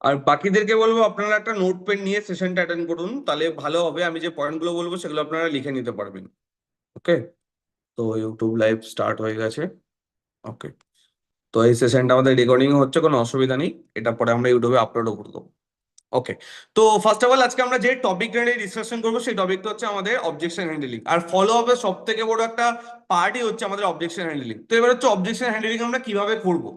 আর বাকিদেরকে বলবো আপনারা একটা নোট পেন নিয়ে সেশনটা অ্যাটেন্ড করুন, তাহলে ভালো হবে। আমি যে পয়েন্টগুলো বলবো সেগুলো আপনারা লিখে নিতে পারবেন। ওকে, তো ইউটিউব লাইভ স্টার্ট হয়ে গেছে। ওকে, তো এই সেশনটা আমাদের রেকর্ডিং হচ্ছে, কোনো অসুবিধা নেই। এটা পরে আমরা ইউটিউবে আপলোডও করে দেবো। ওকে, তো ফার্স্ট অফ অল আজকে আমরা যে টপিকটা নিয়ে ডিসকাশন করবো সেই টপিকটা হচ্ছে আমাদের অবজেকশন হ্যান্ডলিং। আর ফলো আপের সব থেকে বড় একটা পার্টই হচ্ছে আমাদের অবজেকশন হ্যান্ডলিং। তো এবার হচ্ছে অবজেকশন হ্যান্ডলিং আমরা কিভাবে করবো।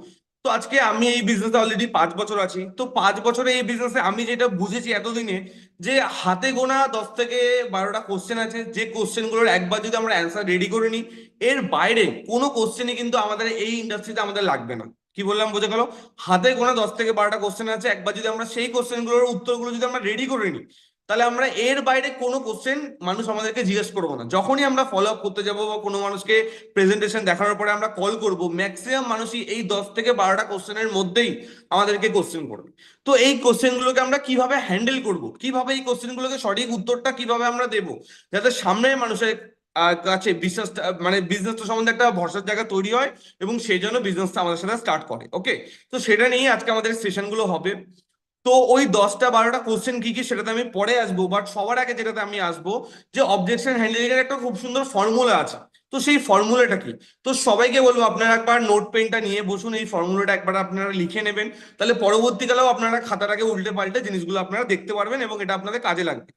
তো আজকে আমি এই বিজনেসে অলরেডি 5 বছর আছি। তো 5 বছরে এই বিজনেসে আমি যেটা বুঝেছি এতদিনে, যে হাতে গোনা 10 থেকে 12টা কোশ্চেন আছে, যে কোশ্চেনগুলোর একবার যদি আমরা অ্যান্সার রেডি করে নিই, এর বাইরে কোনো কোশ্চেনই কিন্তু আমাদের এই ইন্ডাস্ট্রিতে আমাদের লাগবে না। কি বললাম বোঝা গেল? হাতে গোনা 10 থেকে 12টা কোশ্চেন আছে, একবার যদি আমরা সেই কোশ্চেনগুলোর উত্তরগুলো যদি আমরা রেডি করে নিই, তাহলে আমরা এর বাইরে কোনো কোশ্চেন মানুষ আমাদেরকে জিজ্ঞেস করবো না। যখনই আমরা ফলো আপ করতে যাবো বা কোনো মানুষকে প্রেজেন্টেশন দেখানোর পরে আমরা কল করব, ম্যাক্সিমাম মানুষই এই 10 থেকে 12টা কোশ্চেনের মধ্যেই আমাদেরকে কোশ্চেন করবে। তো এই কোশ্চেনগুলোকে আমরা কিভাবে হ্যান্ডেল করব, কিভাবে এই কোশ্চেনগুলোকে সঠিক উত্তরটা কিভাবে আমরা দেবো, যাতে সামনের মানুষের কাছে বিশ্বাসটা, মানে বিজনেসটা সম্বন্ধে একটা ভরসার জায়গা তৈরি হয় এবং সেই জন্য বিজনেসটা আমাদের সাথে স্টার্ট করে। ওকে, তো সেটা নিয়ে আজকে আমাদের সেশনগুলো হবে। তো ওই 10টা 12টা কোশ্চেন কি কি সেটাতে আমি পরে আসবো, বাট সবার আগে যেটাতে আমি আসবো, যে অবজেকশন হ্যান্ডলিং এর একটা খুব সুন্দর ফর্মুলা আছে। তো সেই ফর্মুলাটা কি? তো সবাইকে বলবো আপনারা একবার নোট পেনটা নিয়ে বসুন, এই ফর্মুলাটা একবার আপনারা লিখে নেবেন। তাহলে পরবর্তীকালেও আপনারা খাতাটাকে উল্টে পাল্টে জিনিসগুলো আপনারা দেখতে পারবেন এবং এটা আপনাদের কাজে লাগবে।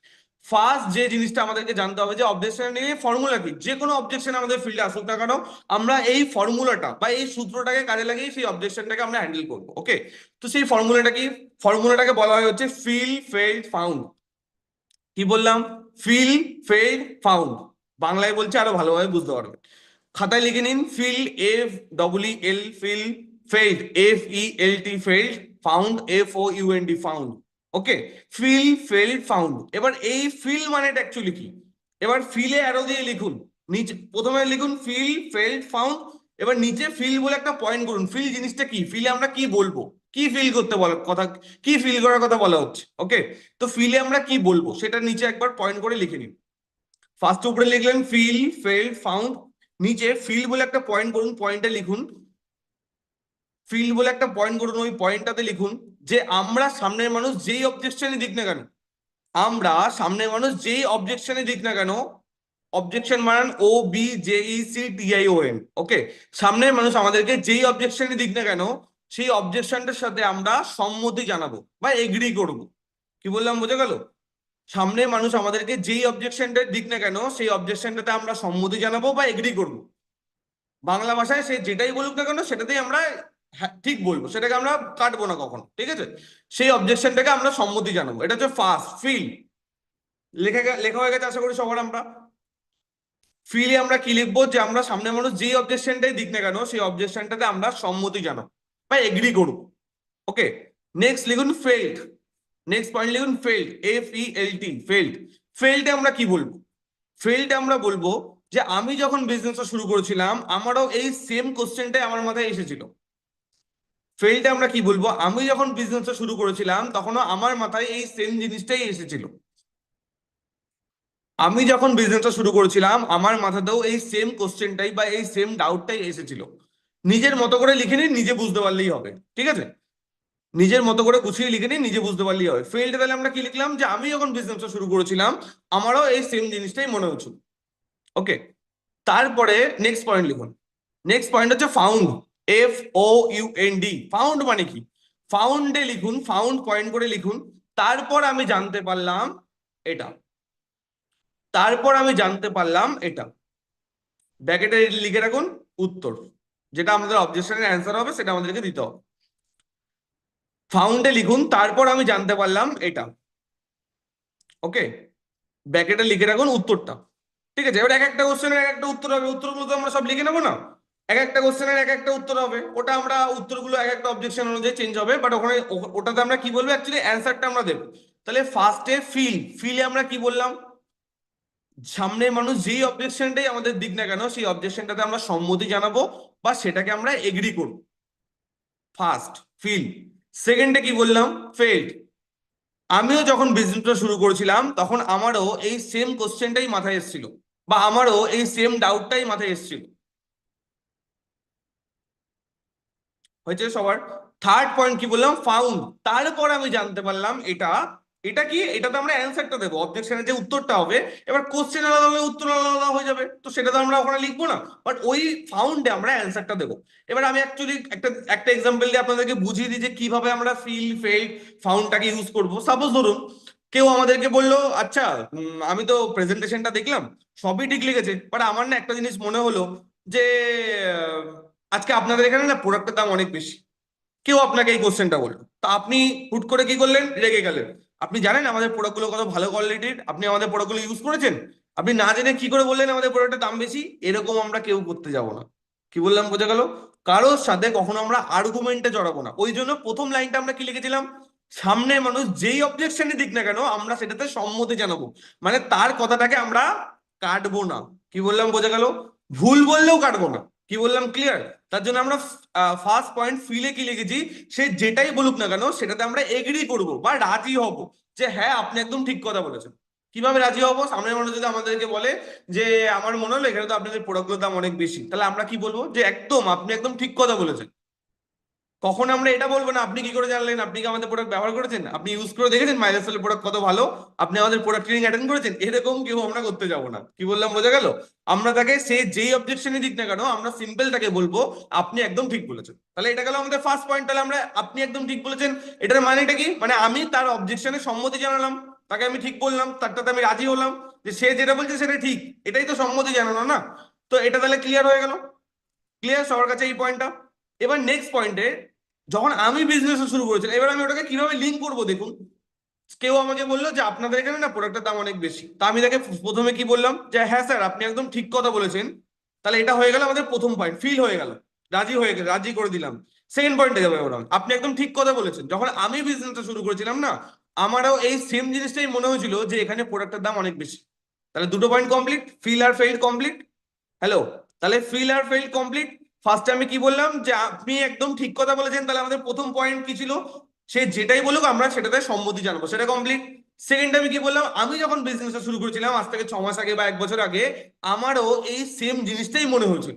ফার্স্ট যে জিনিসটা আমাদেরকে জানতে হবে, যে অবজেকশন নিয়ে ফর্মুলা কি। যে কোনো অবজেকশন আমাদের ফিল্ডে আসুক না কেন, আমরা এই ফর্মুলাটা বা এই সূত্রটাকে কাজে লাগিয়ে সেই অবজেকশনটাকে আমরা হ্যান্ডেল করবো। ওকে, তো সেই ফর্মুলাটা কি? ফর্মুলাটাকে বলা হয় হচ্ছে ফিল ফেল্ড ফাউন্ড। কি বললাম? Feel felt found. বাংলায় বলছে আরো ভালোভাবে বুঝতে পারবে। খাতায় লিখে নিন, feel F double E L feel, felt F E L T felt, found F O U N D found. Okay, feel felt found. এবার এই ফিল মানেটা অ্যাকচুয়ালি কি? এবার ফিলে অ্যারো দিয়ে লিখুন। নিচে প্রথমে লিখুন ফিল ফেল্ড ফাউন্ড, এবার নিচে ফিল বলে একটা পয়েন্ট করুন। ফিল জিনিসটা কি, ফিলে আমরা কি বলবো, কি ফিল করতে বলা কথা, কি ফিল করার কথা বলা হচ্ছে। ওকে, তো ফিলে আমরা কি বলবো সেটা নিচে একবার পয়েন্ট করে লিখে নিন। ফার্স্ট উপরে লিখলেন ফিল ফেল্ড ফাউন্ড, নিচে ফিল বলে একটা পয়েন্ট করুন, পয়েন্টে লিখুন ফিল বলে একটা পয়েন্ট করুন, ওই পয়েন্টটাতে লিখুন যে আমরা সামনের মানুষ যেই অবজেকশনই দিক না কেন, আমরা সামনের মানুষ যেই অবজেকশনই দিক না কেন, অবজেকশন মান OBJECTION। ওকে, সামনের মানুষ আমাদেরকে যেই অবজেকশনই দিক না কেন, সেই অবজেকশনটার সাথে আমরা সম্মতি জানাবো বা এগ্রি করব। কি বললাম বোঝা গেল? সামনের মানুষ আমাদেরকে যেই অবজেকশনটা দিক না কেন, সেই অবজেকশনটাতে আমরা সম্মতি জানাবো বা এগ্রি করব। বাংলা ভাষায় সে যেটাই বলুক না কেন সেটাতেই আমরা হ্যাঁ ঠিক বলবো, সেটাকে আমরা কাটবো না কখনো। ঠিক আছে, সেই অবজেকশনটাকে আমরা সম্মতি জানাবো। এটা হচ্ছে ফার্স্ট ফিল। লেখা হয়ে গেছে আশা করি সবার। আমরা ফিলে আমরা কি লিখবো, যে আমরা সামনের মানুষ যেই অবজেকশনটাই দিক না কেন সেই অবজেকশনটাতে আমরা সম্মতি জানাবো বা এগ্রি করবো। ওকে, নেক্সট লিখুন ফেল্ড। নেক্সট পয়েন্ট লিখুন ফেল্ড, FELT ফেল্ড। ফেল্ডে আমরা কি বলবো? ফেল্ডে আমরা বলবো যে আমি যখন বিজনেসটা শুরু করেছিলাম আমারও এই সেম কোশ্চেনটাই আমার মাথায় এসেছিল। ফেল্ডে আমরা কি বলবো? আমি যখন বিজনেসটা শুরু করেছিলাম তখনও আমার মাথায় এই সেম জিনিসটাই এসেছিল। আমি যখন বিজনেসটা শুরু করেছিলাম আমার মাথাতেও এই সেম কোশ্চেনটাই বা এই সেম ডাউটটাই এসেছিল। নিজের মতো করে লিখে নিন, নিজে বুঝতে পারলেই হবে। ঠিক আছে, নিজের মতো করে গুছিয়ে লিখে নিন, নিজে বুঝতে পারলেই হবে। ফেল্ড তাহলে আমরা কি লিখলাম, যে আমি যখন বিজনেসটা শুরু করেছিলাম আমারও এই সেম জিনিসটাই মনে হচ্ছিল। ওকে, তারপরে নেক্সট পয়েন্ট লিখুন। নেক্সট পয়েন্ট হচ্ছে ফাউন্ড, FOUND। ফাউন্ড মানে কি? ফাউন্ডে লিখুন, ফাউন্ড পয়েন্ট করে লিখুন। তারপর আমি জানতে পারলাম এটা, তারপর আমি জানতে পারলাম এটা, ব্র্যাকেটে লিখে রাখুন উত্তর, যেটা আমাদের অবজেকশনের অ্যান্সার হবে সেটা আমাদেরকে দিতে হবে। ফাউন্ডে লিখুন তারপর আমি জানতে পারলাম এটা। ওকে, ব্র্যাকেটে লিখে রাখুন উত্তরটা। ঠিক আছে, এবার এক একটা কোশ্চেনের এক একটা উত্তর হবে, উত্তরগুলো তো আমরা সব লিখে নেবো না। এক একটা কোশ্চেনের এক একটা উত্তর হবে, ওটা আমরা উত্তরগুলো এক একটা অবজেকশন অনুযায়ী চেঞ্জ হবে, বাট ওখানে ওটাতে আমরা কি বলবো, অ্যাকচুয়ালি অ্যান্সারটা আমরা দেবো। তাহলে ফার্স্টে ফিল, ফিলে আমরা কি বললাম, সামনের মানুষ যেই অবজেকশনটাই আমাদের দিক না কেন সেই অবজেকশনটাতে আমরা সম্মতি জানাবো বা সেটাকে আমরা এগ্রি করবো। First fill. সেকেন্ডে কি বললাম, ফেল্ড। আমিও যখন বিজনেসটা শুরু করেছিলাম তখন আমারও এই সেম কোশ্চেনটাই মাথায় এসেছিল বা আমারও এই সেম ডাউটটাই মাথায় এসেছিল। হয়েছে সবার? থার্ড পয়েন্ট কি বললাম, ফাউন্ড। তারপর আমি জানতে পারলাম এটা, এটা কি, এটা তো আমরা অ্যান্সারটা দেবো, অবজেকশনের যে উত্তরটা হবে। এবার কোশ্চেন আলাদা হলে উত্তর আলাদা হয়ে যাবে, তো সেটা তো আমরা ওখানে লিখবো না, বাট ওই ফাউন্ডে আমরা অ্যান্সারটা দেবো। এবার আমি অ্যাকচুয়ালি একটা একটা এক্সাম্পল দিয়ে আপনাদেরকে বুঝিয়ে দিই যে কিভাবে আমরা ফিল ফেল ফাউন্ডটাকে ইউজ করবো। সাপোজ ধরুন কেউ আমাদেরকে বললো, আচ্ছা আমি তো প্রেজেন্টেশনটা দেখলাম, সবই ঠিক লিখেছে, বাট আমার না একটা জিনিস মনে হলো যে আহ, আজকে আপনাদের এখানে না প্রোডাক্টের দাম অনেক বেশি। কেউ আপনাকে এই কোশ্চেনটা বললো, তা আপনি হুট করে কি করলেন, রেগে গেলেন। আপনি জানেন আমাদের প্রোডাক্টগুলো কত ভালো কোয়ালিটির, আপনি আমাদের প্রোডাক্টগুলো ইউজ করেছেন, আপনি না জেনে কি করে বললেন আমাদের প্রোডাক্টের দাম বেশি। এরকম আমরা কেউ করতে যাব না। কি বললাম বোঝা গেল? কারোর সাথে কখনো আমরা আর্গুমেন্টে জড়াবো না। ওই জন্য প্রথম লাইনটা আমরা কি লিখেছিলাম, সামনে মানুষ যেই অবজেকশনই দিক না কেন আমরা সেটাতে সম্মতি জানাবো, মানে তার কথাটাকে আমরা কাটবো না। কি বললাম বোঝা গেল? ভুল বললেও কাটবো না। কি বললাম, ক্লিয়ার? তার জন্য আমরা ফার্স্ট পয়েন্ট ফিলে কি লিখেছি, সে যেটাই বলুক না কেন সেটাতে আমরা এগ্রি করব বা রাজি হব, যে হ্যাঁ আপনি একদম ঠিক কথা বলেছেন। কিভাবে রাজি হব? সামনের মানুষ যদি আমাদেরকে বলে যে আমার মনে হলো এখানে তো আপনাদের প্রোডাক্টগুলোর দাম অনেক বেশি, তাহলে আমরা কি বলবো, যে একদম আপনি একদম ঠিক কথা বলেছেন। কখন আমরা এটা বলবো না, আপনি কি করে জানলেন, আপনি কি আমাদের প্রোডাক্ট ব্যবহার করেছেন, আপনি ইউজ করে দেখেছেন মাইলেজের প্রোডাক্ট কত ভালো, আপনি আমাদের প্রোডাক্ট ট্রেনিং অ্যাটেন্ড করেছেন, এরকম কেউ আমরা করতে যাবো না। কি বললাম বোঝা গেল? আমরা তাকে সে যেই অবজেকশনই দিক না কেন আমরা সিম্পল তাকে বলবো আপনি একদম ঠিক বলেছেন। তাহলে এটা গেল আমাদের ফার্স্ট পয়েন্ট। তাহলে আমরা আপনি একদম ঠিক বলেছেন, এটার মানেটা কি, মানে আমি তার অবজেকশনে সম্মতি জানালাম, তাকে আমি ঠিক বললাম, তারটাতে আমি রাজি হলাম যে সে যেটা বলছে সেটা ঠিক, এটাই তো সম্মতি জানানো না? তো এটা তাহলে ক্লিয়ার হয়ে গেল। ক্লিয়ার সবার কাছে এই পয়েন্টটা? এবার নেক্সট পয়েন্টে, যখন আমি বিজনেস শুরু করেছিলাম, এবার আমি ওটাকে কিভাবে লিঙ্ক করবো দেখুন। কেউ আমাকে বললো যে আপনাদের এখানে না প্রোডাক্টের দাম অনেক বেশি, তা আমি তাকে প্রথমে কি বললাম, যে হ্যাঁ স্যার আপনি একদম ঠিক কথা বলেছেন। তাহলে এটা হয়ে গেল আমাদের প্রথম পয়েন্ট, ফিল হয়ে গেল, রাজি হয়ে গেল, রাজি করে দিলাম। সেকেন্ড পয়েন্টে যাবে ওরা, আপনি একদম ঠিক কথা বলেছেন। যখন আমি বিজনেসটা শুরু করেছিলাম না, আমারও এই সেম জিনিসটাই মনে হয়েছিল যে এখানে প্রোডাক্টের দাম অনেক বেশি। তাহলে দুটো পয়েন্ট কমপ্লিট, ফিল আর ফেইল কমপ্লিট। হ্যালো, তাহলে ফিল আর ফেইল কমপ্লিট। ফার্স্টে আমি কি বললাম, যে আপনি একদম ঠিক কথা বলেছেন, তাহলে আমাদের প্রথম পয়েন্ট কি ছিল, সে যেটাই বলুক আমরা সেটাতে সম্মতি জানাবো, সেটা কমপ্লিট। সেকেন্ড আমি কি বললাম, আমি যখন বিজনেসটা শুরু করেছিলাম আজ থেকে 6 মাস আগে বা 1 বছর আগে, আমারও এই সেম জিনিসটাই মনে হয়েছিল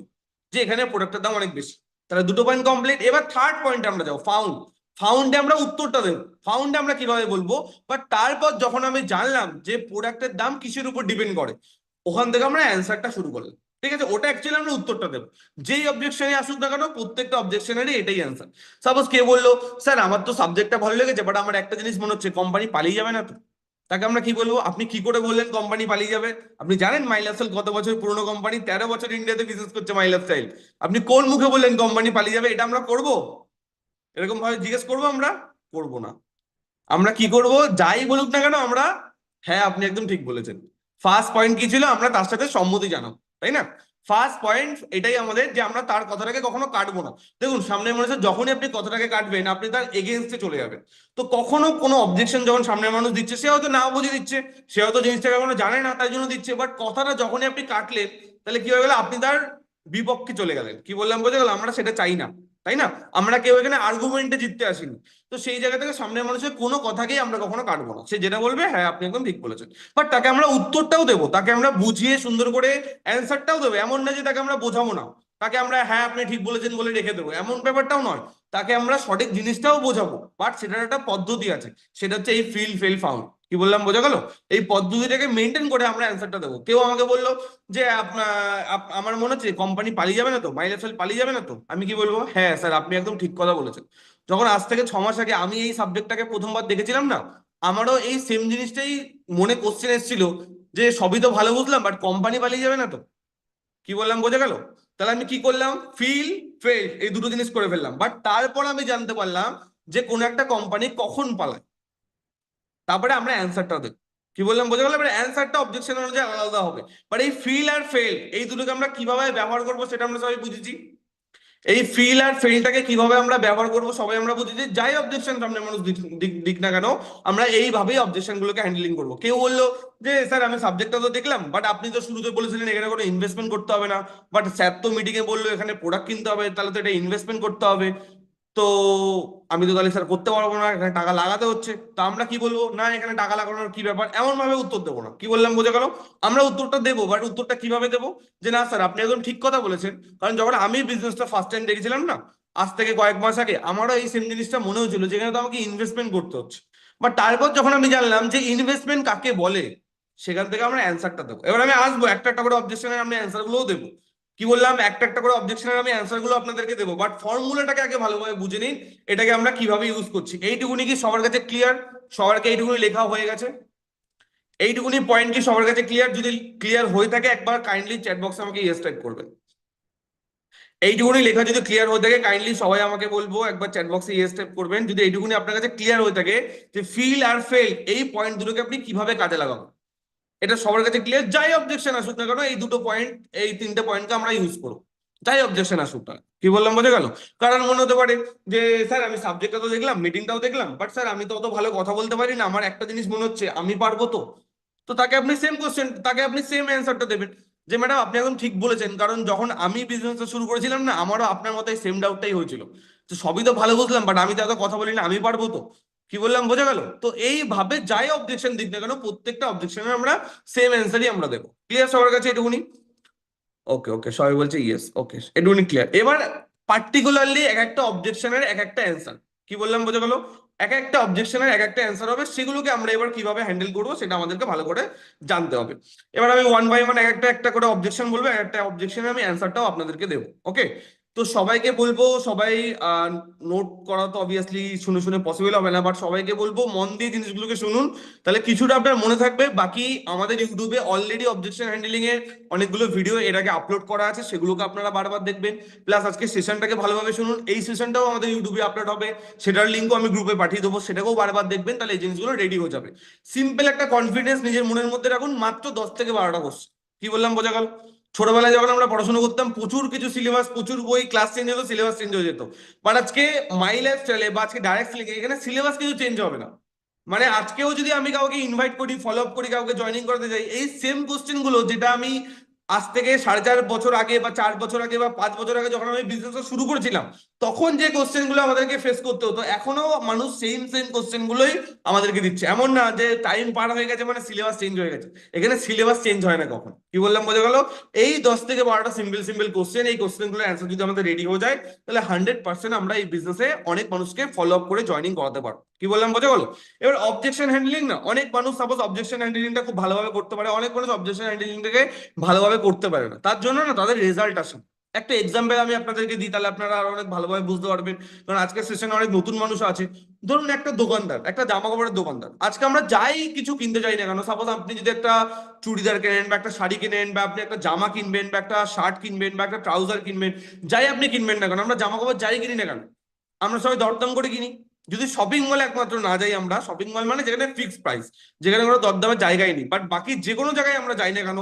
যে এখানে প্রোডাক্টের দাম অনেক বেশি। তাহলে দুটো পয়েন্ট কমপ্লিট। এবার থার্ড পয়েন্টে আমরা যাবো, ফাউন্ড। ফাউন্ডে আমরা উত্তরটা দেবো, ফাউন্ডে আমরা কিভাবে বলবো। বাট তারপর যখন আমি জানলাম যে প্রোডাক্টের দাম কিসের উপর ডিপেন্ড করে, ওখান থেকে আমরা অ্যান্সারটা শুরু করলাম। ঠিক আছে, ওটা অ্যাকচুয়ালি আমরা উত্তরটা দেবো। যেই অবজেকশনে আসুক না কেন প্রত্যেকটা অবজেকশনেরই এটাই অ্যান্সার। সাপোজ কে বললো, স্যার আমার তো সাবজেক্টটা ভালো লেগেছে, বাট আমার একটা জিনিস মনে হচ্ছে কোম্পানি পালিয়ে যাবে না তো। তাকে আমরা কি বলবো, আপনি কি করে বললেন কোম্পানি পালিয়ে যাবে? আপনি জানেন মাইলাসেল কত বছর পুরনো কোম্পানি, 13 বছর ইন্ডিয়াতে বিজনেস করছে মাইলাস্টাইল। আপনি কোন মুখে বললেন কোম্পানি পালিয়ে যাবে? এটা আমরা করবো? এরকম ভাবে জিজ্ঞেস করবো আমরা? করবো না। আমরা কি করব, যাই বলুক না কেন আমরা হ্যাঁ আপনি একদম ঠিক বলেছেন। ফার্স্ট পয়েন্ট কি ছিল, আমরা তার সাথে সম্মতি জানাবো, তাই না? ফার্স্ট পয়েন্ট এটাই আমাদের, যে আমরা তার কথাটাকে কখনো কাটবো না। দেখুন সামনের মানুষের যখনই আপনি কথাটাকে কাটবেন আপনি তার এগেনস্টে চলে যাবেন। তো কখনো কোনো অবজেকশন যখন সামনের মানুষ দিচ্ছে, সে হয়তো না বুঝে দিচ্ছে, সে হয়তো জিনিসটাকে এখনো জানে না তাই জন্য দিচ্ছে, বাট কথাটা যখনই আপনি কাটলেন তাহলে কি হয়ে গেল, আপনি তার বিপক্ষে চলে গেলেন। কি বললাম বোঝা গেল? আমরা সেটা চাই না, তাই না? আমরা কেউ এখানে আর্গুমেন্টে জিততে আসিনি। তো সেই জায়গা থেকে সামনের মানুষের কোনো কথাকেই আমরা কখনো কাটবো না, সে যেটা বলবে হ্যাঁ আপনি একদম ঠিক বলেছেন। বাট তাকে আমরা উত্তরটাও দেবো, তাকে আমরা বুঝিয়ে সুন্দর করে অ্যান্সারটাও দেবো। এমন না যে তাকে আমরা বোঝাবো না, তাকে আমরা হ্যাঁ আপনি ঠিক বলেছেন বলে রেখে দেবো, এমন ব্যাপারটাও নয়। তাকে আমরা সঠিক জিনিসটাও বোঝাবো, বাট সেটার একটা পদ্ধতি আছে, সেটা হচ্ছে এই ফিল ফেল ফাউন্ড। কি বললাম বোঝা গেল? এই পদ্ধতিটাকে মেনটেন করে আমরা অ্যান্সারটা দেবো। কেউ আমাকে বললো যে আপনার আমার মনে হচ্ছে কোম্পানি পালিয়ে যাবে না তো, মাইলেজ পালিয়ে যাবে না তো, আমি কি বলবো, হ্যাঁ স্যার আপনি একদম ঠিক কথা বলেছেন। যখন আজ থেকে 6 মাস আগে আমি এই সাবজেক্টটাকে প্রথমবার দেখেছিলাম না, আমারও এই সেম জিনিসটাই মনে কোশ্চেন এসেছিল, যে সবই তো ভালো বুঝলাম বাট কোম্পানি পালিয়ে যাবে না তো। কি বললাম বোঝা গেল? তাহলে আমি কি করলাম, ফিল ফেল এই দুটো জিনিস করে ফেললাম, বাট তারপর আমি জানতে পারলাম যে কোন একটা কোম্পানি কখন পালায়, তারপরে আমরা অ্যান্সারটা দেবো। কি বললাম বোঝা গেল? এবার অ্যান্সারটা অবজেকশন অনুযায়ী আলাদা আলাদা হবে। বাট এই ফিল আর ফেল এই দুটোকে আমরা কিভাবে ব্যবহার করবো সেটা আমরা সবাই বুঝেছি। এই ফিল আর ফেলটাকে কিভাবে আমরা ব্যবহার করব সবাই আমরা বুঝি, যে যাই অবজেকশন সামনে মানুষ দিক দিক দিক না কেন আমরা এইভাবেই অবজেকশন গুলোকে হ্যান্ডেলিং করবো। কেউ বললো যে স্যার আমি সাবজেক্টটা তো দেখলাম, বাট আপনি তো শুরুতে বলেছিলেন এখানে কোনো ইনভেস্টমেন্ট করতে হবে না, বাট স্যার তো মিটিং এ বললো এখানে প্রোডাক্ট কিনতে হবে, তাহলে তো এটা ইনভেস্টমেন্ট করতে হবে। তো আমি তো তাহলে স্যার করতে পারবো না, এখানে টাকা লাগাতে হচ্ছে। তো আমরা কি বলবো, না এখানে টাকা লাগানোর কি ব্যাপার, এমন ভাবে উত্তর দেবো না। কি বললাম বোঝা গেল? আমরা উত্তরটা দেবো, বাট উত্তরটা কিভাবে দেবো, যে না স্যার আপনি একদম ঠিক কথা বলেছেন। কারণ যখন আমি বিজনেসটা ফার্স্ট টাইম দেখেছিলাম না, আজ থেকে কয়েক মাস আগে আমারও এই সেম জিনিসটা মনে হচ্ছিল, যেখানে তো আমাকে ইনভেস্টমেন্ট করতে হচ্ছে। বাট তারপর যখন আমি জানলাম যে ইনভেস্টমেন্ট কাকে বলে, সেখান থেকে আমরা অ্যান্সারটা দেবো। এবার আমি আসবো একটা একটা করে অবজেকশনের, আমি অ্যান্সার গুলোও দেবো। কি বললাম, একটা একটা করে অবজেকশনের আমি অ্যান্সার গুলো আপনাদেরকে দেবো, বাট ফর্মুলাটাকে আগে ভালোভাবে বুঝে নিন, এটাকে আমরা কিভাবে ইউজ করছি। এইটুকুনি কি সবার কাছে ক্লিয়ার? সবারকে এইটুকুনি লেখা হয়ে গেছে? এইটুকুনি পয়েন্ট কি সবার কাছে ক্লিয়ার? যদি ক্লিয়ার হয়ে থাকে একবার কাইন্ডলি চ্যাট বক্সে আমাকে ইয়েস টাইপ করবেন। এইটুকুনি লেখা যদি ক্লিয়ার হয়ে থাকে কাইন্ডলি সবাই আমাকে বলবো একবার চ্যাট বক্সে ইয়েস টাইপ করবেন, যদি এইটুকুনি আপনার কাছে ক্লিয়ার হয়ে থাকে যে ফিল আর ফেল এই পয়েন্ট দুটোকে আপনি কিভাবে কাজে লাগাবেন। এটা সবার কাছে ক্লিয়ার? যাই অবজেকশন আসুক না কেন, এই দুটো পয়েন্ট, এই তিনটে পয়েন্টকে আমরা ইউজ করবো, যাই অবজেকশন আসুক না। কি বললাম বোঝা গেল? কারণ মনে হতে পারে যে স্যার আমি সাবজেক্টটা তো দেখলাম, মিটিংটাও দেখলাম, বাট স্যার আমি তো অত ভালো কথা বলতে পারি না, আমার একটা জিনিস মনে হচ্ছে আমি পারবো তো। তো তাকে আপনি সেম কোশ্চেন, তাকে আপনি সেম অ্যান্সারটা দেবেন যে ম্যাডাম আপনি একদম ঠিক বলেছেন, কারণ যখন আমি বিজনেসটা শুরু করেছিলাম না, আমারও আপনার মতো সেম ডাউটটাই হয়েছিল। তো সবই তো ভালো বুঝলাম, বাট আমি তো এত কথা বলি না, আমি পারবো তো। কি বললাম বোঝা গেল? তো এইভাবে যাই অবজেকশন দিক না কেন, প্রত্যেকটা অবজেকশনে আমরা সেম অ্যান্সারই আমরা দেবো। ক্লিয়ার সবার কাছে এটুকুনি? ওকে ওকে, সবাই বলছে ইয়েস। ওকে, এটুকুনি ক্লিয়ার। এবার পার্টিকুলারলি এক একটা অবজেকশনের এক একটা অ্যান্সার, কি বললাম বোঝা গেল? এক একটা অবজেকশনের এক একটা অ্যান্সার হবে, সেগুলোকে আমরা এবার কিভাবে হ্যান্ডেল করবো সেটা আমাদেরকে ভালো করে জানতে হবে। এবার আমি ওয়ান বাই ওয়ান এক একটা একটা করে অবজেকশন বলবো, এক একটা অবজেকশনে আমি অ্যান্সারটাও আপনাদেরকে দেবো। ওকে, তো সবাইকে বলবো, সবাই নোট করা তো অবভিয়াসলি শুনে শুনে পসিবল হবে না, বাট সবাইকে বলবো মন দিয়ে জিনিসগুলোকে শুনুন, তাহলে কিছুটা আপনার মনে থাকবে। বাকি আমাদের ইউটিউবে অলরেডি অবজেকশন হ্যান্ডলিং এর অনেকগুলো ভিডিও এর আগে আপলোড করা আছে, সেগুলোকে আপনারা বারবার দেখবেন। প্লাস আজকে সেশনটাকে ভালোভাবে শুনুন, এই সেশনটাও আমাদের ইউটিউবে আপলোড হবে, সেটার লিঙ্কও আমি গ্রুপে পাঠিয়ে দেবো, সেটাকেও বারবার দেখবেন, তাহলে এই জিনিসগুলো রেডি হয়ে যাবে। সিম্পল একটা কনফিডেন্স নিজের মনের মধ্যে রাখুন, মাত্র 10 থেকে 12টা কোশ্চেন। কি বললাম বোঝা গেল? ছোটবেলায় যখন আমরা পড়াশোনা করতাম প্রচুর কিছু সিলেবাস, প্রচুর বই, ক্লাস চেঞ্জ হতো, সিলেবাস চেঞ্জ হয়ে যেত। বাট আজকে মাই লাইফ স্টাইলে বা আজকে ডাইরেক্ট লিখে এখানে সিলেবাস কিছু চেঞ্জ হবে না। মানে আজকেও যদি আমি কাউকে ইনভাইট করি, ফলো আপ করি, কাউকে জয়েনিং করতে চাই, এই সেম কোশ্চেন গুলো যেটা আমি আজ থেকে 4.5 বছর আগে বা 4 বছর আগে বা 5 বছর আগে যখন আমি বিজনেস শুরু করেছিলাম, তখন যে কোশ্চেন গুলো আমাদেরকে ফেস করতে হতো, এখনো মানুষ সেম সেম কোশ্চেন গুলোই আমাদেরকে দিচ্ছে। এমন না যে টাইম পার হয়ে গেছে মানে সিলেবাস চেঞ্জ হয়ে গেছে, এখানে সিলেবাস চেঞ্জ হয় না কখন। কি বললাম বোঝা গেল? এই 10 থেকে 12টা সিম্পল সিম্পল কোশ্চেন, এই কোশ্চেন গুলোর অ্যান্সার যদি আমাদের রেডি হয়ে যায়, তাহলে 100% আমরা এই বিজনেসে অনেক মানুষকে ফলো আপ করে জয়েনিং করাতে পারবো। কি বললাম বোঝা গেল? এবার অবজেকশন হ্যান্ডলিং না, অনেক মানুষ সাপোজ অবজেকশন হ্যান্ডলিংটা খুব ভালোভাবে করতে পারে, অনেক মানুষ অবজেকশন হ্যান্ডলিংটাকে ভালোভাবে করতে পারে না, তার জন্য না তাদের রেজাল্ট আসে। একটা এক্সাম্পল আমি আপনাদেরকে দিই, তাহলে আপনারা আরো অনেক ভালোভাবে বুঝতে পারবেন, কারণ আজকের সেশনে অনেক নতুন মানুষ আছে। ধরুন একটা দোকানদার, একটা জামা কাপড়ের দোকানদার, আজকে আমরা যাই কিছু কিনতে চাই না কেন, সাপোজ আপনি যদি একটা চুড়িদার কেনেন বা একটা শাড়ি কিনেন, বা আপনি একটা জামা কিনবেন বা একটা শার্ট কিনবেন বা একটা ট্রাউজার কিনবেন, যাই আপনি কিনবেন না কেন, আমরা জামা কাপড় যাই কিনি না কেন, আমরা সবাই দরদাম করে কিনি। যদি শপিং মলে একমাত্র না যাই আমরা, শপিং মল মানে যেখানে ফিক্সড প্রাইস, যেখানে কোনো দরদামের জায়গায় নেই, বাট বাকি যে কোনো জায়গায় আমরা যাই না কেন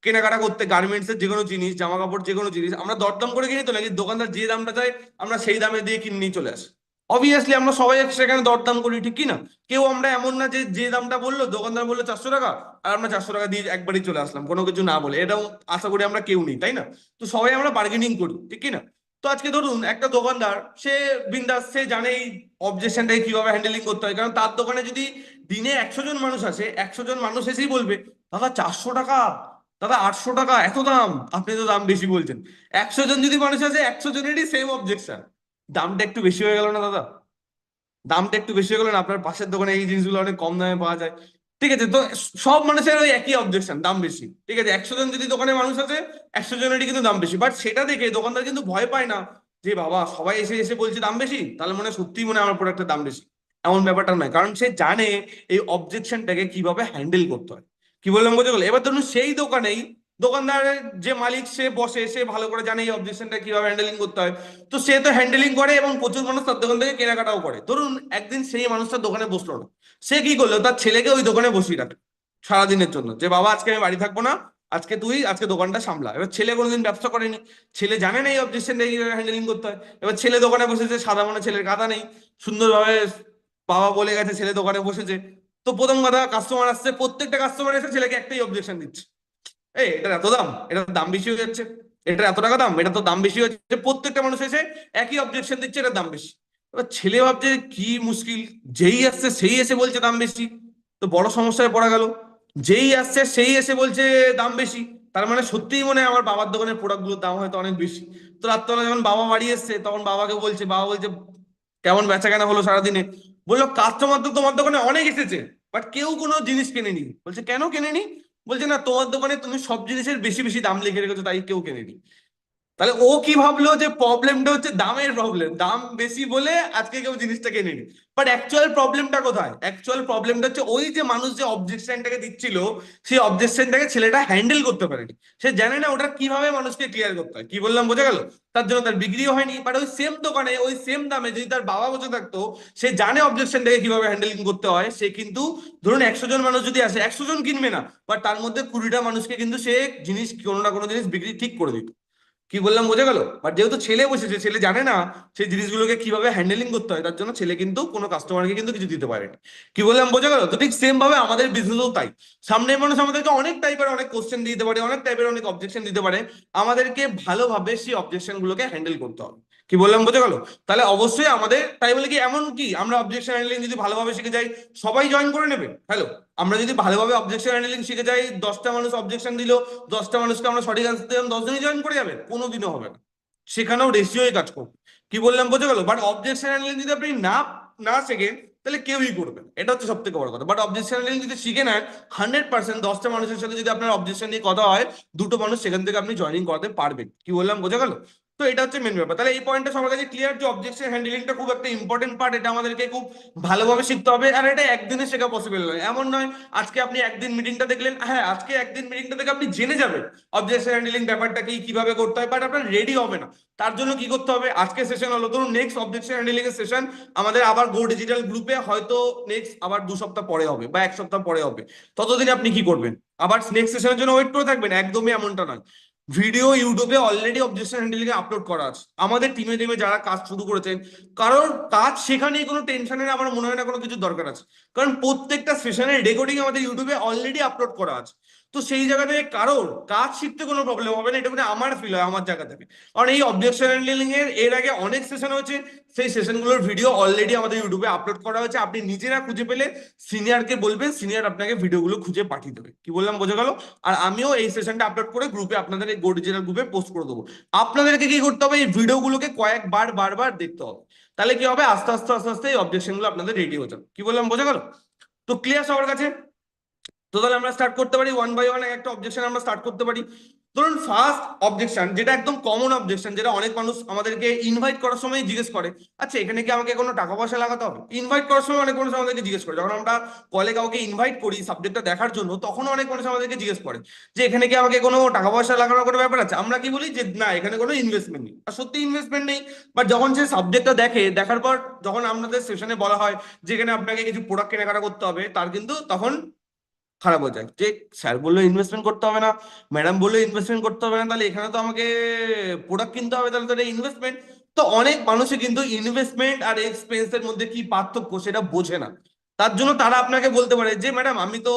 কেনাকাটা করতে, গার্মেন্টস এর যে কোনো জিনিস, জামা কাপড় যে কোনো জিনিস, আমরা দরদাম করে কিনি তো, নাকি দোকানদার যে দামটা চায় আমরা সেই দামে দিয়ে কিনে নিয়ে চলে আসি? অবভিয়াসলি আমরা সবাই সেখানে দরদাম করি, ঠিক কি না? কেউ আমরা এমন না যে যে দামটা বললো, দোকানদার বললো 400 টাকা, আর আমরা 400 টাকা দিয়ে একবারই চলে আসলাম কোনো কিছু না বলে, এটাও আশা করি আমরা কেউ নেই, তাই না? তো সবাই আমরা বার্গেনিং করি, ঠিক কি না? তো আজকে ধরুন একটা দোকানদার, সে বিন্দাস, সে জানে এই অবজেকশনটাকে কিভাবে হ্যান্ডেলিং করতে হয়, কারণ তার দোকানে যদি দিনে 100 জন মানুষ আসে, 100 জন মানুষ এসেই বলবে দাদা 400 টাকা, দাদা 800 টাকা, এত দাম, আপনি তো দাম বেশি বলছেন। 100 জন যদি মানুষ আছে, 100 জনেরই সেম অবজেকশন, দামটা একটু বেশি হয়ে গেল না দাদা? দামটা একটু বেশি হয়ে গেল না? আপনার পাশের দোকানে এই জিনিসগুলো অনেক কম দামে পাওয়া যায়। ঠিক আছে, তো সব মানুষের ওই একই অবজেকশন, দাম বেশি। ঠিক আছে, 100 জন যদি দোকানে মানুষ আছে, 100 জনেরই কিন্তু দাম বেশি, বাট সেটা দেখে দোকানদার কিন্তু ভয় পায় না যে বাবা সবাই এসে এসে বলছে দাম বেশি, তাহলে মনে হয় সত্যিই মনে হয় আমার প্রোডাক্টের দাম বেশি। এমন ব্যাপারটা নয়, কারণ সে জানে এই অবজেকশনটাকে কিভাবে হ্যান্ডেল করতে হয়। কি বললাম বুঝে গেল? এবার ধরুন সেই দোকানেই দোকানদারের যে মালিক, সে বসে, সে ভালো করে জানে এই অবজেকশনটা কিভাবে হ্যান্ডেলিং করতে হয়। তো সে তো হ্যান্ডেলিং করে এবং প্রচুর মানুষ তার দোকান থেকে কেনাকাটাও করে। ধরুন একদিন সেই মানুষটার দোকানে বসলো না, সে কি করলো, তার ছেলেকে ওই দোকানে বসিয়ে রাখে সারাদিনের জন্য, যে বাবা আজকে আমি বাড়ি থাকবো না, আজকে তুই আজকে দোকানটা সামলা। এবার ছেলে কোনোদিন ব্যবসা করেনি, ছেলে জানে না এই অবজেকশনটা কিভাবে হ্যান্ডেলিং করতে হয়। এবার ছেলে দোকানে বসেছে, সাদা মনে ছেলের কাদা নেই, সুন্দরভাবে বাবা বলে গেছে, ছেলে দোকানে বসেছে। তো প্রথম কথা, কাস্টমার আসছে, প্রত্যেকটা কাস্টমার এসে ছেলেকে একটাই অবজেকশন দিচ্ছে, এই এটার এত দাম, এটার দাম বেশি হয়ে যাচ্ছে, এটার এত টাকা দাম, এটা তো দাম বেশি হচ্ছে। প্রত্যেকটা মানুষ এসে একই অবজেকশন দিচ্ছে, এটার দাম বেশি। এবার ছেলে ভাবছে কি মুশকিল, যেই আসছে সেই এসে বলছে দাম বেশি, তো বড় সমস্যায় পড়া গেল। যেই আসছে সেই এসে বলছে দাম বেশি, তার মানে সত্যিই মনে হয় আমার বাবার দোকানের প্রোডাক্টগুলোর দাম হয়তো অনেক বেশি। তো রাত্রেবেলা যখন বাবা বাড়ি এসছে তখন বাবাকে বলছে, বাবা বলছে কেমন বেচা কেনা হলো সারাদিনে? বললো কাস্টমার তো তোমার দোকানে অনেক এসেছে, বাট কেউ কোনো জিনিস কেনেনি। বলছে কেন কেনেনি? বলছে না, তোমার দোকানে তুমি সব জিনিসের বেশি বেশি দাম লিখে রেখেছো, তাই কেউ কেনেনি। তাহলে ও কি ভাবলো যে প্রবলেমটা হচ্ছে দামের প্রবলেম, দাম বেশি বলে আজকে কেউ জিনিসটা কেনে নি। বাট অ্যাকচুয়াল প্রবলেমটা কোথায়? অ্যাকচুয়াল প্রবলেমটা হচ্ছে ওই যে মানুষ যে অবজেকশনটাকে দিচ্ছিল, সেই অবজেকশনটাকে ছেলেটা হ্যান্ডেল করতে পারেনি। সে জানে না ওটা কিভাবে মানুষকে ক্লিয়ার করতে হয়। কি বললাম বোঝা গেল? তার জন্য তার বিক্রিও হয়নি। বাট ওই সেম দোকানে ওই সেম দামে যদি তার বাবা বসে থাকতো, সে জানে অবজেকশনটাকে কিভাবে হ্যান্ডেলিং করতে হয়, সে কিন্তু ধরুন 100 জন মানুষ যদি আসে 100 জন কিনবে না, বাট তার মধ্যে 20টা মানুষকে কিন্তু সে জিনিস কোনো না কোনো জিনিস বিক্রি ঠিক করে দিত। কি বললাম বোঝা গেল? বাট যেহেতু ছেলে বসেছে, ছেলে জানে না সেই জিনিসগুলোকে কিভাবে হ্যান্ডেলিং করতে হয়, তার জন্য ছেলে কিন্তু কোনো কাস্টমারকে কিন্তু কিছু দিতে পারেনি। কি বললাম বোঝা গেল? তো ঠিক সেম ভাবে আমাদের বিজনেসও তাই। সামনের মানুষ আমাদেরকে অনেক টাইপের অনেক কোশ্চেন দিতে পারে, অনেক টাইপের অনেক অবজেকশন দিতে পারে। আমাদেরকে ভালোভাবে সেই অবজেকশন গুলোকে হ্যান্ডেল করতে হবে। কি বললাম বোঝা গেল? তাহলে অবশ্যই আমাদের, তাই বলে কি এমন কি আমরা অবজেকশন হ্যান্ডেলিং যদি ভালোভাবে শিখে যাই সবাই জয়েন করে নেবে? হ্যালো, আমরা যদি ভালোভাবে অবজেকশন হ্যান্ডেলিং শিখে যাই, 10টা মানুষ অবজেকশন দিল, 10টা মানুষকে আমরা সঠিক আনসার দিলাম, 10 জনই জয়েন করে যাবে? কোনোদিনও হবে না। সেখানেও রেশিওই কাজ করবে। কি বললাম বোঝা গেল? বাট অবজেকশন হ্যান্ডলিং যদি আপনি না না শেখেন, তাহলে কেউই করবে না। এটা হচ্ছে সব থেকে বড় কথা। বাট অবজেকশন হ্যান্ডলিং যদি শিখে নেন, 100% 10টা মানুষের সাথে যদি আপনার অবজেকশন নিয়ে কথা হয়, দুটো মানুষ সেখান থেকে আপনি জয়েনিং করাতে পারবেন। কি বললাম বোঝা গেল? তো এটা হচ্ছে মেন ব্যাপার। তাহলে এই পয়েন্টটা সবার কাছে ক্লিয়ার যে অবজেকশন হ্যান্ডলিংটা খুব একটা ইম্পর্টেন্ট পার্ট, এটা আমাদেরকে খুব ভালোভাবে শিখতে হবে। আর এটা একদিনে শেখা পসিবল নয়। এমন নয় আজকে আপনি একদিন মিটিংটা দেখলেন, হ্যাঁ আজকে একদিন মিটিংটা দেখে আপনি জেনে যাবেন অবজেকশন হ্যান্ডলিং ব্যাপারটা কি, কিভাবে করতে হয়, বাট আপনার রেডি হবে না। তার জন্য কি করতে হবে? আজকে সেশন হলো, ধরুন নেক্সট অবজেকশন হ্যান্ডলিং এর সেশন আমাদের আবার গো ডিজিটাল গ্রুপে হয়তো নেক্সট আবার 2 সপ্তাহ পরে হবে বা 1 সপ্তাহ পরে হবে। ততদিন আপনি কি করবেন? আবার নেক্সট সেশনের জন্য ওয়েট করে থাকবেন? একদমই এমনটা নয়। ভিডিও ইউটিউবে অলরেডি অবজেকশন হ্যান্ডলিং এ আপলোড করা আছে। আমাদের টিমে টিমে যারা কাজ শুরু করেছেন, কারণ কাজ শেখা নিয়ে কোনো টেনশনের আমার মনে হয় না কোনো কিছু দরকার আছে। কারণ প্রত্যেকটা সেশনের রেকর্ডিং আমাদের ইউটিউবে অলরেডি আপলোড করা আছে। তো সেই জায়গা থেকে কারোর কাজ শিখতে কোনো প্রবলেম হবে না, এটা মানে আমার ফিল হয় আমার জায়গা থেকে। কারণ এই অবজেকশন হ্যান্ডলিং এর আগে অনেক সেশন হয়েছে, সেই সেশনগুলোর ভিডিও অলরেডি আমাদের ইউটিউবে আপলোড করা হয়েছে। আপনি নিজেরা খুঁজে পেলে সিনিয়রকে বলবেন, সিনিয়র আপনাকে ভিডিওগুলো খুঁজে পাঠিয়ে দেবে। কি বললাম বোঝা গেল? আর আমিও এই সেশনটা আপলোড করে গ্রুপে, আপনাদের এই গো ডিজিটাল গ্রুপে পোস্ট করে দেবো। আপনাদেরকে কি করতে হবে? এই ভিডিওগুলোকে কয়েকবার বারবার দেখতে হবে। তাহলে কি হবে? আস্তে আস্তে আস্তে আস্তে এই অবজেকশন গুলো আপনাদের রেডি হয়ে যাবে। কি বললাম বোঝা গেল? তো ক্লিয়ার সবার কাছে? তো তাহলে আমরা স্টার্ট করতে পারি ওয়ান বাই ওয়ান, একটা অবজেকশন আমরা স্টার্ট করতে পারি। ধরুন ফার্স্ট অবজেকশন, যেটা একদম কমন অবজেকশন, যেটা অনেক মানুষ আমাদেরকে ইনভাইট করার সময় জিজ্ঞেস করে, আচ্ছা এখানে কি আমাকে কোনো টাকা পয়সা লাগাতে হবে? ইনভাইট করার সময় অনেক মানুষ আমাদেরকে জিজ্ঞেস করে, যখন আমরা কলে কাউকে ইনভাইট করি সাবজেক্টটা দেখার জন্য, তখন অনেক মানুষ আমাদেরকে জিজ্ঞেস করে যে এখানে কি আমাকে কোনো টাকা পয়সা লাগানোর কোনো ব্যাপার আছে? আমরা কি বলি যে না, এখানে কোনো ইনভেস্টমেন্ট নেই। আর সত্যি ইনভেস্টমেন্ট নেই। বাট যখন সে সাবজেক্টটা দেখে, দেখার পর যখন আমাদের সেশনে বলা হয় যেখানে আপনাকে কিছু প্রোডাক্ট কেনাকাটা করতে হবে, তার কিন্তু তখন খারাপ হয়ে যায় যে স্যার বললো ইনভেস্টমেন্ট করতে হবে না, ম্যাডাম বললো ইনভেস্টমেন্ট করতে হবে না, তাহলে এখানে তো আমাকে প্রোডাক্ট কিনতে হবে, তাহলে তো এটা ইনভেস্টমেন্ট। তো অনেক মানুষই কিন্তু ইনভেস্টমেন্ট আর এক্সপেন্সের মধ্যে কি পার্থক্য সেটা বোঝে না। তার জন্য তারা আপনাকে বলতে পারে যে ম্যাডাম আমি তো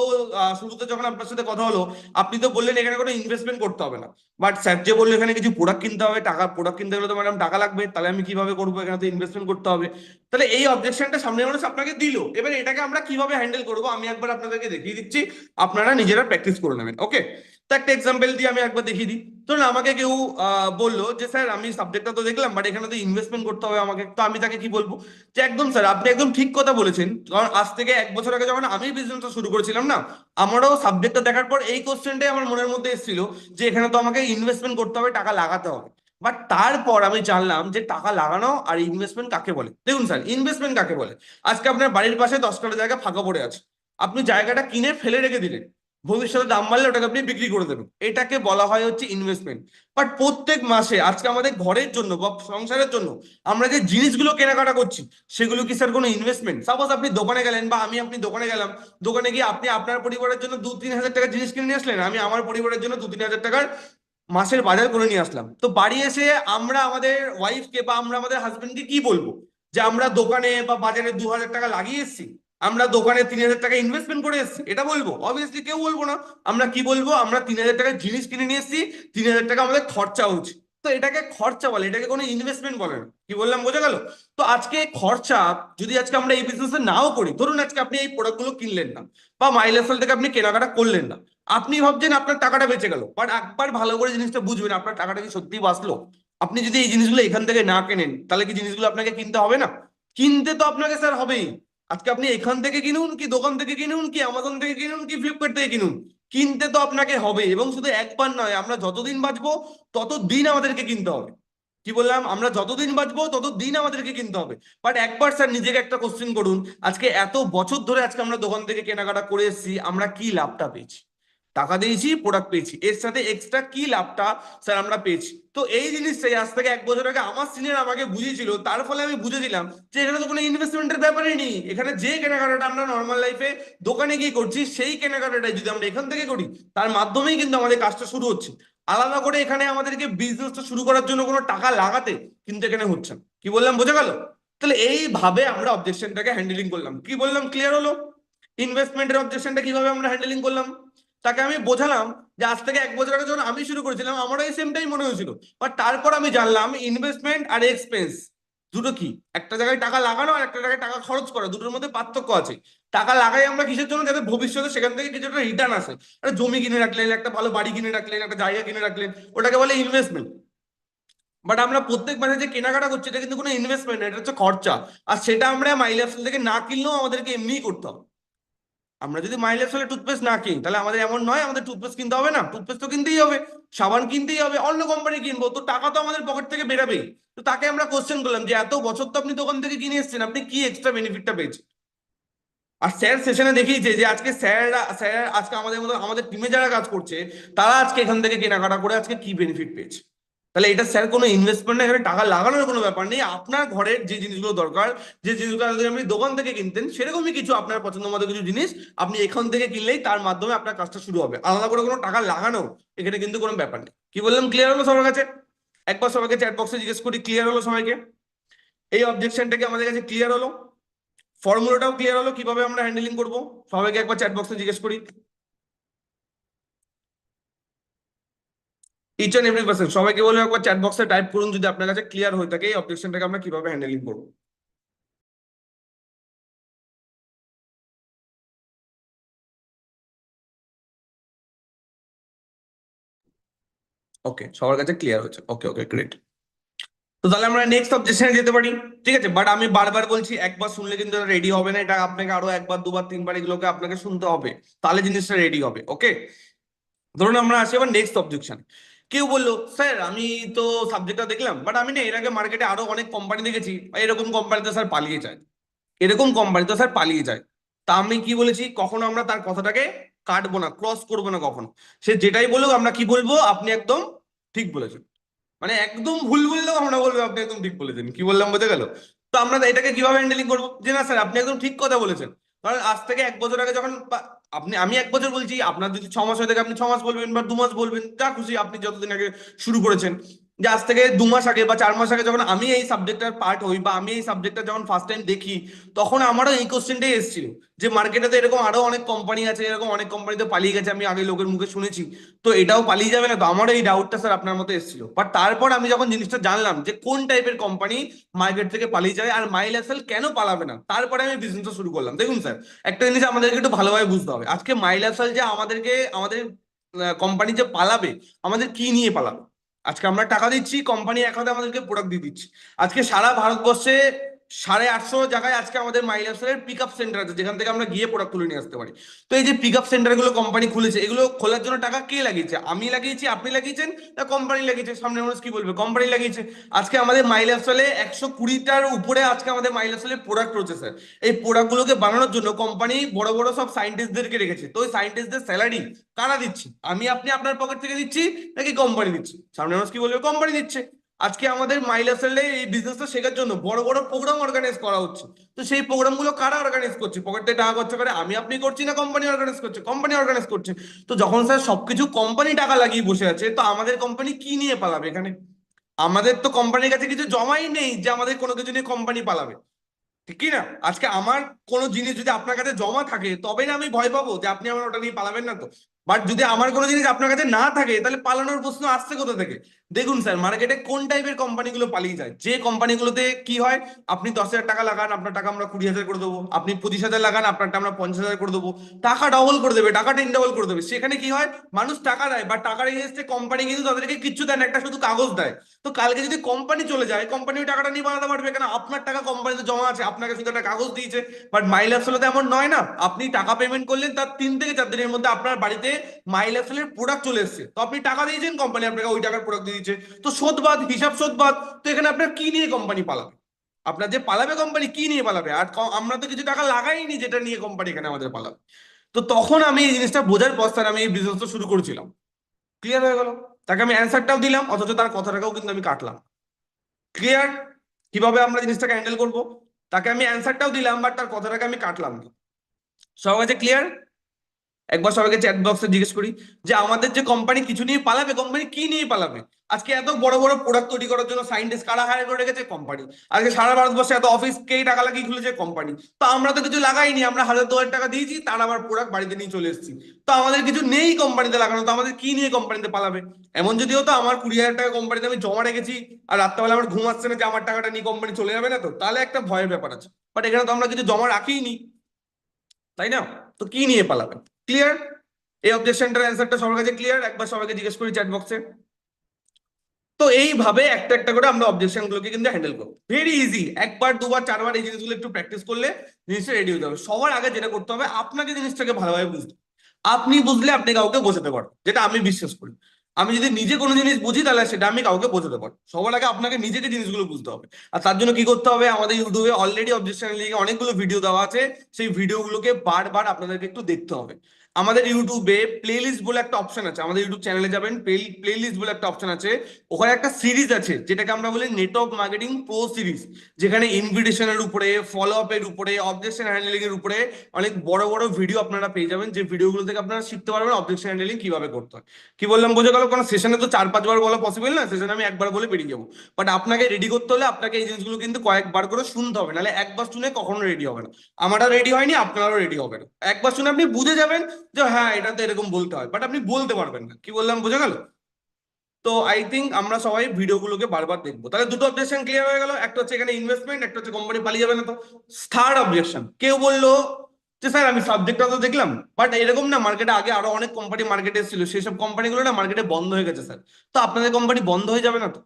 শুরুতে যখন আপনার সাথে কথা হলো, আপনি তো বললেন এখানে কোনো ইনভেস্টমেন্ট করতে হবে না, বাট স্যার যে বললো এখানে কিছু প্রোডাক্ট কিনতে হবে, টাকা প্রোডাক্ট কিনতে গেলে তো ম্যাডাম টাকা লাগবে, তাহলে আমি কিভাবে করবো? এখানে তো ইনভেস্টমেন্ট করতে হবে। তাহলে এই অবজেকশনটা সামনের মানুষ আপনাকে দিল, এবার এটাকে আমরা কিভাবে হ্যান্ডেল করবো আমি একবার আপনাদেরকে দেখিয়ে দিচ্ছি, আপনারা নিজেরা প্র্যাকটিস করে নেবেন। ওকে, তো একটা এক্সাম্পল দিয়ে আমি একবার দেখিয়ে দিই। ধরুন আমাকে কেউ বললো যে স্যার আমি সাবজেক্টটা তো দেখলাম, বাট এখানে তো ইনভেস্টমেন্ট করতে হবে আমাকে। তো আমি তাকে কি বলবো? যে একদম স্যার আপনি একদম ঠিক কথা বলেছেন, কারণ আজ থেকে 1 বছর আগে যখন আমি বিজনেসটা শুরু করেছিলাম না, আমারও সাবজেক্টটা দেখার পর এই কোশ্চেনটাই আমার মনের মধ্যে এসেছিল যে এখানে তো আমাকে ইনভেস্টমেন্ট করতে হবে, টাকা লাগাতে হবে। বাট তারপর আমি জানলাম যে টাকা লাগানো আর ইনভেস্টমেন্ট কাকে বলে। দেখুন স্যার, ইনভেস্টমেন্ট কাকে বলে? আজকে আপনার বাড়ির পাশে 10 কাঠা জায়গা ফাঁকা পড়ে আছে, আপনি জায়গাটা কিনে ফেলে রেখে দিলেন, ভবিষ্যতে দাম বাড়লে ওটাকে আপনি বিক্রি করে দেবেন, এটাকে বলা হয় হচ্ছে ইনভেস্টমেন্ট। বাট প্রত্যেক মাসে আজকে আমাদের ঘরের জন্য বা সংসারের জন্য আমরা যে জিনিসগুলো কেনাকাটা করছি, সেগুলো কি স্যার কোনো ইনভেস্টমেন্ট? সাপোজ আপনি দোকানে গেলেন বা আমি আপনি দোকানে গেলাম, দোকানে গিয়ে আপনি আপনার পরিবারের জন্য 2-3 হাজার টাকার জিনিস কিনে নিয়ে আসলেন, আমি আমার পরিবারের জন্য 2-3 হাজার টাকার মাসের বাজার করে নিয়ে আসলাম। তো বাড়ি এসে আমরা আমাদের ওয়াইফকে বা আমরা আমাদের হাজবেন্ডকে কি বলবো? যে আমরা দোকানে বা বাজারে 2 হাজার টাকা লাগিয়ে এসেছি, আমরা দোকানে 3 হাজার টাকা ইনভেস্টমেন্ট করে এসেছি, এটা বলবো? অবভিয়াসলি কেউ বলবো না। আমরা কি বলবো? আমরা 3 হাজার টাকার জিনিস কিনে নিয়ে এসেছি, 3 হাজার টাকা আমাদের খরচা হচ্ছে। তো এটাকে খরচা বলে, এটাকে কোনো ইনভেস্টমেন্ট বলে না। কি বললাম বোঝা গেল? তো আজকে খরচা যদি আজকে আমরা এই বিজনেসে নাও করি, ধরুন আজকে আপনি এই প্রোডাক্টগুলো কিনলেন না বা মাইলেজ থেকে আপনি কেনাকাটা করলেন না, আপনি ভাবছেন আপনার টাকাটা বেঁচে গেল, বাট একবার ভালো করে জিনিসটা বুঝবেন আপনার টাকাটা কি সত্যিই বাঁচলো। আপনি যদি এই জিনিসগুলো এখান থেকে না কেনেন তাহলে কি জিনিসগুলো আপনাকে কিনতে হবে না? কিনতে তো আপনাকে স্যার হবেই। আজকে আপনি এখান থেকে কিনুন কি দোকান থেকে কিনুন কি অ্যামাজন থেকে কিনুন কি ফ্লিপকার্ট থেকে কিনুন, কিনতে তো আপনাকে হবে। এবং শুধু একবার নয়, আমরা যতদিন বাঁচবো ততদিন আমাদেরকে কিনতে হবে। কি বললাম? আমরা যতদিন বাঁচবো ততদিন আমাদেরকে কিনতে হবে। বাট একবার স্যার নিজেকে একটা কোশ্চেন করুন, আজকে এত বছর ধরে আজকে আমরা দোকান থেকে কেনাকাটা করে এসেছি, আমরা কি লাভটা পেয়েছি? টাকা দিয়েছি, প্রোডাক্ট পেয়েছি, এর সাথে এক্সট্রা কি লাভটা স্যার আমরা পেয়েছি? তো এই জিনিসটাই আজ থেকে 1 বছর আগে আমার সিনিয়র আমাকে বুঝিয়েছিল, তার ফলে আমি বুঝেছিলাম যে এখানে তো কোনো ইনভেস্টমেন্টের ব্যাপারই নেই। এখানে যে কেনাকাটাটা আমরা নর্মাল লাইফে দোকানে গিয়ে করছি, সেই কেনাকাটাটাই যদি আমরা এখান থেকে করি, তার মাধ্যমেই কিন্তু আমাদের কাজটা শুরু হচ্ছে। আলাদা করে এখানে আমাদেরকে বিজনেসটা শুরু করার জন্য কোনো টাকা লাগাতে কিন্তু এখানে হচ্ছে না। কি বললাম বোঝা গেল? তাহলে এইভাবে আমরা অবজেকশনটাকে হ্যান্ডেলিং করলাম। কি বললাম, ক্লিয়ার হলো? ইনভেস্টমেন্টের অবজেকশনটা কিভাবে আমরা হ্যান্ডেলিং করলাম, তাকে আমি বোঝালাম যে আজ থেকে 1 বছর আগে যখন আমি শুরু করেছিলাম আমারও এই সেমটাই মনে হয়েছিল। বাট তারপর আমি জানলাম ইনভেস্টমেন্ট আর এক্সপেন্স দুটো কি, একটা জায়গায় টাকা লাগানো আর একটা জায়গায় টাকা খরচ করা, দুটোর মধ্যে পার্থক্য আছে। টাকা লাগাই আমরা কিসের জন্য? যাতে ভবিষ্যতে সেখান থেকে কিছু একটা রিটার্ন আসে। একটা জমি কিনে রাখলেন, একটা ভালো বাড়ি কিনে রাখলেন, একটা জায়গা কিনে রাখলেন, ওটাকে বলে ইনভেস্টমেন্ট। বাট আমরা প্রত্যেক মাসে যে কেনাকাটা করছি এটা কিন্তু কোনো ইনভেস্টমেন্ট, এটা হচ্ছে খরচা। আর সেটা আমরা মাইলেজ থেকে না কিনলেও আমাদেরকে এমনিই করতে হবে। আমরা যদি মাইলেজ হলে টুথপেস্ট না কিনি, তাহলে আমাদের এমন নয় আমাদের টুথপেস্ট কিনতে হবে না, টুথপেস্ট তো কিনতেই হবে, সাবান কিনতেই হবে, অন্য কোম্পানি কিনবো, তো টাকা তো আমাদের পকেট থেকে বেরাবেই। তো তাকে আমরা কোশ্চেন করলাম যে এত বছর তো আপনি দোকান থেকে কিনে এসেছেন, আপনি কি এক্সট্রা বেনিফিটটা পেয়েছেন? আর স্যার সেশনে দেখিয়েছে যে আজকে স্যার আজকে আমাদের মতো আমাদের টিমে যারা কাজ করছে, তারা আজকে এখান থেকে কেনাকাটা করে আজকে কি বেনিফিট পেয়েছে। তাহলে এটা স্যার কোনো ইনভেস্টমেন্ট না, এখানে টাকা লাগানোর কোনো ব্যাপার নেই। আপনার ঘরের যে জিনিসগুলো দরকার, যে জিনিসগুলো যদি আপনি দোকান থেকে কিনতেন, সেরকমই কিছু আপনার পছন্দ মতো কিছু জিনিস আপনি এখান থেকে কিনলেই তার মাধ্যমে আপনার কাজটা শুরু হবে। আলাদা করে কোনো টাকা লাগানো এখানে কিন্তু কোনো ব্যাপার নেই। কি বললাম, ক্লিয়ার হলো সবার কাছে? একবার সবাইকে চ্যাট বক্সে জিজ্ঞেস করি, ক্লিয়ার হলো সবাইকে? এই অবজেকশনটাকে আমাদের কাছে ক্লিয়ার হলো? ফর্মুলাটাও ক্লিয়ার হলো কিভাবে আমরা হ্যান্ডেলিং করব? সবাইকে একবার চ্যাট বক্সে জিজ্ঞেস করি, ইচ এন্ড এভরি পার্সন সবাইকে বলে একবার চ্যাট বক্সে টাইপ করুন যদি আপনার কাছে ক্লিয়ার হয়ে থাকে এই অবজেকশনটাকে আমরা কিভাবে হ্যান্ডেলিং করবো। ওকে, সবার কাছে ক্লিয়ার হয়েছে? ওকে ওকে, গ্রেট। তো তাহলে আমরা নেক্সট অবজেকশনে যেতে পারি। ঠিক আছে, বাট আমি বারবার বলছি একবার শুনলে কিন্তু রেডি হবে না, এটা আপনাকে আরো একবার দুবার তিনবার এগুলোকে আপনাকে শুনতে হবে, তাহলে জিনিসটা রেডি হবে। ওকে, ধরুন আমরা আসি এবার নেক্সট অবজেকশন। কেউ বললো স্যার আমি তো সাবজেক্টটা দেখলাম, বাট আমি না এর আগে মার্কেটে আরো অনেক কোম্পানি দেখেছি, এরকম কোম্পানিতে স্যার পালিয়ে যায়, এরকম কোম্পানিতে স্যার পালিয়ে যায়। তা আমি কি বলেছি, কখনো আমরা তার কথাটাকে কাটবো না, ক্রস করবো না কখনো। সে যেটাই বলুক আমরা কি বলবো, আপনি একদম ঠিক বলেছেন। মানে একদম ভুল বললেও আমরা বলবো আপনি একদম ঠিক বলেছেন। কি বললাম বোঝা গেল? তো আমরা এটাকে কিভাবে হ্যান্ডেলিং করবো, যে না স্যার আপনি একদম ঠিক কথা বলেছেন। কারণ আজ থেকে 1 বছর আগে যখন আপনি, আমি 1 বছর বলছি, আপনার যদি 6 মাস হয়ে থাকে আপনি 6 মাস বলবেন বা 2 মাস বলবেন, যা খুশি, আপনি যতদিন আগে শুরু করেছেন। যে আজ থেকে 2 মাস আগে বা 4 মাস আগে যখন আমি এই সাবজেক্টটার পার্ট হই বা আমি এই সাবজেক্টটা যখন ফার্স্ট টাইম দেখি, তখন আমারও এই কোশ্চেনটাই এসেছিল যে মার্কেটে তো এরকম আরো অনেক কোম্পানি আছে, এরকম অনেক কোম্পানিতে পালিয়ে গেছে, আমি আগে লোকের মুখে শুনেছি, তো এটাও পালিয়ে যাবে না? তো আমারও এই ডাউটটা স্যার আপনার মতো এসেছিল। বাট তারপর আমি যখন জিনিসটা জানলাম যে কোন টাইপের কোম্পানি মার্কেট থেকে পালিয়ে যায় আর মাইল এক্সেল কেন পালাবে না, তারপরে আমি বিজনেসটা শুরু করলাম। দেখুন স্যার, একটা জিনিস আমাদেরকে একটু ভালোভাবে বুঝতে হবে, আজকে মাইল এক্সেল যে আমাদেরকে আমাদের কোম্পানি যে পালাবে, আমাদের কি নিয়ে পালাবে? আজকে আমরা টাকা দিচ্ছি, কোম্পানি এক হাতে আমাদেরকে প্রোডাক্ট দিয়ে দিচ্ছে। আজকে সারা ভারতবর্ষে 850 জায়গায় আজকে আমাদের মাইল এক্সেলের পিক আপ সেন্টার আছে, যেখান থেকে আমরা গিয়ে প্রোডাক্ট তুলে নিয়ে আসতে পারি। তো এই যে পিক আপ সেন্টার গুলো কোম্পানি খুলেছে, এগুলো খোলার জন্য টাকা কে লাগিয়েছে? আমি লাগিয়েছি, আপনি লাগিয়েছেন, না কোম্পানি লাগিয়েছে? সামনের মানুষ কি বলবে, কোম্পানি লাগিয়েছে। আজকে আমাদের মাইল আসলে 120টার উপরে আজকে আমাদের মাইল আসলে প্রোডাক্ট রয়েছে স্যার। এই প্রোডাক্ট গুলোকে বানানোর জন্য কোম্পানি বড় বড় সব সায়েন্টিস্টদেরকে রেখেছে। তো ওই সায়েন্টিস্টদের স্যালারি কারা দিচ্ছে? আমি আপনি আপনার পকেট থেকে দিচ্ছি নাকি কোম্পানি দিচ্ছে? সামনের মানুষ কি বলবে, কোম্পানি দিচ্ছে। আজকে আমাদের মাইল আসলে এই বিজনেসটা শেখার জন্য বড় বড় প্রোগ্রাম অর্গানাইজ করা হচ্ছে। তো সেই প্রোগ্রামগুলো কারা অর্গানাইজ করছে? পকেট থেকে টাকা খরচা করে আমি আপনি করছি, না কোম্পানি অর্গানাইজ করছে? কোম্পানি অর্গানাইজ করছে। তো যখন স্যার সবকিছু কোম্পানি টাকা লাগিয়ে বসে আছে, তো আমাদের কোম্পানি কি নিয়ে পালাবে এখানে? আমাদের তো কোম্পানির কাছে কিছু জমাই নেই যে আমাদের কোনো কিছু নিয়ে কোম্পানি পালাবে, ঠিক কি না? আজকে আমার কোনো জিনিস যদি আপনার কাছে জমা থাকে তবে না আমি ভয় পাবো যে আপনি আমার ওটা নিয়ে পালাবেন না তো। বাট যদি আমার কোনো জিনিস আপনার কাছে না থাকে, তাহলে পালানোর প্রশ্ন আসছে কোথা থেকে? দেখুন স্যার, মার্কেটে কোন টাইপের কোম্পানিগুলো পালিয়ে যায়, যে কোম্পানিগুলোতে কি হয়, আপনি 10,000 টাকা লাগান, আপনার টাকা আমরা 20,000 করে দেবো, আপনি 25,000 লাগান, আপনারটা আমরা 50,000 করে দেবো, টাকা ডবল করে দেবে, টাকা 10 ডবল করে দেবে। সেখানে কি হয়, মানুষ টাকা দেয়, বা টাকার এগেইনস্টে কোম্পানি কিন্তু তাদেরকে কিচ্ছু দেয় না, একটা শুধু কাগজ দেয়। তো কালকে যদি কোম্পানি চলে যায়, কোম্পানি ওই টাকাটা নিয়ে বানাতে পারবে কেন? আপনার টাকা কোম্পানিতে জমা আছে, আপনাকে শুধু একটা কাগজ দিয়েছে। বাট মাইলাপসেলে তো এমন নয় না, আপনি টাকা পেমেন্ট করলেন, তার 3 থেকে 4 দিনের মধ্যে আপনার বাড়িতে মাইলাপসেলের প্রোডাক্ট চলে এসেছে। তো আপনি টাকা দিয়েছেন, কোম্পানি আপনাকে ওই টাকার প্রোডাক্ট দিয়ে দিচ্ছে। তো শোধবাদ, হিসাব শোধবাদ। তো এখানে আপনার কি নিয়ে কোম্পানি পালাবে? আপনার যে পালাবে কোম্পানি কি নিয়ে পালাবে? আর আমরা তো কিছু টাকা লাগাইনি যেটা নিয়ে কোম্পানি এখানে আমাদের পালাবে। তো তখন আমি এই জিনিসটা বোঝার পর স্যার আমি এই বিজনেসটা শুরু করেছিলাম। ক্লিয়ার হয়ে গেল? তাকে আমি অ্যান্সারটাও দিলাম, অথচ তার কথাটাকেও কিন্তু আমি কাটলাম। ক্লিয়ার? কিভাবে আমরা জিনিসটাকে হ্যান্ডেল করব? তাকে আমি অ্যান্সারটাও দিলাম, বাট তার কথাটাকে আমি কাটলাম না। সবার কাছে ক্লিয়ার? একবার সবাইকে চ্যাট বক্সে জিজ্ঞেস করি যে আমাদের যে কোম্পানি কিছু নিয়ে পালাবে, কোম্পানি কি নিয়ে পালাবে? আজকে এত বড় বড় প্রোডাক্ট তৈরি করার জন্য সাইন্টিস্ট কারা হায়ার করে রেখেছে? কোম্পানি। আজকে সারা ভারতবর্ষে এত অফিস কে টাকা লাগিয়ে খুলেছে? কোম্পানি। তো আমরা তো কিছু লাগাইনি, আমরা 1,000 2,000 টাকা দিয়েছি, তার আবার প্রোডাক্ট বাড়িতে নিয়ে চলে এসেছি। তো আমাদের কিছু নেই কোম্পানিতে লাগানো, তো আমাদের কি নিয়ে কোম্পানিতে পালাবে? এমন যদি হতো আমার 20,000 টাকা কোম্পানিতে আমি জমা রেখেছি, আর রাত্রেবেলা আমার ঘুম আসছে না যে আমার টাকাটা নিয়ে কোম্পানি চলে যাবে না, তো তাহলে একটা ভয়ের ব্যাপার আছে। বাট এখানে তো আমরা কিছু জমা রাখিই, তাই না? তো কি নিয়ে পালাবেন? ক্লিয়ার? এই অবজেকশনটার অ্যান্সারটা সবার কাছে ক্লিয়ার? একবার সবাইকে জিজ্ঞেস করি চ্যাট বক্সে। তো এইভাবে একটা একটা করে আমরা অবজেকশন গুলোকে কিন্তু হ্যান্ডেল করবো। ভেরি ইজি, একবার দুবার চারবার এই জিনিসগুলো একটু প্র্যাকটিস করলে জিনিসটা রেডি হতে হবে। সবার আগে যেটা করতে হবে, আপনাকে জিনিসটাকে ভালোভাবে বুঝতে হবে। আপনি বুঝলে আপনি কাউকে বোঝাতে পারবেন, যেটা আমি বিশ্বাস করি। আমি যদি নিজে কোনো জিনিস বুঝি, তাহলে সেটা আমি কাউকে বোঝাতে পারবো। সবার আগে আপনাকে নিজেকে জিনিসগুলো বুঝতে হবে। আর তার জন্য কি করতে হবে, আমাদের ইউটিউবে অলরেডি অবজেকশন লিগে অনেকগুলো ভিডিও দেওয়া আছে। সেই ভিডিওগুলোকে বারবার আপনাদেরকে একটু দেখতে হবে। আমাদের ইউটিউবে প্লেলিস্ট বলে একটা অপশন আছে, আমাদের ইউটিউব চ্যানেলে যাবেন, প্লেলিস্ট বলে একটা অপশন আছে। ওখানে একটা সিরিজ আছে যেটাকে আমরা বলি নেটওয়ার্ক মার্কেটিং প্রো সিরিজ, যেখানে ইনভিটেশনের উপরে, ফলো আপের উপরে, অবজেকশন হ্যান্ডলিং এর উপরে অনেক বড় বড় ভিডিও আপনারা পেয়ে যাবেন, যে ভিডিওগুলো থেকে আপনারা শিখতে পারবেন অবজেকশন হ্যান্ডলিং কিভাবে করতে হয়। কি বললাম বোঝা গেল? কারণ সেশনে তো 4-5 বার বলা পসিবল না, সেশনে আমি একবার বলে বেরিয়ে যাবো। বাট আপনাকে রেডি করতে হলে আপনাকে এই জিনিসগুলো কিন্তু কয়েকবার করে শুনতে হবে, নাহলে একবার শুনে কখনো রেডি হবে না। আমারও রেডি হয়নি, আপনারও রেডি হবে না। একবার শুনে আপনি বুঝে যাবেন যে হ্যাঁ এটা তো এরকম বলতে হয়, বাট আপনি বলতে পারবেন না। কি বললাম বোঝা গেল? তো আই থিঙ্ক আমরা সবাই ভিডিওগুলোকে বারবার দেখবো। তাহলে দুটো অবজেকশন ক্লিয়ার হয়ে গেল, একটা হচ্ছে এখানে ইনভেস্টমেন্ট, একটা হচ্ছে কোম্পানি পালিয়ে যাবে না। তো থার্ড অবজেকশন, কেউ বললো যে স্যার আমি সাবজেক্টটা তো দেখলাম, বাট এরকম না, মার্কেটে আগে আরো অনেক কোম্পানি মার্কেটে এসেছিল, সেই সব কোম্পানিগুলো না মার্কেটে বন্ধ হয়ে গেছে স্যার। তো আপনাদের কোম্পানি বন্ধ হয়ে যাবে না তো?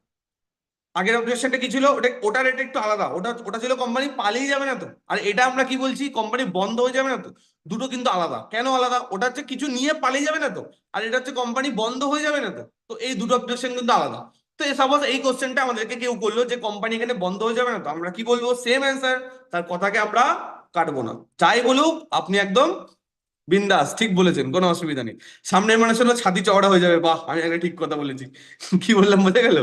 আগের অবজেকশনটা কি ছিল, ওটা ওটার এটা একটু আলাদা, ওটা ওটা ছিল কোম্পানি পালিয়ে যাবে না তো। আর এটা আমরা কি বলছি, কোম্পানি বন্ধ হয়ে যাবে না তো। দুটো কিন্তু আলাদা। কেন আলাদা? ওটা হচ্ছে কিছু নিয়ে পালিয়ে যাবে না তো, আর এটা হচ্ছে কোম্পানি বন্ধ হয়ে যাবে না তো। তো এই দুটো অবজেকশন কিন্তু আলাদা। তো সাপোজ এই কোশ্চেনটা আমাদেরকে কেউ করলো যে কোম্পানি এখানে বন্ধ হয়ে যাবে না তো, আমরা কি বলবো? Same answer. তার কথাকে আমরা কাটবো না। যাই বলুক আপনি একদম বিন্দাস ঠিক বলেছেন, কোনো অসুবিধা নেই। সামনের মানুষের হলো ছাতি চওড়া হয়ে যাবে, বাহ আমি একটা ঠিক কথা বলেছি। কি বললাম বোঝা গেল?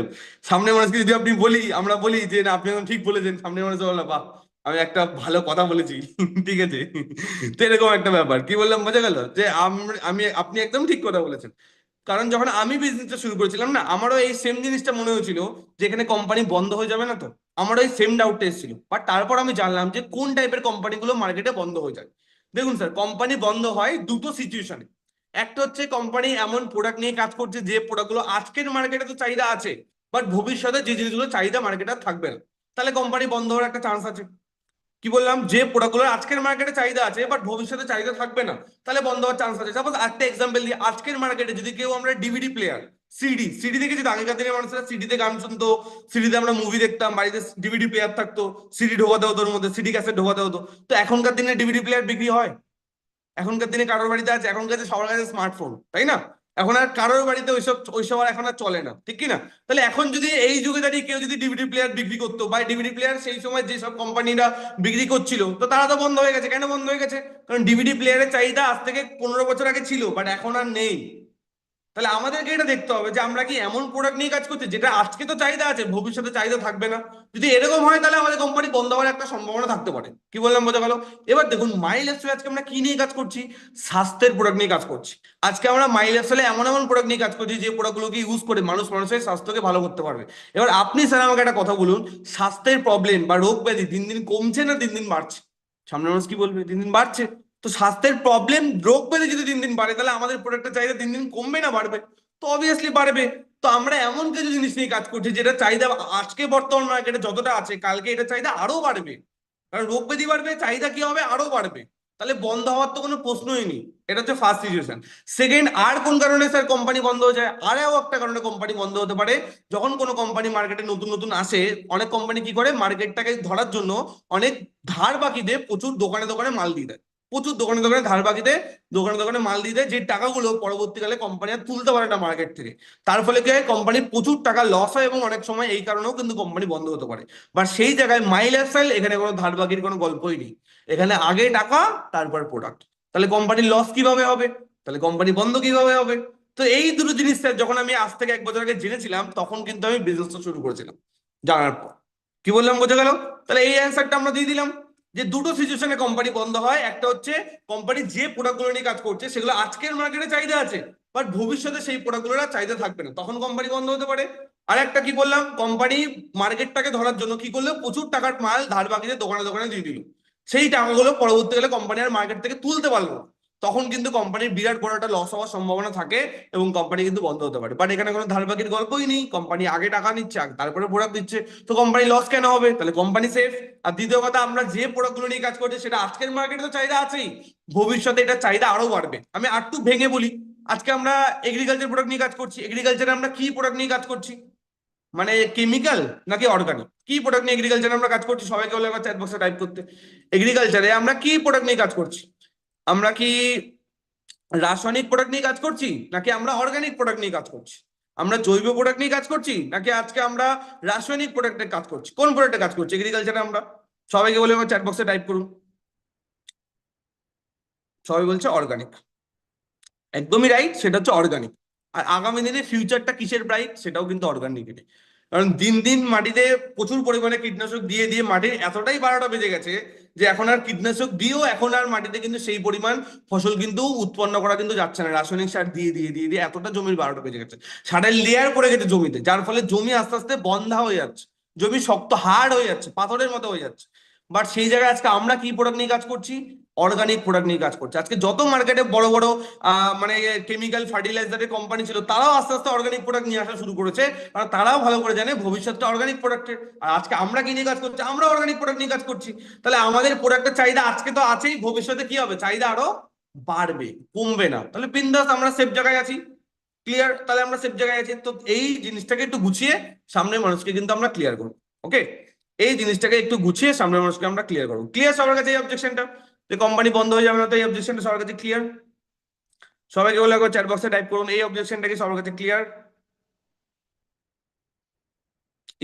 সামনের মানুষকে যদি আপনি বলি, আমরা বলি যে না আপনি একদম ঠিক বলেছেন, সামনের মানুষ বললো বাহ আমি একটা ভালো কথা বলেছি। ঠিক আছে? তো এরকম একটা ব্যাপার। কি বললাম বোঝা গেল? যে আমি আপনি একদম ঠিক কথা বলেছেন। কারণ যখন আমি বিজনেসটা শুরু করেছিলাম না, আমারও এই সেম জিনিসটা মনে হয়েছিল যে এখানে কোম্পানি বন্ধ হয়ে যাবে না তো। আমারও এই সেম ডাউটটা এসেছিল, বাট তারপর আমি জানলাম যে কোন টাইপের কোম্পানিগুলো মার্কেটে বন্ধ হয়ে যায়। দেখুন স্যার, কোম্পানি বন্ধ হয় দুটো সিচুয়েশনে। একটা হচ্ছে কোম্পানি এমন প্রোডাক্ট নিয়ে কাজ করছে যে প্রোডাক্টগুলো আজকের মার্কেটে তো চাহিদা আছে, বাট ভবিষ্যতে যে জিনিসগুলো চাহিদা মার্কেটে থাকবে না, তাহলে কোম্পানি বন্ধ হওয়ার একটা চান্স আছে। কি বললাম? যে প্রোডাক্টগুলোর আজকের মার্কেটে চাহিদা আছে বাট ভবিষ্যতে চাহিদা থাকবে না, তাহলে বন্ধ হওয়ার চান্স আছে। সাপোজ একটা এক্সাম্পল দিই, আজকের মার্কেটে যদি কেউ, আমরা ডিভিডি প্লেয়ার, সিডি সিডি দেখেছি তো, আগেকার দিনের মানুষরা সিডিতে গান শুনতো, সিডিতে আমরা মুভি দেখতাম, বাড়িতে ডিভিডি প্লেয়ার থাকতো, সিডি ঢোকাতে হতো, ওর মধ্যে সিডি ক্যাসেট ঢোকাতে হতো। তো এখনকার দিনে ডিভিডি প্লেয়ার বিক্রি হয়? এখনকার দিনে কারোর বাড়িতে আছে? এখনকার দিনে সবার কাছে স্মার্টফোন, তাই না? এখন আর কারোর বাড়িতে ওইসব ওইসব আর এখন আর চলে না, ঠিক কি না? তাহলে এখন যদি এই যুগে দাঁড়িয়ে কেউ যদি ডিভিডি প্লেয়ার বিক্রি করতো, বা ডিভিডি প্লেয়ার সেই সময় যেসব কোম্পানিরা বিক্রি করছিল, তো তারা তো বন্ধ হয়ে গেছে। কেন বন্ধ হয়ে গেছে? কারণ ডিভিডি প্লেয়ারের চাহিদা আজ থেকে 15 বছর আগে ছিল, বাট এখন আর নেই। তাহলে আমাদেরকে এটা দেখতে হবে যে আমরা কি এমন প্রোডাক্ট নিয়ে কাজ করছি যেটা আজকে তো চাহিদা আছে, ভবিষ্যতে চাহিদা থাকবে না। যদি এরকম হয়, তাহলে আমাদের কোম্পানি বন্ধ হওয়ার একটা সম্ভাবনা থাকতে পারে। কি বললাম বোঝা গেল? এবার দেখুন মাই লাইফস্টাইল আজকে আমরা কি নিয়ে কাজ করছি? স্বাস্থ্যের প্রোডাক্ট নিয়ে কাজ করছি। আজকে আমরা মাই লাইফস্টাইলে এমন এমন প্রোডাক্ট নিয়ে কাজ করছি যে প্রোডাক্টগুলোকে ইউজ করে মানুষের স্বাস্থ্যকে ভালো করতে পারবে। এবার আপনি স্যার আমাকে একটা কথা বলুন, স্বাস্থ্যের প্রবলেম বা রোগ ব্যাধি দিন দিন কমছে না দিন দিন বাড়ছে? সামনের মানুষ কি বলবে? দিন দিন বাড়ছে। তো স্বাস্থ্যের প্রবলেম, রোগ ব্যাধি যদি দিন দিন বাড়ে, তাহলে আমাদের প্রোডাক্টের চাহিদা দিন দিন কমবে না বাড়বে? তো অবভিয়াসলি বাড়বে। তো আমরা এমন কিছু জিনিস নিয়ে কাজ করছি যেটা চাহিদা আজকে বর্তমান মার্কেটে যতটা আছে কালকে এটা চাহিদা আরো বাড়বে, কারণ রোগ ব্যাধি বাড়বে, চাহিদা কি হবে আরো বাড়বে। তাহলে বন্ধ হওয়ার তো কোনো প্রশ্নই নেই। এটা হচ্ছে ফার্স্ট সিচুয়েশন। সেকেন্ড, আর কোন কারণে স্যার কোম্পানি বন্ধ হয়ে যায়? আরও একটা কারণে কোম্পানি বন্ধ হতে পারে, যখন কোনো কোম্পানি মার্কেটে নতুন নতুন আসে, অনেক কোম্পানি কি করে মার্কেটটাকে ধরার জন্য অনেক ধার বাকি দিয়ে প্রচুর দোকানে দোকানে মাল দিয়ে দেয়, প্রচুর দোকানে দোকানে ধার বাকি দেয়, দোকানে দোকানে মাল দিয়ে দেয়, যে টাকাগুলো পরবর্তীকালে কোম্পানি আর তুলতে পারে না মার্কেট থেকে। তার ফলে কি হয়, কোম্পানির প্রচুর টাকা লস হয় এবং অনেক সময় এই কারণেও কিন্তু কোম্পানি বন্ধ হতে পারে। বা সেই জায়গায় মাই লাইফস্টাইল, এখানে কোনো ধার বাকির কোনো গল্পই নেই, এখানে আগে টাকা তারপর প্রোডাক্ট। তাহলে কোম্পানির লস কিভাবে হবে? তাহলে কোম্পানি বন্ধ কিভাবে হবে? তো এই দুটো জিনিস স্যার যখন আমি আজ থেকে 1 বছর আগে জেনেছিলাম, তখন কিন্তু আমি বিজনেসটা শুরু করেছিলাম। জানার পর কি বললাম বোঝা গেল? তাহলে এই অ্যান্সারটা আমরা দিয়ে দিলাম যে দুটো সিচুয়েশনে কোম্পানি বন্ধ হয়। একটা হচ্ছে কোম্পানি যে প্রোডাক্টগুলো নিয়ে কাজ করছে সেগুলো আজকের মার্কেটে চাহিদা আছে, বাট ভবিষ্যতে সেই প্রোডাক্টগুলোর চাহিদা থাকবে না, তখন কোম্পানি বন্ধ হতে পারে। আর একটা কি বললাম, কোম্পানি মার্কেটটাকে ধরার জন্য কি করলো, প্রচুর টাকার মাল ধার বাকিতে দোকানে দোকানে দিয়ে দিল, সেই টাকাগুলো পরবর্তীকালে কোম্পানি আর মার্কেট থেকে তুলতে পারলো না, তখন কিন্তু কোম্পানির বিরাট বড় একটা লস হওয়ার সম্ভাবনা থাকে এবং কোম্পানি কিন্তু বন্ধ হতে পারে। বাট এখানে কোনো ধার বাকির গল্পই নেই, কোম্পানি আগে টাকা নিচ্ছে তারপরে প্রোডাক্ট দিচ্ছে, তো কোম্পানি লস কেন হবে? তাহলে কোম্পানি সেফ। আর দ্বিতীয় কথা, আমরা যে প্রোডাক্টগুলো নিয়ে কাজ করছি সেটা আজকের মার্কেটে তো চাহিদা আছেই, ভবিষ্যতে এটা চাহিদা আরো বাড়বে। আমি আর একটু ভেঙে বলি, আজকে আমরা এগ্রিকালচার প্রোডাক্ট নিয়ে কাজ করছি, এগ্রিকালচারে আমরা কি প্রোডাক্ট নিয়ে কাজ করছি? মানে কেমিক্যাল নাকি অর্গানিক? কি প্রোডাক্ট নিয়ে এগ্রিকালচারে আমরা কাজ করছি? সবাইকে বলে আমার চ্যাট বক্সে টাইপ করতে। এগ্রিকালচারে আমরা কি প্রোডাক্ট নিয়ে কাজ করছি? আমরা কি রাসায়নিক প্রোডাক্ট নিয়ে কাজ করছি নাকি আমরা অর্গানিক প্রোডাক্ট নিয়ে কাজ করছি? আমরা জৈব প্রোডাক্ট নিয়ে কাজ করছি নাকি আজকে আমরা রাসায়নিক প্রোডাক্টে কাজ করছি? কোন প্রোডাক্টে কাজ করছি এগ্রিকালচারে আমরা? সবাইকে বলে আমার চ্যাট বক্সে টাইপ করুন। সবাই বলছে অর্গানিক, একদমই রাইট, সেটা হচ্ছে অর্গানিক। আর আগামী দিনে ফিউচারটা কিসের ব্রাইট? সেটাও কিন্তু অর্গানিকেরই। কারণ দিন দিন মাটিতে প্রচুর পরিমাণে কীটনাশক দিয়ে দিয়ে মাটির এতটাই 12টা বেজে গেছে যে এখন আর কীটনাশক দিয়েও এখন আর মাটিতে কিন্তু সেই পরিমাণ ফসল কিন্তু উৎপন্ন করা কিন্তু যাচ্ছে না, রাসায়নিক সার দিয়ে দিয়ে দিয়ে দিয়ে এতটা জমির 12টা বেজে গেছে, সারের লেয়ার পড়ে গেছে জমিতে, যার ফলে জমি আস্তে আস্তে বন্ধা হয়ে যাচ্ছে, জমি শক্ত হার্ড হয়ে যাচ্ছে, পাথরের মতো হয়ে যাচ্ছে। বাট সেই জায়গায় আজকে আমরা কি প্রোডাক্ট নিয়ে কাজ করছি? অর্গানিক প্রোডাক্ট নিয়ে কাজ করছি। আজকে যত মার্কেটে বড় বড় মানে কেমিক্যাল ফার্টিলাইজারের কোম্পানি ছিল, তারাও আস্তে আস্তে অর্গানিক প্রোডাক্ট নিয়ে আসা শুরু করেছে, কারণ তারাও ভালো করে জানে ভবিষ্যৎটা অর্গানিক প্রোডাক্টের। আর আজকে আমরা কি নিয়ে কাজ করছি? আমরা অর্গানিক প্রোডাক্ট নিয়ে কাজ করছি। তাহলে আমাদের প্রোডাক্টের চাহিদা আজকে তো আছেই, ভবিষ্যতে কি হবে? চাহিদা আরো বাড়বে, কমবে না। তাহলে বিন্দাস আমরা সেফ জায়গায় আছি। ক্লিয়ার? তাহলে আমরা সেফ জায়গায় আছি। তো এই জিনিসটাকে একটু গুছিয়ে সামনের মানুষকে কিন্তু আমরা ক্লিয়ার করবো। ওকে, এই জিনিসটাকে একটু গুছিয়ে সামনের মানুষকে আমরা ক্লিয়ার করবো। ক্লিয়ার সবার কাছে এই অবজেকশনটা, যে কোম্পানি বন্ধ হয়ে যাবে না? তো এই অবজেকশনটা সবার কাছে ক্লিয়ার? সবাইকে বলে একবার চ্যাট বক্সে টাইপ করুন, এই অবজেকশনটা কি সবার কাছে clear?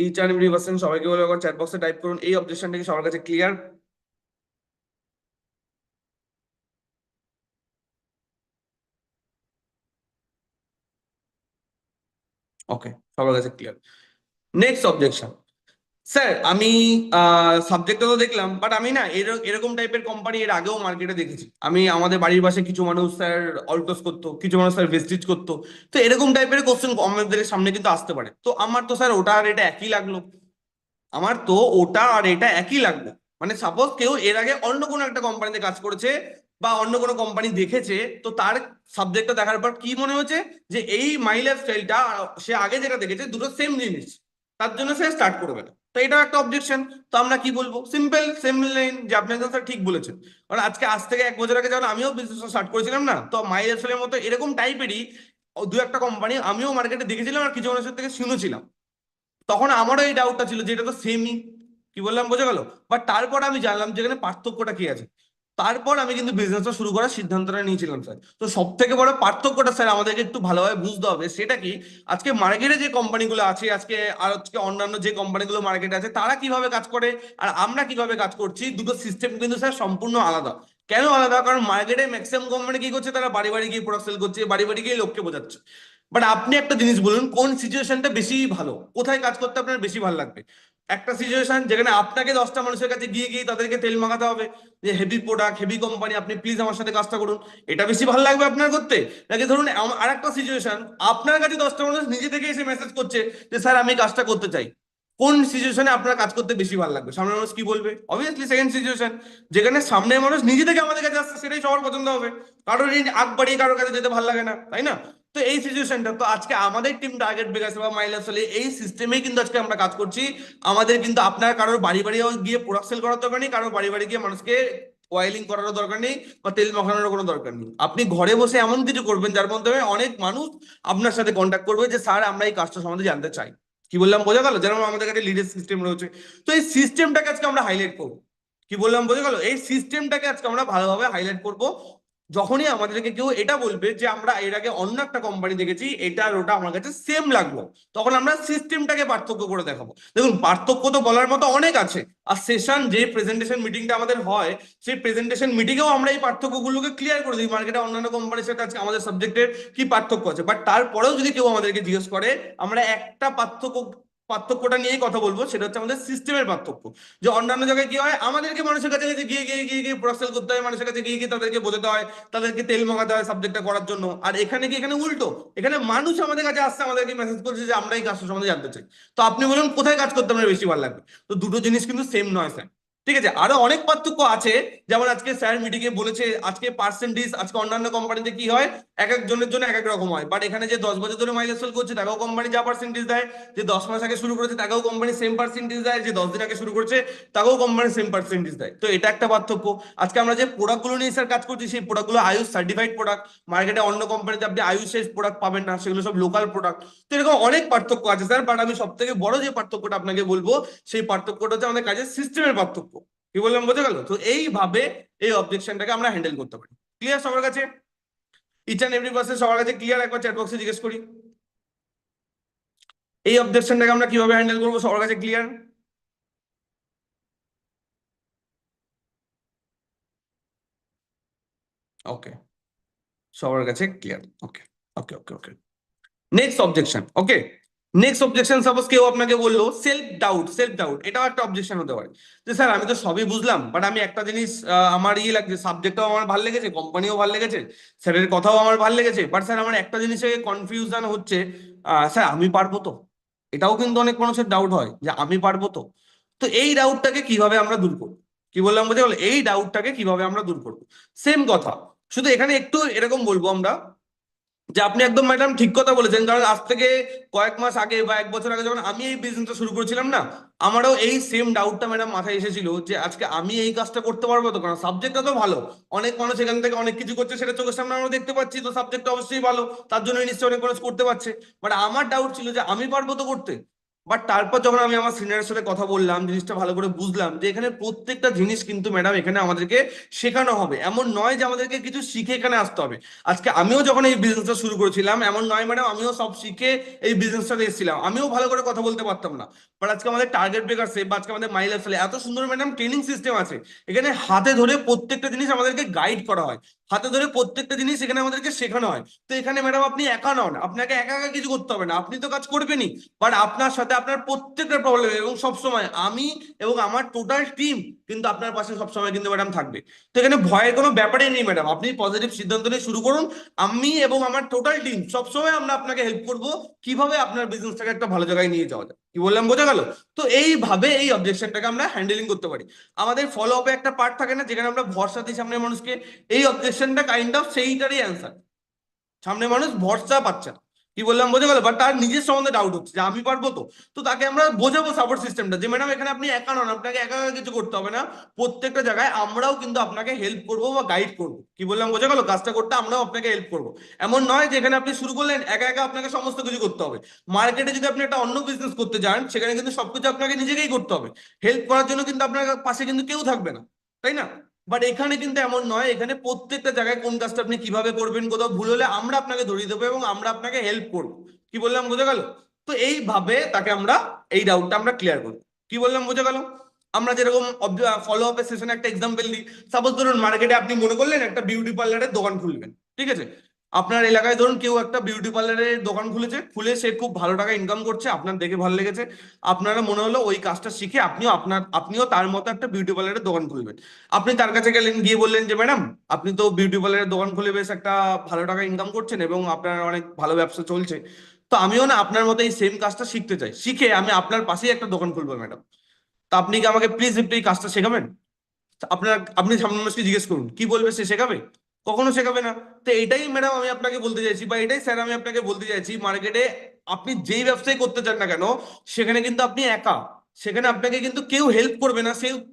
Each and every person সবাইকে বলে একবার চ্যাট বক্সে টাইপ করুন, এই অবজেকশনটা কি সবার কাছে ক্লিয়ার? ওকে, সবার কাছে ক্লিয়ার। Next objection. স্যার আমি সাবজেক্টটা তো দেখলাম, বাট আমি না এরকম টাইপের কোম্পানি এর আগেও মার্কেটে দেখেছি। আমি আমাদের বাড়ির পাশে কিছু মানুষ স্যার অলটোস করতো, কিছু মানুষ স্যার ভেস্টিজ করতো। তো এরকম টাইপের কোশ্চেন আমাদের সামনে কিন্তু আসতে পারে। তো আমার তো স্যার ওটা আর এটা একই লাগলো, আমার তো ওটা আর এটা একই লাগবে। মানে সাপোজ কেউ এর আগে অন্য কোনো একটা কোম্পানিতে কাজ করেছে বা অন্য কোনো কোম্পানি দেখেছে, তো তার সাবজেক্টটা দেখার পর কি মনে হচ্ছে যে এই মাই লাইফ স্টাইলটা সে আগে যেটা দেখেছে দুটো সেম জিনিস, তার জন্য সে স্টার্ট করবে না। তো এটা একটা অবজেকশন। তো আমরা কি বলবো? সিম্পল সেম লাইন, যে আপনি একদম স্যার ঠিক বলেছেন। কারণ আজকে আজ থেকে 1 বছর আগে যখন আমিও বিজনেস স্টার্ট করেছিলাম না, তো মাই লাইফ স্টাইলের মতো এরকম টাইপেরই দু একটা কোম্পানি আমিও মার্কেটে দেখেছিলাম আর কিছু মানুষের থেকে শুনেছিলাম। তখন আমারও এই ডাউটটা ছিল যে এটা তো সেমই, কি বললাম বোঝা গেল? বাট তারপর আমি জানলাম যে এখানে পার্থক্যটা কি আছে। তারপর আমি কিন্তু বিজনেসটা শুরু করার সিদ্ধান্তটা নিয়েছিলাম স্যার। তো সব থেকে বড় পার্থক্যটা স্যার আমাদেরকে একটু ভালোভাবে বুঝতে হবে, সেটা কি? আজকে মার্কেটে যে কোম্পানিগুলো আছে আজকে, আর আজকে অন্যান্য যে কোম্পানিগুলো মার্কেটে আছে, তারা কিভাবে কাজ করে আর আমরা কিভাবে কাজ করছি, দুটো সিস্টেম কিন্তু স্যার সম্পূর্ণ আলাদা। কেন আলাদা? কারণ মার্কেটে ম্যাক্সিমাম কোম্পানি কি করছে, তারা বাড়ি বাড়ি গিয়ে প্রোডাক্ট সেল করছে, বাড়ি বাড়ি গিয়ে লোককে বোঝাচ্ছে। বাট আপনি একটা জিনিস বলুন, কোন সিচুয়েশনটা বেশি ভালো, কোথায় কাজ করতে আপনার বেশি ভালো লাগবে? একটা সিচুয়েশন যেখানে আপনাকে 10টা মানুষের কাছে গিয়ে গিয়ে তাদেরকে তেল মাখাতে হবে যে হেভি প্রোডাক্ট, হেভি কোম্পানি, আপনি প্লিজ আমার সাথে কাজটা করুন, এটা বেশি ভালো লাগবে আপনার করতে? নাকি ধরুন আর একটা সিচুয়েশন, আপনার কাছে 10টা মানুষ নিজে থেকে এসে মেসেজ করছে যে স্যার আমি কাজটা করতে চাই, কোন সিচুয়েশনে আপনার কাজ করতে বেশি ভালো লাগবে? সামনের মানুষ কি বলবে? অবভিয়াসলি সেকেন্ড সিচুয়েশন, যেখানে সামনের মানুষ নিজে থেকে আমাদের কাছে আসছে, সেটাই সবার পছন্দ হবে। কারোর আগ বাড়িয়ে কারোর কাছে যেতে ভালো লাগে না, তাই না? তো এই সিচুয়েশনটা, তো আজকে আমাদের টিম টার্গেট বেগাস বা মাইলাস হলে এই সিস্টেমেই কিন্তু আজকে আমরা কাজ করছি। আমাদের কিন্তু আপনার কারোর বাড়ি বাড়ি গিয়ে প্রোডাক্ট সেল করার দরকার নেই, কারোর বাড়ি বাড়ি গিয়ে মানুষকে অয়েলিং করারও দরকার নেই বা তেল মাখানোর কোনো দরকার নেই। আপনি ঘরে বসে এমন কিছু করবেন যার মাধ্যমে অনেক মানুষ আপনার সাথে কন্ট্যাক্ট করবে যে স্যার আমরা এই কাজটা সম্বন্ধে জানতে চাই। কি বললাম বোঝা গেল? যেমন আমাদের কাছে লিডার সিস্টেম রয়েছে, তো এই সিস্টেমটাকে আজকে আমরা হাইলাইট করবো। কি বললাম বোঝা গেল? এই সিস্টেমটাকে আজকে আমরা ভালোভাবে হাইলাইট করবো। যখনই আমাদেরকে কেউ এটা বলবে যে আমরা এর আগে অন্য একটা কোম্পানি দেখেছি, এটা আর ওটা আমার কাছে সেম লাগলো, তখন আমরা সিস্টেমটাকে পার্থক্য করে দেখাবো। দেখুন, পার্থক্য তো বলার মতো অনেক আছে, আর সেশন যে প্রেজেন্টেশন মিটিংটা আমাদের হয়, সেই প্রেজেন্টেশন মিটিংয়েও আমরা এই পার্থক্যগুলোকে ক্লিয়ার করে দিই মার্কেটে অন্যান্য কোম্পানির সাথে আজকে আমাদের সাবজেক্টের কি পার্থক্য আছে। বাট তারপরেও যদি কেউ আমাদেরকে জিজ্ঞেস করে, আমরা একটা পার্থক্যটা নিয়েই কথা বলবো, সেটা হচ্ছে আমাদের সিস্টেমের পার্থক্য। যে অন্যান্য জায়গায় কি হয়, আমাদেরকে মানুষের কাছে কাছে গিয়ে গিয়ে গিয়ে গিয়ে প্রসেল করতে হয়, মানুষের কাছে গিয়ে গিয়ে তাদেরকে বোঝাতে হয়, তাদেরকে তেল মাখাতে হয় সাবজেক্টটা করার জন্য। আর এখানে কি, এখানে উল্টো, এখানে মানুষ আমাদের কাছে আসছে, আমাদেরকে মেসেজ করছে যে আমরা এই কাজটা সম্বন্ধে জানতে চাই। তো আপনি বলুন কোথায় কাজ করতে আপনার বেশি ভালো লাগবে? তো দুটো জিনিস কিন্তু সেম নয় স্যার। ঠিক আছে, আরো অনেক পার্থক্য আছে। যেমন আজকে স্যার মিটিং এ বলেছে আজকে পার্সেন্টেজ, আজকে অন্যান্য কোম্পানিতে কি হয়, এক একজনের জন্য এক এক রকম হয়। বাট এখানে যে 10 বছর ধরে মাইলেজ সেল করছে তাকেও কোম্পানি যা পার্সেন্টেজ দেয়, যে 10 মাস আগে শুরু করেছে তাকেও কোম্পানি সেম পার্সেন্টেজ দেয়, যে 10 দিন আগে শুরু করেছে তাকেও কোম্পানি সেম পার্সেন্টেজ দেয়। তো এটা একটা পার্থক্য। আজকে আমরা যে প্রোডাক্টগুলো নিয়ে স্যার কাজ করছি, সেই প্রোডাক্টগুলো আয়ুষ সার্টিফাইড প্রোডাক্ট। মার্কেটে অন্য কোম্পানিতে আপনি আয়ুষের প্রোডাক্ট পাবেন না, সেগুলো সব লোকাল প্রোডাক্ট। তো এরকম অনেক পার্থক্য আছে স্যার। বাট আমি সব থেকে বড় যে পার্থক্যটা আপনাকে বলবো, সেই পার্থক্যটা হচ্ছে আমাদের কাজের সিস্টেমের পার্থক্য। কি বললাম বোঝা গেল? তো এইভাবে এই অবজেকশনটাকে আমরা হ্যান্ডেল করতে পারি। ক্লিয়ার সবার কাছে? ইচ অ্যান্ড এভরি পার্সন সবার কাছে ক্লিয়ার? একবার চ্যাট বক্সে জিজ্ঞেস করি, এই অবজেকশনটাকে আমরা কিভাবে হ্যান্ডেল করবো, সবার কাছে ক্লিয়ার? ওকে, সবার কাছে clear. Okay okay okay okay. Next objection. Okay, next objection, suppose কেউ আপনাকে বললো সেলফ ডাউট। সেলফ ডাউট এটাও একটা অবজেকশন হতে পারে, যে স্যার আমি তো সবই বুঝলাম, বাট আমি একটা জিনিস আমার লাগছে, সাবজেক্টটাও আমার ভালো লেগেছে, কোম্পানিও ভালো লেগেছে, স্যারের কথাও আমার ভালো লেগেছে, বাট স্যার আমার একটা জিনিসে কনফিউশন হচ্ছে, স্যার আমি পারবো তো? এটাও কিন্তু অনেক মানুষের ডাউট হয় যে আমি পারবো তো। তো এই ডাউটটাকে কিভাবে আমরা দূর করবো? কি বললাম বুঝে গেল? এই ডাউটটাকে কিভাবে আমরা দূর করবো, সেম কথা, শুধু এখানে একটু এরকম বলবো আমরা, যে আপনি একদম ম্যাডাম ঠিক কথা বলেছেন। কারণ আজ থেকে কয়েক মাস আগে বা 1 বছর আগে যখন আমি এই বিজনেসটা শুরু করেছিলাম না, আমারও এই সেম ডাউটটা ম্যাডাম মাথায় এসেছিল, যে আজকে আমি এই কাজটা করতে পারবো তো? কারণ সাবজেক্টটা তো ভালো, অনেক মানুষ এখান থেকে অনেক কিছু করছে, সেটা চোখের সামনে আমরা দেখতে পাচ্ছি, তো সাবজেক্টটা অবশ্যই ভালো, তার জন্য নিশ্চয়ই অনেক মানুষ করতে পারছে। বাট আমার ডাউট ছিল যে আমি পারবো তো করতে? বাট তারপর যখন আমি আমার সিনিয়রের সাথে কথা বললাম, জিনিসটা ভালো করে বুঝলাম, যে এখানে প্রত্যেকটা জিনিস কিন্তু ম্যাডাম এখানে আমাদেরকে শেখানো হবে। এমন নয় যে আমাদেরকে কিছু শিখে এখানে আসতে হবে। আজকে আমিও যখন এই বিজনেসটা শুরু করেছিলাম, এমন নয় ম্যাডাম আমিও সব শিখে এই বিজনেসটাতে এসেছিলাম, আমিও ভালো করে কথা বলতে পারতাম না। বাট আজকে আমাদের টার্গেট ব্রেকার্সে বা আজকে আমাদের মাইল লাইফস্টাইলে এত সুন্দর ম্যাডাম ট্রেনিং সিস্টেম আছে, এখানে হাতে ধরে প্রত্যেকটা জিনিস আমাদেরকে গাইড করা হয়, হাতে ধরে প্রত্যেকটা জিনিস এখানে আমাদেরকে শেখানো হয়। তো এখানে ম্যাডাম আপনি একা নন, আপনাকে একা একা কিছু করতে হবে না, আপনি তো কাজ করবেনই, বাট আপনার সাথে আপনার প্রত্যেকটা প্রবলেম এবং সবসময় আমি এবং আমার টোটাল টিম কিন্তু আপনার পাশে সবসময় কিন্তু ম্যাডাম থাকবে। তো এখানে ভয়ের কোনো ব্যাপারই নেই ম্যাডাম, আপনি পজিটিভ সিদ্ধান্ত নিয়ে শুরু করুন। আমি এবং আমার টোটাল টিম সবসময় আমরা আপনাকে হেল্প করব, কিভাবে আপনার বিজনেসটাকে একটা ভালো জায়গায় নিয়ে যাওয়া যায়। কি বললাম বোঝা গেল? তো এইভাবে এই অবজেকশনটাকে আমরা হ্যান্ডেলিং করতে পারি। আমাদের ফলো আপে একটা পার্ট থাকে না, যেখানে আমরা ভরসা দিই সামনের মানুষকে, এই অবজেকশনটা কাইন্ড অফ সেইটারই অ্যান্সার। সামনে মানুষ ভরসা পাচ্ছে না, কি বললাম বোঝা গেল? বাট তার নিজের সম্বন্ধে ডাউট হচ্ছে যে আমি পারবো তো। তো তাকে আমরা বোঝাবো সাপোর্ট সিস্টেমটা, যে ম্যাডাম এখানে আপনি একা নন, আপনাকে একা একা কিছু করতে হবে না, প্রত্যেকটা জায়গায় আমরাও কিন্তু আপনাকে হেল্প করবো বা গাইড করবো। কি বললাম বোঝা গেল? কাজটা করতে আমরাও আপনাকে হেল্প করবো। এমন নয় যে এখানে আপনি শুরু করলেন একা একা আপনাকে সমস্ত কিছু করতে হবে। মার্কেটে যদি আপনি একটা অন্য বিজনেস করতে যান, সেখানে কিন্তু সবকিছু আপনাকে নিজেকেই করতে হবে, হেল্প করার জন্য কিন্তু আপনার পাশে কিন্তু কেউ থাকবে না, তাই না? বাট এখানে কিন্তু এমন নয়, এখানে প্রত্যেকটা জায়গায় কোন কাজটা আপনি কিভাবে করবেন, কোথাও ভুল হলে আমরা আপনাকে ধরিয়ে দেবো এবং আমরা আপনাকে হেল্প করবো। কি বললাম বোঝা গেল? তো এইভাবে তাকে আমরা এই ডাউটটা আমরা ক্লিয়ার করবো। কি বললাম বোঝা গেল? আমরা যেরকম ফলো আপের সেশনে একটা এক্সাম্পল দিই, সাপোজ ধরুন মার্কেটে আপনি মনে করলেন একটা বিউটি পার্লারের দোকান খুলবেন, ঠিক আছে? আপনার এলাকায় ধরুন কেউ একটা বিউটি পার্লারের দোকান খুলেছে, খুলে সে খুব ভালো টাকা ইনকাম করছে, আপনার দেখে ভালো লেগেছে, আপনারা মনে হলো ওই কাজটা শিখে আপনিও তার মতো একটা বিউটি পার্লারের দোকান খুলবেন। আপনি তার কাছে গেলেন, গিয়ে বললেন যে ম্যাডাম আপনি তো বিউটি পার্লারের দোকান খুলে বেশ একটা ভালো টাকা ইনকাম করছেন এবং আপনার অনেক ভালো ব্যবসা চলছে, তো আমিও না আপনার মতো এই সেম কাজটা শিখতে চাই, শিখে আমি আপনার পাশেই একটা দোকান খুলবো ম্যাডাম। তা আপনি কি আমাকে প্লিজ একটু এই কাজটা শেখাবেন? আপনি সামনের মানুষকে জিজ্ঞেস করুন কি বলবে, সে শেখাবে? কখনো শেখাবে না। তো এটাই ম্যাডাম আমি আপনাকে বলতে চাইছি, বা এটাই স্যার আমি আপনাকে বলতে চাইছি, মার্কেটে আপনি যেই ব্যবসায় করতে চান না কেন, সেখানে কিন্তু আপনি একা, সেখানে আপনাকে কিন্তু কেউ হেল্প করবে না,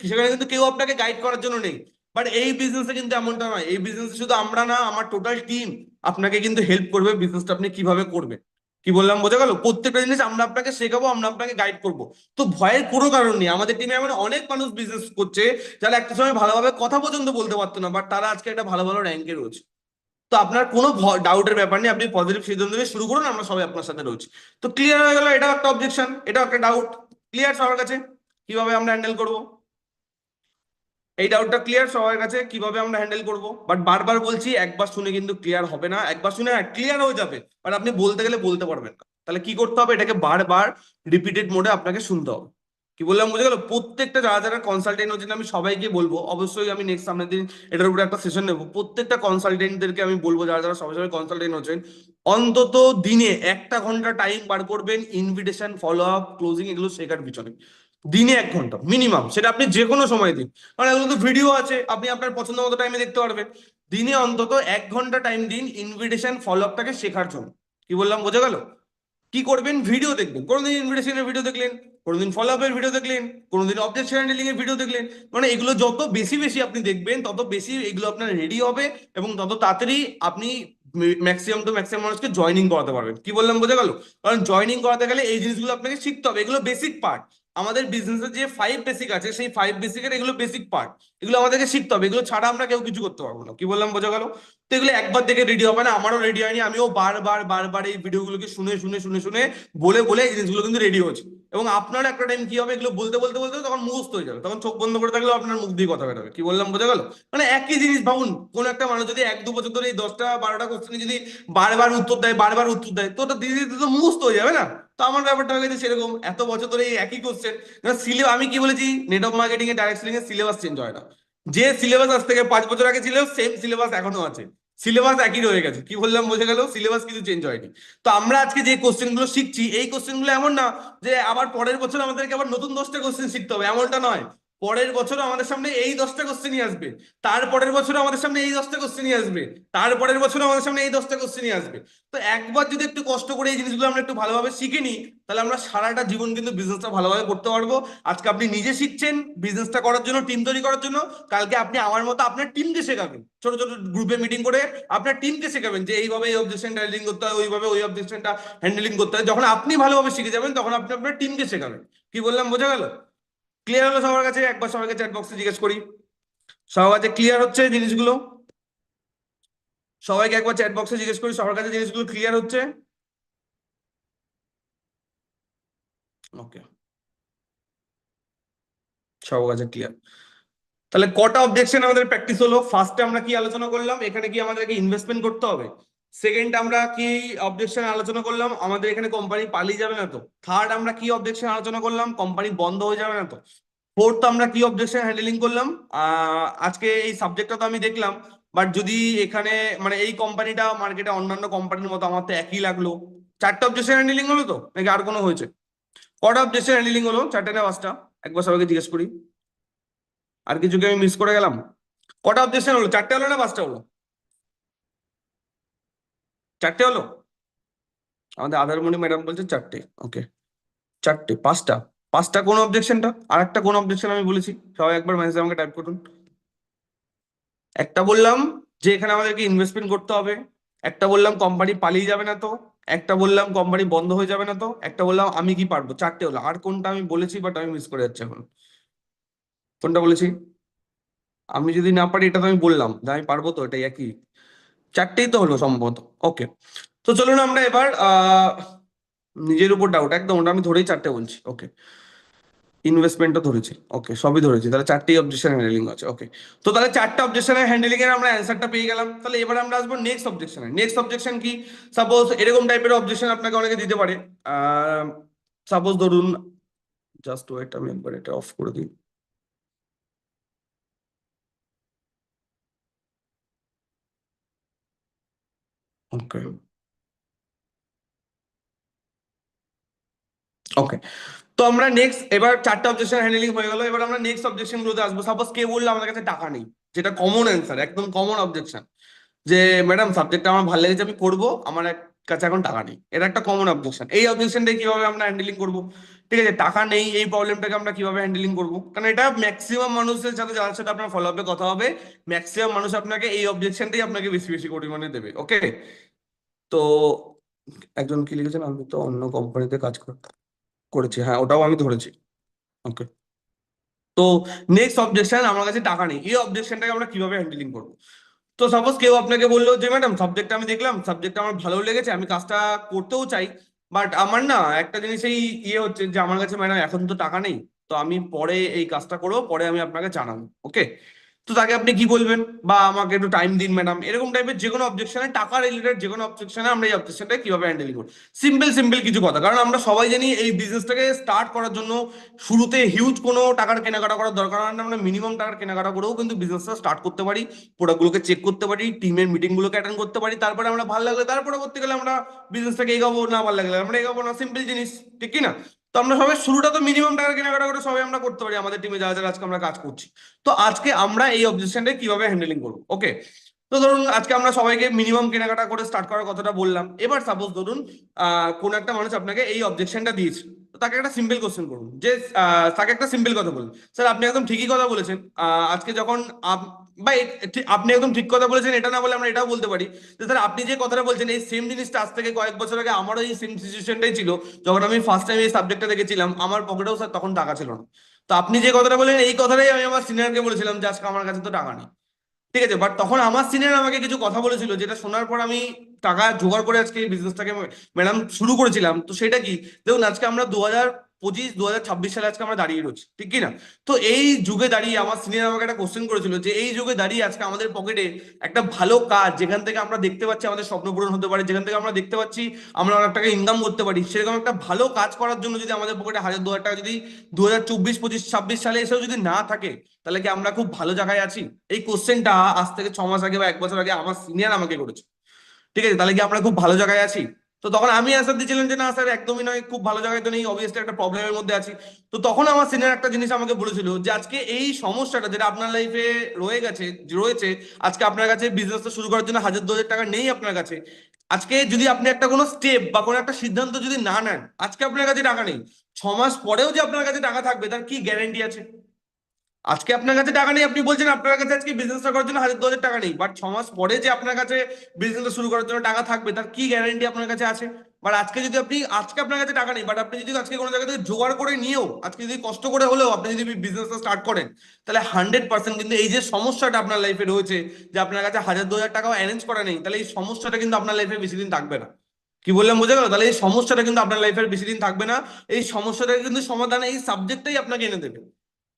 সেখানে কিন্তু কেউ আপনাকে গাইড করার জন্য নেই। বাট এই বিজনেসে কিন্তু এমনটা নয়, এই বিজনেসে শুধু আমরা না, আমার টোটাল টিম আপনাকে কিন্তু হেল্প করবে বিজনেসটা আপনি কিভাবে করবেন। কি বললাম বোঝা গেল? প্রত্যেকটা জিনিস আমরা আপনাকে শেখাবো, আমরা আপনাকে গাইড করবো। তো ভয়ের কোনো কারণ নেই, আমাদের টিমে এমন অনেক মানুষ বিজনেস করছে যারা একটা সময় ভালোভাবে কথা পর্যন্ত বলতে পারতো না, বাট তারা আজকে একটা ভালো ভালো র্যাঙ্কে রয়েছে। তো আপনার কোনো ডাউটের ব্যাপার নেই, আপনি পজিটিভ সিদ্ধান্ত নিয়ে শুরু করুন, আমরা সবাই আপনার সাথে রয়েছি। তো ক্লিয়ার হয়ে গেল, এটাও একটা অবজেকশন, এটাও একটা ডাউট। ক্লিয়ার সবার কাছে কিভাবে আমরা হ্যান্ডেল করবো? এই ডাউটটা ক্লিয়ার সবার কাছে কিভাবে আমরা হ্যান্ডেল করব? বাট বারবার বলছি, একবার শুনে কিন্তু ক্লিয়ার হবে না, একবার শুনে ক্লিয়ার হয়ে যাবে, বাট আপনি বলতে গেলে বলতে পারবেন না। তাহলে কি করতে হবে? এটাকে বারবার রিপিটেড মোডে আপনাকে শুনতে হবে। কি বললাম বুঝে গেল? প্রত্যেকটা যারা যারা কনসালটেন্ট হচ্ছেন, আমি সবাইকে বলবো, অবশ্যই আমি নেক্সট সামনের দিন এটার উপরে একটা সেশন নেবো, প্রত্যেকটা কনসালটেন্টদেরকে আমি বলবো, যারা যারা সবাই সবাই কনসালটেন্ট হচ্ছেন, অন্তত দিনে 1 ঘন্টা টাইম বার করবেন ইনভিটেশন, ফলো আপ, ক্লোজিং এগুলো শেখার পিছনে। দিনে 1 ঘন্টা মিনিমাম, সেটা আপনি যে কোনো সময় দিন, কারণ এগুলো তো ভিডিও আছে, আপনি আপনার পছন্দ মতো টাইমে দেখতে পারবেন। দিনে অন্তত 1 ঘন্টা টাইম দিন ইনভিটেশন ফলো আপটাকে শেখার জন্য। কি বললাম বোঝা গেল? কি করবেন? ভিডিও দেখবেন, কোনোদিন ইনভিটেশনের ভিডিও দেখলেন, কোনোদিন ফলো আপের ভিডিও দেখলেন, কোনোদিন অবজেকশন হ্যান্ডলিং এর ভিডিও দেখলেন। মানে এগুলো যত বেশি বেশি আপনি দেখবেন, তত বেশি এগুলো আপনার রেডি হবে, এবং তত তাড়াতাড়ি আপনি ম্যাক্সিমাম টু ম্যাক্সিমাম মানুষকে জয়নিং করাতে পারবেন। কি বললাম বোঝা গেল? কারণ জয়নিং করাতে গেলে এই জিনিসগুলো আপনাকে শিখতে হবে, এগুলো বেসিক পার্ট। আমাদের বিজনেসের যে 5 বেসিক আছে, সেই 5 বেসিকের এগুলো বেসিক পার্ট, এগুলো আমাদেরকে শিখতে হবে, এগুলো ছাড়া আমরা কেউ কিছু করতে পারবো না। কি বললাম বোঝা গেল? তো এগুলো একবার দেখে রেডি হবে না, আমারও রেডি হয়নি, আমিও বারবার বারবার এই ভিডিওগুলোকে শুনে শুনে শুনে শুনে বলে বলে এই জিনিসগুলো কিন্তু রেডি হচ্ছে। এবং আপনার একটা টাইম কি হবে, এগুলো বলতে বলতে বলতে তখন মুখস্থ হয়ে যাবে, তখন চোখ বন্ধ করে থাকলেও আপনার মুখ দিয়ে কথা বেরোবে। কি বললাম বোঝা গেল? মানে একই জিনিস ভাবুন, কোন একটা মানুষ যদি 1-2 বছর ধরে এই 10টা 12টা কোশ্চেন যদি বারবার উত্তর দেয়, বারবার উত্তর দেয়, তো ওটা ধীরে ধীরে তো মুখস্থ হয়ে যাবে না? তো আমার ব্যাপারটা হয়ে গেছে সেরকম, এত বছর ধরে এই একই কোশ্চেন। সিলেবাস, আমি কি বলেছি, নেটওয়ার্ক মার্কেটিং এ, ডাইরেক্ট সেলিং এর সিলেবাস চেঞ্জ হয় না। যে সিলেবাস আজ থেকে 5 বছর আগে ছিল, সেম সিলেবাস এখনো আছে, সিলেবাস একই রয়ে গেছে। কি বললাম বোঝা গেল? সিলেবাস কিছু চেঞ্জ হয়নি। তো আমরা আজকে যে কোশ্চেন গুলো শিখছি, এই কোশ্চেন গুলো এমন না যে আবার পরের বছর আমাদেরকে আবার নতুন 10টা কোশ্চেন শিখতে হবে, এমনটা নয়। পরের বছর আমাদের সামনে এই 10টা কোশ্চেনই আসবে, তারপরের বছর আমাদের সামনে এই 10টা কোশ্চেনই আসবে, তারপরের বছর আমাদের সামনে এই 10টা কোশ্চেনই আসবে। তো একবার যদি একটু কষ্ট করে এই জিনিসগুলো আমরা একটু ভালোভাবে শিখে নিই, তাহলে আমরা সারাটা জীবন কিন্তু বিজনেসটা ভালোভাবে করতে পারবো। আজকে আপনি নিজে শিখছেন বিজনেসটা করার জন্য, টিম তৈরি করার জন্য, কালকে আপনি আমার মতো আপনার টিমকে শেখাবেন, ছোট ছোট গ্রুপে মিটিং করে আপনার টিমকে শেখাবেন যে এইভাবে এই অবজেকশনটা হ্যান্ডলিং করতে হয়, ওইভাবে ওই অবজেকশনটা হ্যান্ডলিং করতে হয়। যখন আপনি ভালোভাবে শিখে যাবেন, তখন আপনি আপনার টিমকে শেখাবেন। কি বললাম বোঝা গেল? ক্লিয়ার হলো সবার কাছে? একবার সবাইকে চ্যাট বক্সে জিজ্ঞেস করি, সবার কাছে ক্লিয়ার হচ্ছে জিনিসগুলো? সবাইকে একবার চ্যাট বক্সে জিজ্ঞেস করি, সবার কাছে জিনিসগুলো ক্লিয়ার হচ্ছে? ওকে, সবার কাছে ক্লিয়ার। তাহলে কটা অবজেকশন আমাদের প্র্যাকটিস হলো? ফার্স্টে আমরা কি আলোচনা করলাম, এখানে কি আমাদেরকে ইনভেস্টমেন্ট করতে হবে? সেকেন্ড আমরা কি অবজেকশন আলোচনা করলাম, আমাদের এখানে কোম্পানি পালিয়ে যাবে না তো? থার্ড আমরা কি অবজেকশন আলোচনা করলাম, কোম্পানি বন্ধ হয়ে যাবে না তো? ফোর্থ আমরা কি অবজেকশন হ্যান্ডলিং করলাম? আজকে এই সাবজেক্টটা তো আমি দেখলাম, বাট যদি এখানে মানে এই কোম্পানিটা মার্কেটে অন্যান্য কোম্পানির মতো আমার তো একই লাগলো। 4টা অবজেকশন হ্যান্ডলিং হলো তো, নাকি আর কোনো হয়েছে? কটা অবজেকশন হ্যান্ডলিং হলো, 4টে না 5টা? একবার সবাইকে জিজ্ঞেস করি, আর কিছু কি আমি মিস করে গেলাম? কটা অবজেকশন হলো? 4টে হলো না 5টা হলো? 4টে হলো? আমাদের আধারমণি ম্যাডাম বলছে 4টে। ওকে, 4টে, 5টা। 5টা কোন অবজেকশনটা? আর একটা কোন অবজেকশন আমি বলেছি? সবাই একবার মেসেজ আমাকে টাইপ করুন। একটা বললাম যে এখানে আমাদেরকে ইনভেস্টমেন্ট করতে হবে, একটা বললাম কোম্পানি পালিয়ে যাবে না তো, একটা বললাম কোম্পানি বন্ধ হয়ে যাবে না তো, একটা বললাম আমি কি পারবো। 4টে হলো। আর কোনটা আমি বলেছি বাট আমি মিস করে যাচ্ছি এখন? কোনটা বলেছি? আমি যদি না পারি, এটা তো আমি বললাম যে আমি পারবো, তো এটাই একই। 4টেই তো হলো সম্ভবত। ওকে, তো চলুন আমরা এবার নিজের উপর ডাউট একদম, ওটা আমি ধরেই 4টে বলছি। ওকে, ইনভেস্টমেন্টও ধরেছি, ওকে, সবই ধরেছি, তাহলে 4টেই অবজেকশন হ্যান্ডলিং আছে। ওকে, তো তাহলে 4টা অবজেকশনের হ্যান্ডলিং এর আমরা অ্যান্সারটা পেয়ে গেলাম। তাহলে এবার আমরা আসবো নেক্সট অবজেকশনে। নেক্সট অবজেকশন কি? সাপোজ এরকম টাইপের অবজেকশন আপনাকে অনেকে দিতে পারে। সাপোজ ধরুন, জাস্ট ওয়েট, আমি একবার এটা অফ করে দিই। ওকে, ওকে, তো আমরা নেক্সট, এবার 4টা অবজেকশন হ্যান্ডলিং হয়ে গেল, এবার আমরা নেক্সট অবজেকশন গুলোতে আসবো। সাপোজ কে বললো আমাদের কাছে টাকা নেই, যেটা কমন অ্যান্সার, একদম কমন অবজেকশন। যে ম্যাডাম সাবজেক্টটা আমার ভালো লেগেছে, আমি পড়বো, আমার কাছে এখন টাকা নেই। এটা একটা কমন অবজেকশন। এই অবজেকশনটাই কিভাবে আমরা হ্যান্ডেলিং করবো? ঠিক আছে, টাকা নেই এই প্রবলেমটাকে আমরা কিভাবে হ্যান্ডেলিং করবো? কারণ এটা ম্যাক্সিমাম মানুষের সাথে, যাদের সাথে আপনার ফলো আপে কথা হবে, ম্যাক্সিমাম মানুষ আপনাকে এই অবজেকশনটাই আপনাকে বেশি বেশি পরিমাণে দেবে। ওকে, তো একজন কি লিখেছেন, আমি তো অন্য কোম্পানিতে কাজ করেছি, হ্যাঁ ওটাও আমি ধরেছি। ওকে, তো নেক্সট অবজেকশন, আমার কাছে টাকা নেই, এই অবজেকশনটাকে আমরা কিভাবে হ্যান্ডেলিং করবো? তো সাপোজ কেউ আপনাকে বললো যে ম্যাডাম সাবজেক্টটা আমি দেখলাম, সাবজেক্টটা আমার ভালো লেগেছে, আমি কাজটা করতেও চাই, বাট আমার না একটা জিনিসেই হচ্ছে যে আমার কাছে ম্যাডাম এখন তো টাকা নেই, তো আমি পরে এই কাজটা করবো, পরে আমি আপনাকে জানাবো। ওকে, তো তাকে আপনি কি বলবেন? বা আমাকে একটু টাইম দিন ম্যাডাম, এরকম টাইপের যে কোনো অবজেকশনে, টাকা রিলেটেড যে কোনো অবজেকশনে আমরা এই অবজেকশনটা কিভাবে হ্যান্ডেল করবো? সিম্পল সিম্পল কিছু কথা, কারণ আমরা সবাই জানি এই বিজনেসটাকে স্টার্ট করার জন্য শুরুতে হিউজ কোনো টাকার কেনাকাটা করার দরকার হয় না, আমরা মিনিমাম টাকার কেনাকাটা করেও কিন্তু বিজনেসটা স্টার্ট করতে পারি, প্রোডাক্টগুলোকে চেক করতে পারি, টিমের মিটিং গুলোকে অ্যাটেন্ড করতে পারি, তারপরে আমরা ভালো লাগলে তারপরে করতে গেলে আমরা বিজনেসটাকে এগাবো, না ভালো লাগলে আমরা এগাবো না, সিম্পল জিনিস, ঠিক কি না? তো আমরা সবাই শুরুটা তো মিনিমাম টাকার কেনাকাটা করে সবাই আমরা করতে পারি, আমাদের টিমে যারা যারা আজকে আমরা কাজ করছি। তো আজকে আমরা এই অবজেকশনটা কিভাবে হ্যান্ডেলিং করবো? ওকে, তো ধরুন আজকে আমরা সবাইকে মিনিমাম কেনাকাটা করে স্টার্ট করার কথাটা বললাম। এবার সাপোজ ধরুন কোন একটা মানুষ আপনাকে এই অবজেকশনটা দিয়েছে, তো তাকে একটা সিম্পল কোশ্চেন করুন, যে তাকে একটা সিম্পল কথা বলুন, স্যার আপনি একদম ঠিকই কথা বলেছেন, আজকে যখন বা আপনি একদম ঠিক কথা বলেছেন এটা না বলে আমরা এটাও বলতে পারি যে স্যার আপনি যে কথাটা বলছেন এই সেম জিনিসটা আজ থেকে কয়েক বছর আগে আমারও এই সেম সিচুয়েশনটাই ছিল, যখন আমি ফার্স্ট টাইম এই সাবজেক্টটা দেখেছিলাম আমার পকেটেও স্যার তখন টাকা ছিল না। তো আপনি যে কথাটা বললেন এই কথাটাই আমি আমার সিনিয়রকে বলেছিলাম যে আজকে আমার কাছে তো টাকা নেই। ঠিক আছে, বাট তখন আমার সিনিয়র আমাকে কিছু কথা বলেছিল, যেটা শোনার পর আমি টাকা জোগাড় করে আজকে এই বিজনেসটাকে ম্যাডাম শুরু করেছিলাম। তো সেটা কি, দেখুন আজকে আমরা 2025 2026 সালে আজকে আমরা দাঁড়িয়ে রয়েছি, ঠিক কি না? তো এই যুগে দাঁড়িয়ে আমার সিনিয়র আমাকে একটা কোশ্চেন করেছিল যে এই যুগে দাঁড়িয়ে আজকে আমাদের পকেটে একটা ভালো কাজ, যেখান থেকে আমরা দেখতে পাচ্ছি আমাদের স্বপ্ন পূরণ হতে পারে, যেখান থেকে আমরা দেখতে পাচ্ছি আমরা অনেক টাকা ইনকাম করতে পারি, সেরকম একটা ভালো কাজ করার জন্য যদি আমাদের পকেটে 1000 2000 টাকা যদি 2024 25 26 সালে এসেও যদি না থাকে, তাহলে কি আমরা খুব ভালো জায়গায় আছি? এই কোশ্চেনটা আজ থেকে 6 মাস আগে বা 1 বছর আগে আমার সিনিয়র আমাকে করেছে। ঠিক আছে, তাহলে কি আমরা খুব ভালো জায়গায় আছি? তো তখন আমি অ্যান্সার দিয়েছিলাম যে না স্যার একদমই নয়, খুব ভালো জায়গায় তো নেই, অবভিয়াসলি একটা প্রবলেমের মধ্যে আছি। তো তখন আমার সিনিয়র একটা জিনিস আমাকে বলেছিল যে আজকে এই সমস্যাটা যেটা আপনার লাইফে রয়েছে, আজকে আপনার কাছে বিজনেসটা শুরু করার জন্য 1000 2000 টাকা নেই আপনার কাছে, আজকে যদি আপনি একটা কোনো স্টেপ বা কোনো একটা সিদ্ধান্ত যদি না নেন, আজকে আপনার কাছে টাকা নেই, 6 মাস পরেও যে আপনার কাছে টাকা থাকবে তার কি গ্যারান্টি আছে? আজকে আপনার কাছে টাকা নেই, আপনি বলছেন আপনার কাছে আজকে বিজনেসটা করার জন্য 1000 2000 টাকা নেই, বাট 6 মাস পরে যে আপনার কাছে বিজনেসটা শুরু করার জন্য টাকা থাকবে তার কি গ্যারান্টি আপনার কাছে আছে? বাট আজকে যদি আজকে আপনার কাছে টাকা নেই, বাট আপনি যদি আজকে কোনো জায়গা থেকে জোগাড় করে নিয়েও, আজকে যদি কষ্ট করে হলেও আপনি যদি বিজনেসটা স্টার্ট করেন, তাহলে 100% কিন্তু এই যে সমস্যাটা আপনার লাইফে রয়েছে, যে আপনার কাছে 1000 2000 টাকাও অ্যারেঞ্জ করা নেই, তাহলে এই সমস্যাটা কিন্তু আপনার লাইফে বেশি দিন থাকবে না। কি বললাম বোঝা গেল? তাহলে এই সমস্যাটা কিন্তু আপনার লাইফের বেশি দিন থাকবে না, এই সমস্যাটা কিন্তু সমাধান এই সাবজেক্টটাই আপনাকে এনে দেবে।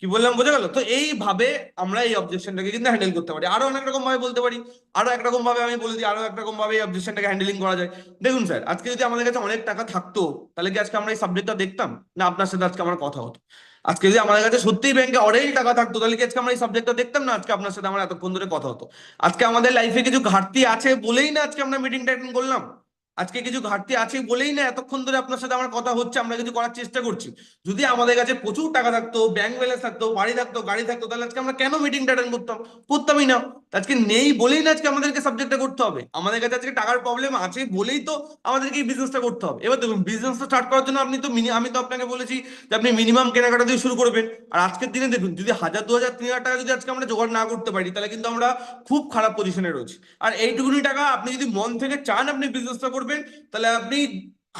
কি বললাম বোঝা গেল? তো এইভাবে আমরা এই অবজেকশনটাকে কিন্তু হ্যান্ডেল করতে পারি, আরো অনেক রকম ভাবে বলতে পারি। আরো একরকম ভাবে আমি বলে দিই, আরো একরকম ভাবে এই অবজেকশনটাকে হ্যান্ডেলিং করা যায়। দেখুন স্যার, আজকে যদি আমাদের কাছে অনেক টাকা থাকতো, তাহলে কি আজকে আমরা এই সাবজেক্টটা দেখতাম না? আপনার সাথে আজকে আমার কথা হতো। আজকে যদি আমাদের কাছে সত্যিই ব্যাংকে অনেক টাকা থাকতো, তাহলে কি আজকে আমরা এই সাবজেক্টটা দেখতাম না? আজকে আপনার সাথে আমার এতক্ষণ ধরে কথা হতো। আজকে আমাদের লাইফে কিছু ঘাটতি আছে বলেই না আজকে আমরা মিটিংটা অ্যাটেন্ড করলাম। আজকে কিছু ঘাটতি আছে বলেই না এতক্ষণ ধরে আপনার সাথে আমার কথা হচ্ছে, আমরা কিছু করার চেষ্টা করছি। যদি আমাদের কাছে প্রচুর টাকা থাকতো, ব্যাংক ব্যালেন্স থাকতো, বাড়ি থাকতো, গাড়ি থাকতো, তাহলে আজকে আমরা কেন মিটিংটা অ্যাটেন্ড করতাম? করতামই না। আজকে নেই বলেই না আজকে আমাদেরকে সাবজেক্টটা করতে হবে, আমাদের কাছে আজকে টাকার প্রবলেম আছে বলেই তো আমাদেরকে এই বিজনেসটা করতে হবে। এবার দেখুন, বিজনেসটা স্টার্ট করার জন্য আমি তো আপনাকে বলেছি যে আপনি মিনিমাম কেনাকাটা দিয়ে শুরু করবেন। আর আজকের দিনে দেখুন, যদি 1000 2000 3000 টাকা যদি আজকে আমরা জোগাড় না করতে পারি, তাহলে কিন্তু আমরা খুব খারাপ পজিশনে রয়েছি। আর এইটুকুনি টাকা আপনি যদি মন থেকে চান আপনি বিজনেসটা করবেন, তাহলে আপনি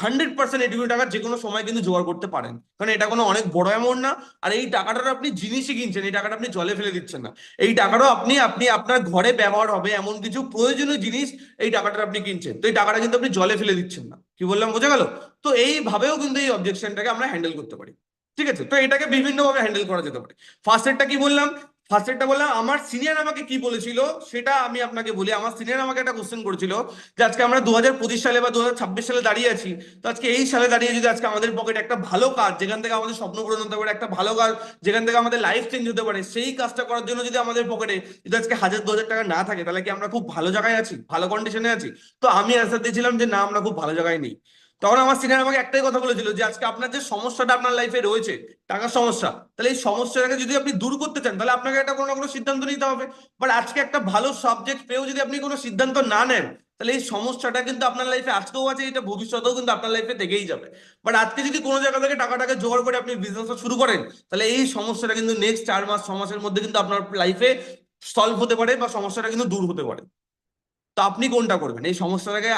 100% এইটুকু টাকা যে কোনো সময় কিন্তু জোগাড় করতে পারেন, কারণ এটা কোনো অনেক বড় অ্যামাউন্ট না। আর এই টাকাটার আপনি জিনিসই কিনছেন, এই টাকাটা আপনি জলে ফেলে দিচ্ছেন না। এই টাকাটাও আপনি আপনি আপনার ঘরে ব্যবহার হবে এমন কিছু প্রয়োজনীয় জিনিস এই টাকাটা আপনি কিনছেন, তো এই টাকাটা কিন্তু আপনি জলে ফেলে দিচ্ছেন না। কি বললাম বোঝা গেল? তো এইভাবেও কিন্তু এই অবজেকশনটাকে আমরা হ্যান্ডেল করতে পারি। ঠিক আছে, তো এটাকে বিভিন্ন ভাবে হ্যান্ডেল করা যেতে পারে। ফার্স্ট এডটা কি বললাম? ফার্স্ট এডটা বললাম আমার সিনিয়র আমাকে কি বলেছিল, সেটা আমি আপনাকে বলি। আমার সিনিয়র আমাকে একটা কোশ্চেন করেছিল যে আজকে আমরা 2025 সালে বা 2026 সালে দাঁড়িয়ে আছি, তো আজকে এই সালে দাঁড়িয়ে যদি আজকে আমাদের পকেটে একটা ভালো কাজ, যেখান থেকে আমাদের স্বপ্ন পূরণ হতে পারে, একটা ভালো কাজ যেখান থেকে আমাদের লাইফ চেঞ্জ হতে পারে, সেই কাজটা করার জন্য যদি আমাদের পকেটে যদি আজকে 1000 2000 টাকা না থাকে, তাহলে কি আমরা খুব ভালো জায়গায় আছি, ভালো কন্ডিশনে আছি? তো আমি অ্যান্সার দিয়েছিলাম যে না, আমরা খুব ভালো জায়গায় নেই। তখন আমার সিনিয়র আমাকে একটাই কথা বলেছিল যে আজকে আপনার যে সমস্যাটা আপনার লাইফে রয়েছে, টাকার সমস্যা, তাহলে এই সমস্যাটাকে যদি আপনি দূর করতে চান তাহলে আপনাকে একটা কোনো না কোনো সিদ্ধান্ত নিতে হবে। বাট আজকে একটা ভালো সাবজেক্ট পেয়েও যদি আপনি কোনো সিদ্ধান্ত না নেন, তাহলে এই সমস্যাটা কিন্তু আপনার লাইফে আজকেও আছে, এটা ভবিষ্যতেও কিন্তু আপনার লাইফে থেকেই যাবে। বাট আজকে যদি কোনো জায়গা থেকে টাকাটাকে জোগাড় করে আপনি বিজনেসটা শুরু করেন, তাহলে এই সমস্যাটা কিন্তু নেক্সট 4 মাস 6 মাসের মধ্যে কিন্তু আপনার লাইফে সলভ হতে পারে বা সমস্যাটা কিন্তু দূর হতে পারে। তো আপনি কোনটা করবেন? এই সমস্যাটাকে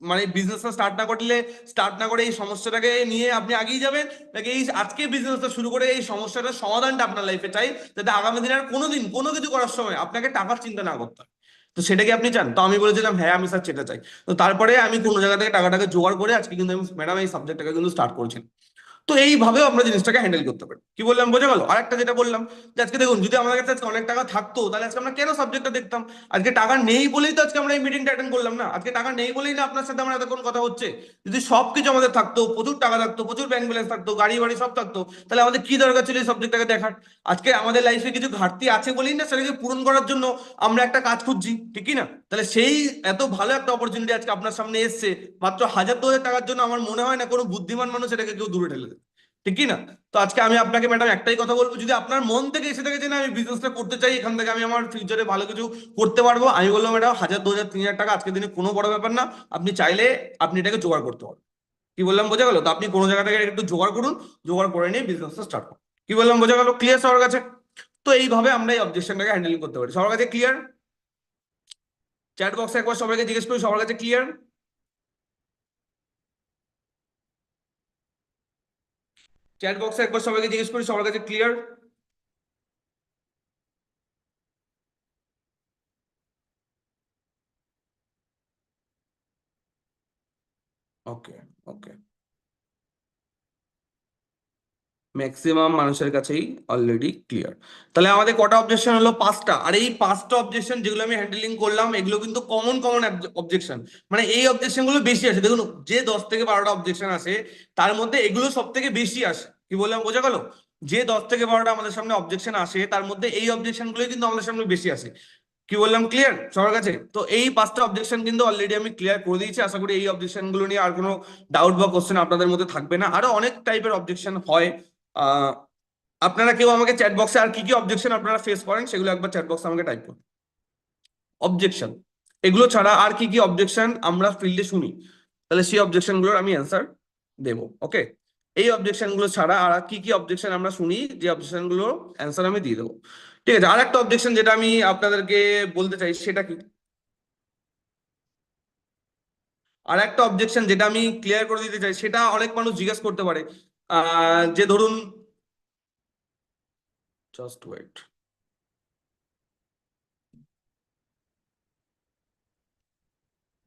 মানে বিজনেসটা স্টার্ট না করে এই সমস্যাটাকে নিয়ে আপনি আগিয়ে যাবেন, নাকি এই আজকে বিজনেসটা শুরু করে এই সমস্যাটার সমাধানটা আপনার লাইফে চাই, যাতে আগামী দিনে আর কোনোদিন কোনো কিছু করার সময় আপনাকে টাকার চিন্তা না করতে হয়। তো সেটা কি আপনি চান? তো আমি বলেছিলাম হ্যাঁ আমি স্যার সেটা চাই। তো তারপরে আমি কোনো জায়গা থেকে টাকাটাকে জোগাড় করে আজকে কিন্তু আমি ম্যাডাম এই সাবজেক্টটাকে কিন্তু স্টার্ট করেছি। তো এইভাবেও আমরা জিনিসটাকে হ্যান্ডেল করতে পারি। কি বললাম বোঝা গেল? আর একটা যেটা বললাম যে আজকে দেখুন, যদি আমাদের কাছে আজকে অনেক টাকা থাকতো তাহলে আজকে আমরা কেন সাবজেক্টটা দেখতাম? আজকে টাকা নেই বলেই তো আজকে আমরা এই মিটিংটা অ্যাটেন্ড করলাম না। আজকে টাকা নেই বলেই না আপনার সাথে আমার এতক্ষণ কথা হচ্ছে। যদি সবকিছু আমাদের থাকতো, প্রচুর টাকা থাকতো, প্রচুর ব্যাংক ব্যালেন্স থাকতো, গাড়ি বাড়ি সব থাকতো, তাহলে আমাদের কি দরকার ছিল এই সাবজেক্টটাকে দেখার? আজকে আমাদের লাইফে কিছু ঘাটতি আছে বলেই না সেটাকে পূরণ করার জন্য আমরা একটা কাজ খুঁজছি, ঠিক কি না? তাহলে সেই এত ভালো একটা অপরচুনিটি আজকে আপনার সামনে এসছে, মাত্র 1000 2000 টাকার জন্য আমার মনে হয় না কোনো বুদ্ধিমান মানুষ এটাকে কেউ দূরে ঠেলে দেবে, ঠিক কি না? তো আজকে আমি আপনাকে ম্যাডাম একটাই কথা বলবো, যদি আপনার মন থেকে এসে থাকে যে না আমি বিজনেসটা করতে চাই, এখান থেকে আমি আমার ফিউচারে ভালো কিছু করতে পারবো, আমি বলবো ম্যাডাম 1000 2000 3000 টাকা আজকের দিনে কোনো বড় ব্যাপার না। আপনি চাইলে আপনি এটাকে জোগাড় করতে পারবেন। কি বললাম বোঝা গেল? তো আপনি কোনো জায়গা থেকে একটু জোগাড় করুন, জোগাড় করে নিয়ে বিজনেসটা স্টার্ট করুন। কি বললাম বোঝা গেল? ক্লিয়ার সবার কাছে? তো এইভাবে আমরা এই অবজেকশনটাকে হ্যান্ডেল করতে পারি। সবার কাছে ক্লিয়ার? চ্যাট বক্সে একবার সবাইকে জিজ্ঞেস করি সবার কাছে ক্লিয়ার? চ্যাট বক্সে একবার সবাইকে জিজ্ঞেস করি সবার কাছে ক্লিয়ার? ওকে, ওকে। ম্যাক্সিমাম মানুষের কাছেই অলরেডি ক্লিয়ার। তাহলে আমাদের কটা অবজেকশন হলো? 5টা। আর এই 5টা অবজেকশন যেগুলো আমি হ্যান্ডেলিং করলাম এগুলো কিন্তু কমন কমন অবজেকশন। মানে এই অবজেকশন গুলো বেশি আসে। দেখুন, যে 10 থেকে 12টা অবজেকশন আসে তার মধ্যে এগুলো সব থেকে বেশি আসে। কি বললাম বোঝা গেল? যে 10 থেকে 12টা আমাদের সামনে অবজেকশন আসে তার মধ্যে এই অবজেকশন গুলোই কিন্তু আমাদের সামনে বেশি আসে। কি বললাম? ক্লিয়ার সবার কাছে? তো এই 5টা অবজেকশন কিন্তু অলরেডি আমি ক্লিয়ার করে দিয়েছি। আশা করি এই অবজেকশন গুলো নিয়ে আর কোনো ডাউট বা কোশ্চেন আপনাদের মধ্যে থাকবে না। আরো অনেক টাইপের অবজেকশন হয়। আহ আপনারা কেউ আমাকে চ্যাট বক্সে আর কি কি অবজেকশন আপনারা ফেস করেন সেগুলো একবার চ্যাট বক্সে আমাকে টাইপ করুন। অবজেকশন এগুলো ছাড়া আর কি কি অবজেকশন আমরা ফিল্ডে শুনি, তাহলে সেই অবজেকশন গুলোর আমি অ্যান্সার দেবো। ওকে? এই অবজেকশন গুলো ছাড়া আর কি কি অবজেকশন আমরা শুনি, যে অবজেকশন গুলো অ্যান্সার আমি দিয়ে দেবো। ঠিক আছে? আর একটা অবজেকশন যেটা আমি আপনাদেরকে বলতে চাই সেটা কি, আর একটা অবজেকশন যেটা আমি ক্লিয়ার করে দিতে চাই, সেটা অনেক মানুষ জিজ্ঞেস করতে পারে। যে ধরুন, জাস্ট ওয়েট,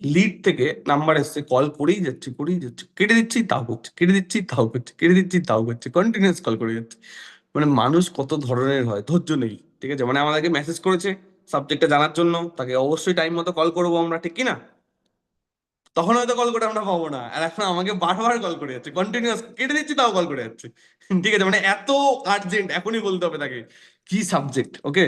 লিড থেকে নাম্বার এসছে, কল করেই যাচ্ছে, কেটে দিচ্ছি তাও করছে, কেটে দিচ্ছি তাও করছে, কেটে দিচ্ছি তাও করছে, কন্টিনিউয়াস কল করে যাচ্ছে। মানে মানুষ কত ধরনের হয়, ধৈর্য নেই। ঠিক আছে? মানে আমাদেরকে মেসেজ করেছে সাবজেক্টটা জানার জন্য, তাকে অবশ্যই টাইম মতো কল করবো আমরা, ঠিক কি না? তখন হয়তো কল করে আমরা পাবো না, আর এখন আমাকে বারবার কল করে যাচ্ছে, কন্টিনিউয়াস, কেটে দিচ্ছি তাও কল করে যাচ্ছে। ঠিক আছে? মানে এত আর্জেন্ট, এখনই বলতে হবে তাকে কি সাবজেক্ট। ওকে?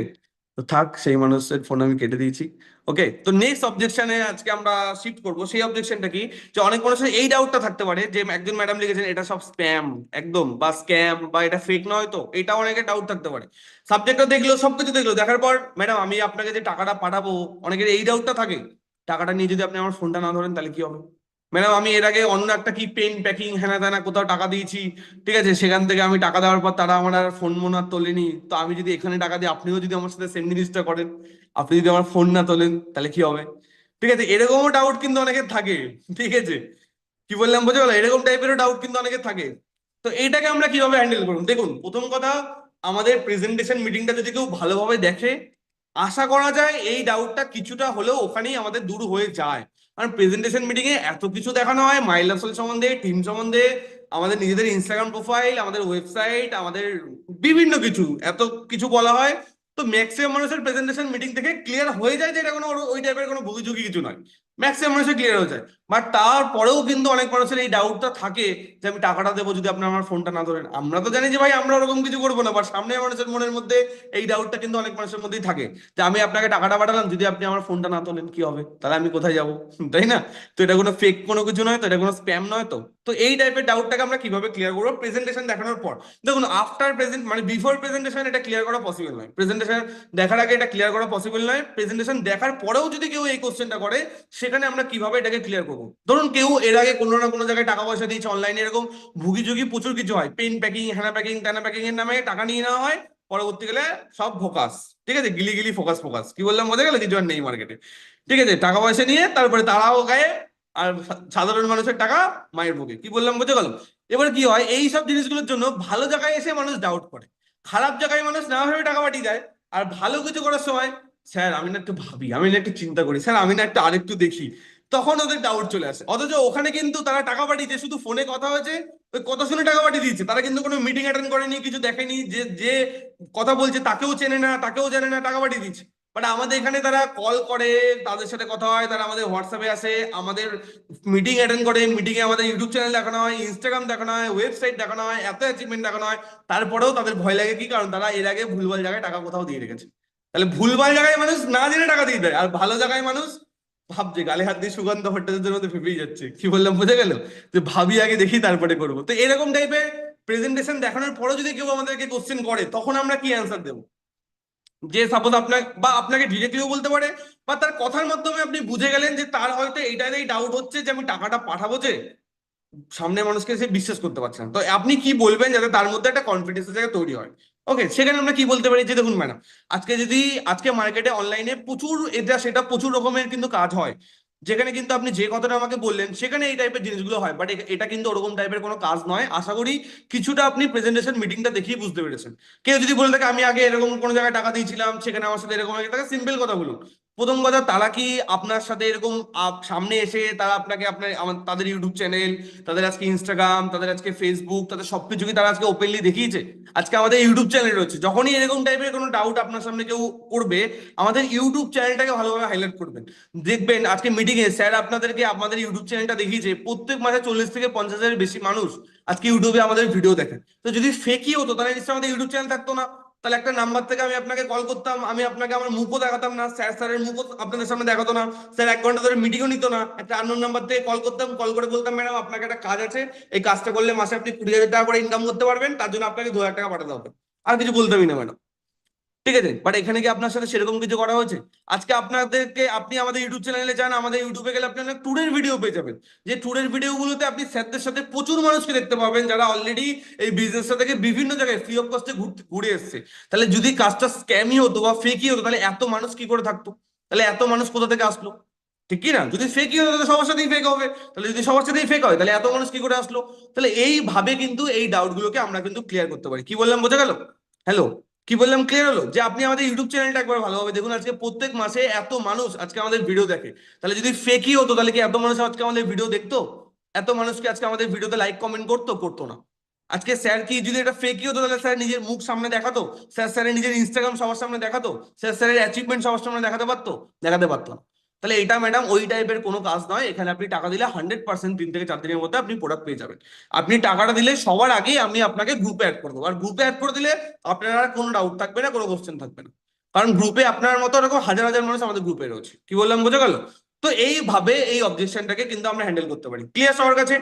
তো থাক, সেই মানুষের ফোন আমি কেটে দিয়েছি। ওকে? তো নেক্সট অবজেকশনে আজকে আমরা শিফট করবো। সেই অবজেকশনটা কি, যে অনেক মানুষের এই ডাউটটা থাকতে পারে যে একজন ম্যাডাম লিখেছেন এটা সব স্প্যাম একদম, বা স্ক্যাম, বা এটা ফেক নয় তো, এটা অনেকের ডাউট থাকতে পারে। সাবজেক্টটা দেখলো, সবকিছু দেখলো, দেখার পর ম্যাডাম আমি আপনাকে যে টাকাটা পাঠাবো, অনেকের এই ডাউটটা থাকে, টাকাটা নিয়ে যদি আপনি আমার ফোনটা না ধরেন তাহলে কি হবে? ম্যাডাম আমি এর আগে অন্য একটা কি পেন প্যাকিং হ্যানা ত্যানা কোথাও টাকা দিয়েছি, ঠিক আছে, সেখান থেকে আমি টাকা দেওয়ার পর তারা আমার আর ফোন মন আর তোলেনি, তো আমি যদি এখানে টাকা দিই আপনিও যদি আমার সাথে সেম জিনিসটা করেন, আপনি যদি আমার ফোন না তোলেন তাহলে কি হবে? ঠিক আছে? এরকমও ডাউট কিন্তু অনেকের থাকে। ঠিক আছে? কি বললাম বোঝা গেল? এরকম টাইপেরও ডাউট কিন্তু অনেকের থাকে। তো এইটাকে আমরা কিভাবে হ্যান্ডেল করুন? দেখুন, প্রথম কথা, আমাদের প্রেজেন্টেশন মিটিংটা যদি কেউ ভালোভাবে দেখে, আশা করা যায় এই ডাউটটা কিছুটা হলেও ওখানেই আমাদের দূর হয়ে যায়। কারণ প্রেজেন্টেশন মিটিং এ এত কিছু দেখানো হয় মাইলাসল সম্বন্ধে, টিম সম্বন্ধে, আমাদের নিজেদের ইনস্টাগ্রাম প্রোফাইল, আমাদের ওয়েবসাইট, আমাদের বিভিন্ন কিছু, এত কিছু বলা হয়। তো ম্যাক্সিমাম মানুষের প্রেজেন্টেশন মিটিং থেকে ক্লিয়ার হয়ে যায় যে এটা কোনো ওই টাইপের কোনো ভুগিচুকি কিছু নয়। ম্যাক্সিমাম মানুষের ক্লিয়ার হয়ে যায়। বাট তারপরেও কিন্তু অনেক মানুষের এই ডাউটটা থাকে যে আমি টাকাটা দেবো যদি আপনি আমার ফোনটা না ধরেন। আমরা তো জানি যে ভাই আমরা ওরকম কিছু করবো না, বাট সামনের মানুষের মনের মধ্যে এই ডাউটটা কিন্তু অনেক মানুষের মধ্যেই থাকে যে আমি আপনাকে টাকাটা পাঠালাম, যদি আপনি আমার ফোনটা না তোলেন কি হবে, তাহলে আমি কোথায় যাবো? তাই না? তো এটা কোনো ফেক কোনো কিছু নয় তো, এটা কোনো স্প্যাম নয় তো। তো এই টাইপের ডাউটটাকে আমরা কিভাবে ক্লিয়ার করবো প্রেজেন্টেশন দেখানোর পর? দেখুন, আফটার প্রেজেন্ট মানে বিফোর প্রেজেন্টেশন এটা ক্লিয়ার করা পসিবল নয়, প্রেজেন্টেশন দেখার আগে এটা ক্লিয়ার করা পসিবল নয়, প্রেজেন্টেশন দেখার পরেও যদি কেউ এই কোশ্চেনটা করে সেখানে আমরা কিভাবে এটাকে ক্লিয়ার করবো? ধরুন কেউ এর আগে কোনো না কোনো জায়গায় টাকা পয়সা দিয়েছে অনলাইনে, এরকম ভুগি যুগি প্রচুর কিছু হয়, পেন প্যাকিং, হ্যানা প্যাকিং, ত্যানা প্যাকিং এর নামে টাকা নিয়ে নেওয়া হয়, পরবর্তীকালে সব ফোকাস, ঠিক আছে, গিলি গিলি ফোকাস ফোকাস, কি বললাম বোঝা গেল? কিছু আর নেই মার্কেটে, ঠিক আছে, টাকা পয়সা নিয়ে তারপরে তারাও গায়ে, আর সাধারণ মানুষের টাকা মায়ের বুকে, কি বললাম বোঝা গেল? এবার কি হয়, এই সব জিনিসগুলোর জন্য ভালো জায়গায় এসে মানুষ ডাউট করে, খারাপ জায়গায় মানুষ না ভেবে টাকা পাঠিয়ে দেয়, আর ভালো কিছু করার সময় স্যার আমি না একটু ভাবি, আমি না একটু চিন্তা করি, স্যার আমি না একটু আরেকটু দেখি, তখন ওদের ডাউট চলে আসে। অথচ ওখানে কিন্তু তারা টাকা পাঠিয়েছে, শুধু ফোনে কথা হয়েছে, ওই কথা শুনে টাকা পাঠিয়ে দিয়েছে, তারা কিন্তু কোনো মিটিং অ্যাটেন্ড করেনি, কিছু দেখেনি, যে যে কথা বলছে তাকেও চেনে না, তাকেও জানে না, টাকা পাঠিয়ে দিচ্ছে। বাট আমাদের এখানে তারা কল করে, তাদের সাথে কথা হয়, তারা আমাদের হোয়াটসঅ্যাপে আসে, আমাদের মিটিং অ্যাটেন্ড করে, মিটিং এ আমাদের ইউটিউব চ্যানেল দেখানো হয়, ইনস্টাগ্রাম দেখানো হয়, ওয়েবসাইট দেখানো হয়, এত অ্যাচিভমেন্ট দেখানো হয়, তারপরেও তাদের ভয় লাগে, কি কারণ তারা এর আগে ভুলভাল জায়গায় টাকা কোথাও দিয়ে রেখেছে। তাহলে ভুলভাল জায়গায় মানুষ না জেনে টাকা দিয়ে দেয়, আর ভালো জায়গায় মানুষ ভাবছে, গালে হাত দিয়ে সুগন্ধ ভট্টাচার্যের মধ্যে ভেবেই যাচ্ছে, কি বললাম বোঝা গেল? যে ভাবি আগে দেখি তারপরে করবো। তো এরকম টাইপের প্রেজেন্টেশন দেখানোর পরেও যদি কেউ আমাদেরকে কোশ্চেন করে তখন আমরা কি অ্যান্সার দেবো? যে সাপোজ আপনাকে বা আপনাকে ডিরেক্টলিও বলতে পারে, বা তার কথার মাধ্যমে আপনি বুঝে গেলেন যে তার হয়তো এইটাতেই ডাউট হচ্ছে যে আমি টাকাটা পাঠাবো, যে সামনের মানুষকে সে বিশ্বাস করতে পারছে না, তো আপনি কি বলবেন যাতে তার মধ্যে একটা কনফিডেন্সের জায়গা তৈরি হয়? ওকে, সেখানে আমরা কি বলতে পারি যে দেখুন ম্যাডাম, আজকে যদি আজকে মার্কেটে অনলাইনে প্রচুর এটা সেটা প্রচুর রকমের কিন্তু কাজ হয়, যেখানে কিন্তু আপনি যে কথাটা আমাকে বললেন সেখানে এই টাইপের জিনিসগুলো হয়, বাট এটা কিন্তু ওরকম টাইপের কোনো কাজ নয়। আশা করি কিছুটা আপনি প্রেজেন্টেশন মিটিংটা দেখিয়ে বুঝতে পেরেছেন। কেউ যদি বলে থাকে আমি আগে এরকম কোনো জায়গায় টাকা দিয়েছিলাম, সেখানে আমার সাথে এরকম হয়ে থাকে, সিম্পল কথা বলুন। প্রথম কথা, তারা কি আপনার সাথে এরকম সামনে এসে তারা আপনাকে আপনার তাদের ইউটিউব চ্যানেল, তাদের আজকে ইনস্টাগ্রাম, তাদের আজকে ফেসবুক, তাদের সবকিছু কি তারা আজকে ওপেনলি দেখিয়েছে? আজকে আমাদের ইউটিউব চ্যানেল রয়েছে, যখনই এরকম টাইপের কোনো ডাউট আপনার সামনে কেউ করবে, আমাদের ইউটিউব চ্যানেলটাকে ভালোভাবে হাইলাইট করবেন। দেখবেন আজকে মিটিং এ স্যার আপনাদেরকে আমাদের ইউটিউব চ্যানেলটা দেখিয়েছে, প্রত্যেক মাসে 40 থেকে 50 হাজারের বেশি মানুষ আজকে ইউটিউবে আমাদের ভিডিও দেখেন। তো যদি ফেকই হতো তাহলে নিশ্চয়ই আমাদের ইউটিউব চ্যানেল থাকতো না। তাহলে একটা নাম্বার থেকে আমি আপনাকে কল করতাম, আমি আপনাকে আমার মুখও দেখাতাম না, স্যারের মুখও আপনাদের সামনে দেখাতো না, স্যার 1 ঘন্টা ধরে মিটিংও নিত না, একটা আননোন নাম্বার থেকে কল করতাম, কল করে বলতাম ম্যাডাম আপনাকে একটা কাজ আছে, এই কাজটা করলে মাসে আপনি 20,000 টাকা করে ইনকাম করতে পারবেন, তার জন্য আপনাকে 2,000 টাকা পাঠাতে হবে। আর কিছু বলতামই না ম্যাডাম, ঠিক আছে? বাট এখানে কি আপনার সাথে সেরকম কিছু করা হয়েছে? আজকে আপনাদেরকে, আপনি আমাদের ইউটিউব চ্যানেলে যান, আমাদের ইউটিউবে গেলে আপনি অনেক ট্যুরের ভিডিও পেয়ে যাবেন, যে ট্যুরের ভিডিওগুলোতে আপনি স্যারদের সাথে প্রচুর মানুষকে দেখতে পাবেন যারা অলরেডি এই বিজনেসটা থেকে বিভিন্ন জায়গায় ফ্রি অফ কস্টে ঘুরে এসছে। তাহলে যদি কাজটা স্ক্যামই হতো বা ফেকই হতো তাহলে এত মানুষ কি করে থাকতো? তাহলে এত মানুষ কোথা থেকে আসলো? ঠিক কি না? যদি ফেকই হতো তাহলে সবার সাথেই ফেক হবে, তাহলে যদি সবার সাথেই ফেক হয় তাহলে এত মানুষ কি করে আসলো? তাহলে এইভাবে কিন্তু এই ডাউট গুলোকে আমরা কিন্তু ক্লিয়ার করতে পারি। কি বললাম বোঝা গেল? হ্যালো, কি বললাম ক্লিয়ার হলো? যে আপনি আমাদের ইউটিউব চ্যানেলটা একবার ভালোভাবে দেখুন, আজকে প্রত্যেক মাসে এত মানুষ আজকে আমাদের ভিডিও দেখে, তাহলে যদি ফেকই হতো তাহলে কি এত মানুষ আজকে আমাদের ভিডিও দেখতো? এত মানুষকে আজকে আমাদের ভিডিওতে লাইক কমেন্ট করতো? করতো না। আজকে স্যার কি যদি এটা ফেকই হতো তাহলে স্যার নিজের মুখ সামনে দেখাতো? স্যারের নিজের ইনস্টাগ্রাম সবার সামনে দেখাতো? স্যারের অ্যাচিভমেন্ট সবার সামনে দেখাতে পারতো? দেখাতে পারতো না। তাহলে এটা ম্যাডাম ওই টাইপের কোনো কাজ নয়, এখানে আপনি টাকা দিলে 100% 3 থেকে 4 দিনের মধ্যে আপনি প্রোডাক্ট পেয়ে যাবেন। আপনি টাকাটা দিলে সবার আগে আমি আপনাকে গ্রুপে অ্যাড করে দেবো, আর গ্রুপে অ্যাড করে দিলে আপনার আর কোনো ডাউট থাকবে না, কোনো কোশ্চেন থাকবে না, কারণ গ্রুপে আপনার মতো এরকম হাজার হাজার মানুষ আমাদের গ্রুপে রয়েছে। কি বললাম বোঝা গেল? তো এইভাবে এই অবজেকশনটাকে কিন্তু আমরা হ্যান্ডেল করতে পারি। ক্লিয়ার সবার কাছে?